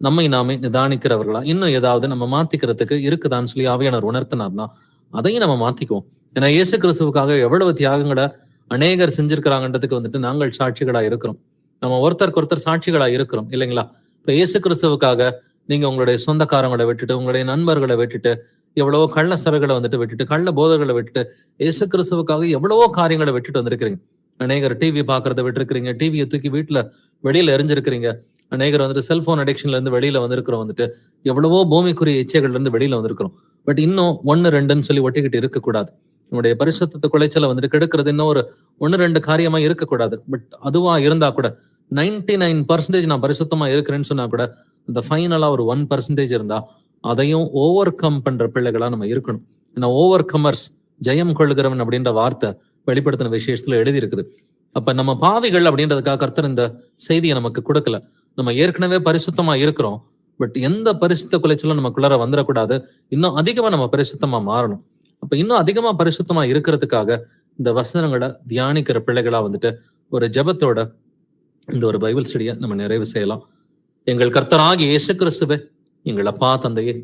நம்மை நாமே நிதானிக்கிறவர்களா, இன்னும் ஏதாவது நம்ம மாத்திக்கிறதுக்கு இருக்குதான்னு சொல்லி ஆவியானவர் உணர்த்தினார்னா அதையும் நம்ம மாத்திக்குவோம். ஏன்னா இயேசு கிறிஸ்துவுக்காக எவ்வளவு தியாகங்களை அநேகர் செஞ்சிருக்கிறாங்கன்றதுக்கு நாங்கள் சாட்சிகளா இருக்கிறோம். நம்ம ஒருத்தருக்கு சாட்சிகளா இருக்கிறோம் இல்லைங்களா? இப்ப இயேசு கிறிஸ்துவுக்காக நீங்க உங்களுடைய சொந்தக்காரங்களை விட்டுட்டு, உங்களுடைய நண்பர்களை விட்டுட்டு, எவ்வளவோ கள்ள சபைகளை விட்டுட்டு, கள்ள போதர்களை விட்டுட்டு, இயேசு கிறிஸ்துவுக்காக எவ்வளவோ காரியங்களை விட்டுட்டு வந்திருக்கிறீங்க. அநேகர் டிவி பாக்குறத விட்டுருக்கிறீங்க, டிவியை தூக்கி வீட்டுல வெளியில எரிஞ்சிருக்கிறீங்க. அநேகர் செல்போன் அடிக்ஷன்ல இருந்து வெளியில வந்திருக்கிறோம். எவ்வளவோ பூமிக்குரிய இச்சைகள்ல இருந்து வெளியில வந்திருக்கிறோம். பட் இன்னும் 1-2 சொல்லி ஒட்டிக்கிட்டு இருக்கக்கூடாது. நம்முடைய பரிசுத்த குலைச்சலை கெடுக்கிறது இன்னும் ஒரு 1-2 காரியமா இருக்கக்கூடாது. பட் அதுவா இருந்தா கூட 99% நான் பரிசுத்தமா இருக்கிறேன்னு சொன்னா கூட இந்த ஃபைனலா ஒரு 1% இருந்தா அதையும் ஓவர் கம் பண்ற பிள்ளைகளா நம்ம இருக்கணும். ஏன்னா ஓவர் கமர்ஸ், ஜெயம் கொள்ளுகிறவன் அப்படின்ற வார்த்தை வெளிப்படுத்தின விசேஷத்துல எழுதி இருக்குது. அப்ப நம்ம பாவிகள் அப்படின்றதுக்காக கர்த்தர் இந்த செய்தியை நமக்கு கொடுக்கல. நம்ம ஏற்கனவே பரிசுத்தமா இருக்கிறோம். பட் எந்த பரிசுத்த குலைச்சலும் நமக்குள்ளார வந்துடக்கூடாது. இன்னும் அதிகமா நம்ம பரிசுத்தமா மாறணும். அப்ப இன்னும் அதிகமா பரிசுத்தமா இருக்கிறதுக்காக இந்த வசனங்களை தியானிக்கிற பிள்ளைகளா ஒரு ஜெபத்தோட இந்த ஒரு பைபிள் ஸ்டடியை நம்ம நிறைவு செய்யலாம். எங்கள் கர்த்தராகிய இயேசு கிறிஸ்துவே, எங்கள் அப்பா தந்தையே,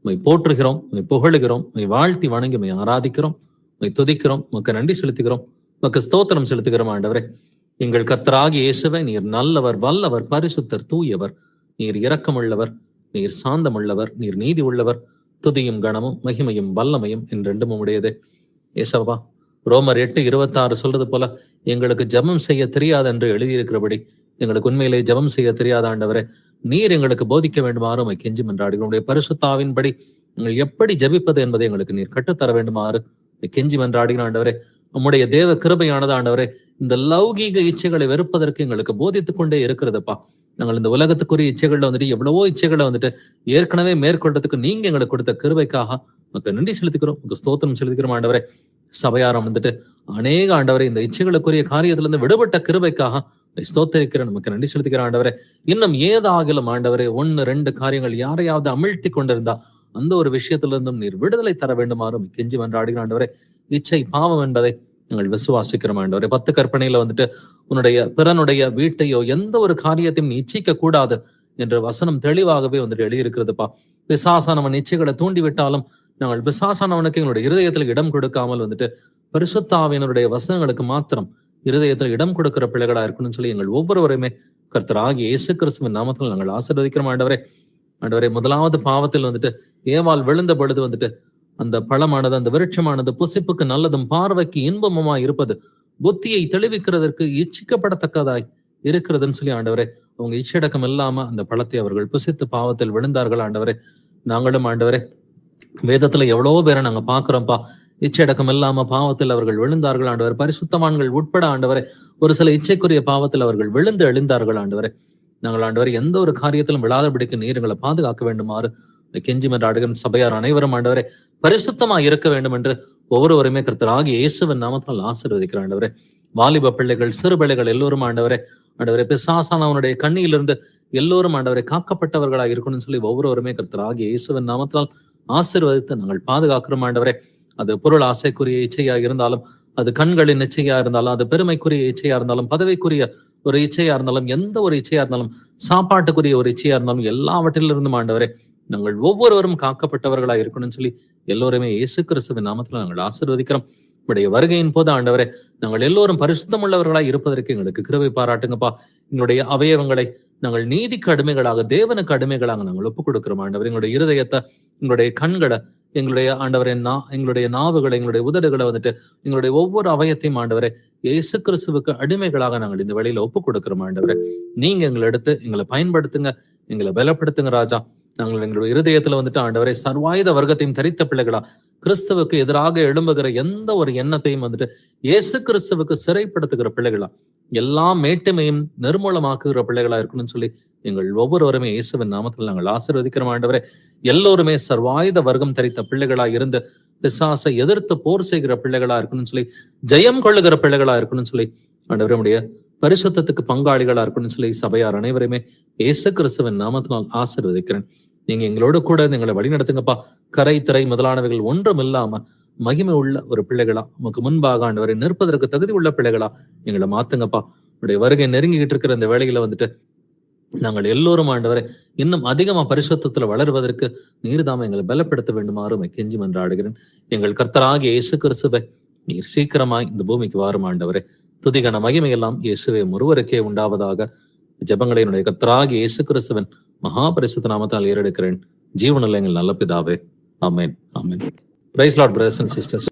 உம்மை போற்றுகிறோம், உம்மை புகழுகிறோம், உம்மை வாழ்த்தி வணங்கி உம்மை ஆராதிக்கிறோம், உம்மை துதிக்கிறோம், உமக்கு நன்றி செலுத்துகிறோம், உமக்கு ஸ்தோத்திரம் செலுத்துகிறோம். ஆண்டவரே, எங்கள் கர்த்தராகிய இயேசுவே, நீர் நல்லவர், வல்லவர், பரிசுத்தர், தூயவர், நீர் இரக்கமுள்ளவர், நீர் சாந்தமுள்ளவர், நீர் நீதி உள்ளவர், துதியும் கணமும் மகிமையும் வல்லமையும் என்றென்றும் உடையதே. ஏசவா, ரோமர் 8:26 சொல்றது போல எங்களுக்கு ஜெபம் செய்ய தெரியாது என்று எழுதியிருக்கிறபடி எங்களுக்கு உண்மையிலே ஜெபம் செய்ய தெரியாத ஆண்டவரே, நீர் எங்களுக்கு போதிக்க வேண்டுமாறு உம்மை கெஞ்சி மன்றாடுகிறோம். பரிசுத்தாவின்படி நீங்கள் எப்படி ஜெபிப்பது என்பதை எங்களுக்கு நீர் கற்றுத்தர வேண்டுமாறு கெஞ்சி மன்றாடுகிறோம். ஆண்டவரே, உம்முடைய தேவ கிருபையானது ஆண்டவரே இந்த லௌகீக இச்சைகளை வெறுப்பதற்கு எங்களுக்கு போதித்துக் கொண்டே இருக்கிறதுப்பா. நாங்கள் இந்த உலகத்துக்குரிய இச்சைகள்ல எவ்வளவோ இச்சைகளை ஏற்கனவே மேற்கொள்றதுக்கு நீங்க எங்களுக்கு கொடுத்த கிருபைக்காக உங்களுக்கு நன்றி செலுத்திக்கிறோம், உங்களுக்கு ஸ்தோத்திரம் செலுத்திக்கிறோம். ஆண்டவரே, சபையாரம் அநேக ஆண்டவரை இந்த இச்சைகளுக்குரிய காரியத்திலிருந்து விடுபட்ட கிருபைக்காக ஸ்தோத்தரிக்கிறேன், நமக்கு நன்றி செலுத்துகிறேன் ஆண்டவரே. இன்னும் ஏதாகிலும் ஆண்டவரே 1-2 காரியங்கள் யாரையாவது அமிழ்த்தி கொண்டிருந்தா அந்த ஒரு விஷயத்துல இருந்தும் நீர் விடுதலை தர வேண்டுமாறும் கெஞ்சி மன்றாடுகிறேன் ஆண்டவரே. இச்சை பாவம் என்பதை நாங்கள் விசுவாசிக்கிறோம் ஆண்டவரே. 10 கற்பனையில வந்துட்டு உன்னுடைய பிறனுடைய வீட்டையோ எந்த ஒரு காரியத்தையும் நீ இச்சிக்க கூடாது என்ற வசனம் தெளிவாகவே வந்துட்டு எழுதியிருக்கிறதுப்பா. பிசாசானவன் இச்சைகளை தூண்டி விட்டாலும் நாங்கள் பிசாசானவனுக்கு எங்களுடைய இருதயத்துல இடம் கொடுக்காமல் வந்துட்டு பரிசுத்த ஆவியினருடைய வசனங்களுக்கு மாத்திரம் இருதயத்துல இடம் கொடுக்கிற பிள்ளைகளா இருக்கணும்னு சொல்லி எங்கள் ஒவ்வொருவரையுமே கர்த்தராகிய இயேசு கிறிஸ்துவின் நாமத்தில் நாங்கள் ஆசீர்வதிக்கிறோம் ஆண்டவரே. ஆண்டவரே, முதலாவது பாவத்தில் வந்துட்டு ஏவாள் விழுந்த பொழுது வந்துட்டு அந்த பழமானது, அந்த விருட்சமானது புசிப்புக்கு நல்லதும் பார்வைக்கு இன்பமுமாய் இருப்பது, புத்தியை தெளிவிக்கிறதற்கு இச்சிக்கப்படத்தக்கதாய் இருக்கிறதுன்னு சொல்லி ஆண்டவரே, அவங்க இச்சடக்கம் இல்லாம அந்த பழத்தை அவர்கள் புசித்து பாவத்தில் விழுந்தார்கள் ஆண்டவரே. நாங்களும் ஆண்டவரே வேதத்துல எவ்வளவோ பேரை நாங்க பாக்குறோம்ப்பா, இச்சையடக்கம் இல்லாம பாவத்தில் அவர்கள் விழுந்தார்கள் ஆண்டவர். பரிசுத்தவான்கள் உட்பட ஆண்டவரே ஒரு சில இச்சைக்குரிய பாவத்தில் அவர்கள் விழுந்து எழுந்தார்கள் ஆண்டவரே. நாங்கள் ஆண்டவர் எந்த ஒரு காரியத்திலும் விழாதபடிக்கு நீர் எங்களை பாதுகாக்க வேண்டுமாறு கெஞ்சி மன்றாடுகிற சபையார் அனைவரும் ஆண்டவரே பரிசுத்தமா இருக்க வேண்டும் என்று ஒவ்வொருவருமே கர்த்தராகிய இயேசுவின் நாமத்தினால் ஆசீர்வதிக்கிற ஆண்டவரே. வாலிப பிள்ளைகள், சிறு பிள்ளைகள் எல்லோரும் ஆண்டவரே பிசாசானவனுடைய கண்ணியிலிருந்து எல்லோரும் ஆண்டவரை காக்கப்பட்டவர்களாக இருக்கணும்னு சொல்லி ஒவ்வொருவருமே கர்த்தராகிய இயேசுவின் நாமத்தினால் ஆசீர்வதித்து நாங்கள் பாதுகாக்கிறோம் ஆண்டவரே. அது பொருள் ஆசைக்குரிய இச்சையா இருந்தாலும், அது கண்களின் இச்சையா இருந்தாலும், அது பெருமைக்குரிய இச்சையா இருந்தாலும், பதவிக்குரிய ஒரு இச்சையா இருந்தாலும், எந்த ஒரு இச்சையா இருந்தாலும், சாப்பாட்டுக்குரிய ஒரு இச்சையா இருந்தாலும், எல்லாவற்றிலிருந்தும் ஆண்டவரே நாங்கள் ஒவ்வொருவரும் காக்கப்பட்டவர்களாக இருக்கணும்னு சொல்லி எல்லோருமே இயேசு கிறிஸ்துவின் நாமத்தில் நாங்கள் ஆசீர்வதிக்கிறோம். உடைய வருகையின் போது ஆண்டவரே நாங்கள் எல்லோரும் பரிசுத்தம் உள்ளவர்களாக இருப்பதற்கு எங்களுக்கு கிருபை பாராட்டுங்கப்பா. எங்களுடைய அவயவங்களை நாங்கள் நீதிக்கு அடிமைகளாக, தேவனுக்கு அடிமைகளாக நாங்கள் ஒப்புக் கொடுக்கிறோம் ஆண்டவர். எங்களுடைய இருதயத்தை, எங்களுடைய கண்களை, எங்களுடைய ஆண்டவரை எங்களுடைய நாவுகளை, எங்களுடைய உதடுகளை வந்துட்டு எங்களுடைய ஒவ்வொரு அவயத்தையும் ஆண்டவரை இயேசு கிறிஸ்துவுக்கு அடிமைகளாக நாங்கள் இந்த வேளையில ஒப்புக் கொடுக்கிறோம் ஆண்டவரை. நீங்க எங்களை எடுத்து எங்களை பயன்படுத்துங்க, எங்களை பலப்படுத்துங்க ராஜா. நாங்கள் எங்களுடைய இருதயத்துல வந்துட்டு ஆண்டவரை சர்வாயுத வர்க்கத்தையும் தரித்த பிள்ளைகளா, கிறிஸ்துவுக்கு எதிராக எழும்புகிற எந்த ஒரு எண்ணத்தையும் வந்துட்டு இயேசு கிறிஸ்துவுக்கு சிறைப்படுத்துகிற பிள்ளைகளா, எல்லா மேட்டுமையும் நிர்மூலமாக்குகிற பிள்ளைகளா இருக்கணும்னு சொல்லி எங்கள் ஒவ்வொருவருமே இயேசுவின் நாமத்தில் நாங்கள் ஆசீர்வதிக்கிறோம் ஆண்டவரே. எல்லோருமே சர்வாயுத வர்க்கம் தரித்த பிள்ளைகளா இருந்து பிசாசை எதிர்த்து போர் செய்கிற பிள்ளைகளா இருக்கணும்னு சொல்லி, ஜெயம் கொள்ளுகிற பிள்ளைகளா இருக்கணும்னு சொல்லி ஆண்டவருடைய பரிசுத்தத்துக்கு பங்காளிகளா இருக்கணும்னு சொல்லி சபையார் அனைவருமே இயேசு கிறிஸ்துவின் நாமத்தினால் ஆசீர்வதிக்கிறேன். நீங்க எங்களோட கூட எங்களை வழி நடத்துங்கப்பா. கரை, திரை முதலானவைகள் ஒன்றும் இல்லாம மகிமை உள்ள ஒரு பிள்ளைகளா, உமக்கு முன்பாக ஆண்டவரை நிற்பதற்கு தகுதி உள்ள பிள்ளைகளா எங்களை மாத்துங்கப்பா. உடைய வருகை நெருங்கிட்டு இருக்கிற இந்த வேளையில வந்துட்டு நாங்கள் எல்லோரும் ஆண்டவரை இன்னும் அதிகமா பரிசுத்தத்துல வளருவதற்கு நீர்தாம எங்களை பலப்படுத்த வேண்டுமாறு கெஞ்சி மன்றாடுகிறேன். எங்கள் கர்த்தராகிய இயேசு கிறிஸ்துவை நீர் சீக்கிரமாய் இந்த பூமிக்கு வாரும் ஆண்டவரே. துதிகன மகிமை எல்லாம் இயேசுவே ஒருவருக்கே உண்டாவதாக. ஜெபங்களை என்னுடைய கர்த்தராகிய இயேசு கிறிஸ்துவின் மகா பரிசுத்த நாமத்தால் ஏறெடுக்கிறேன். ஜீவனுள்ள எங்கள் நல்ல பிதாவே, ஆமென், ஆமென். Praise Lord brothers and sisters.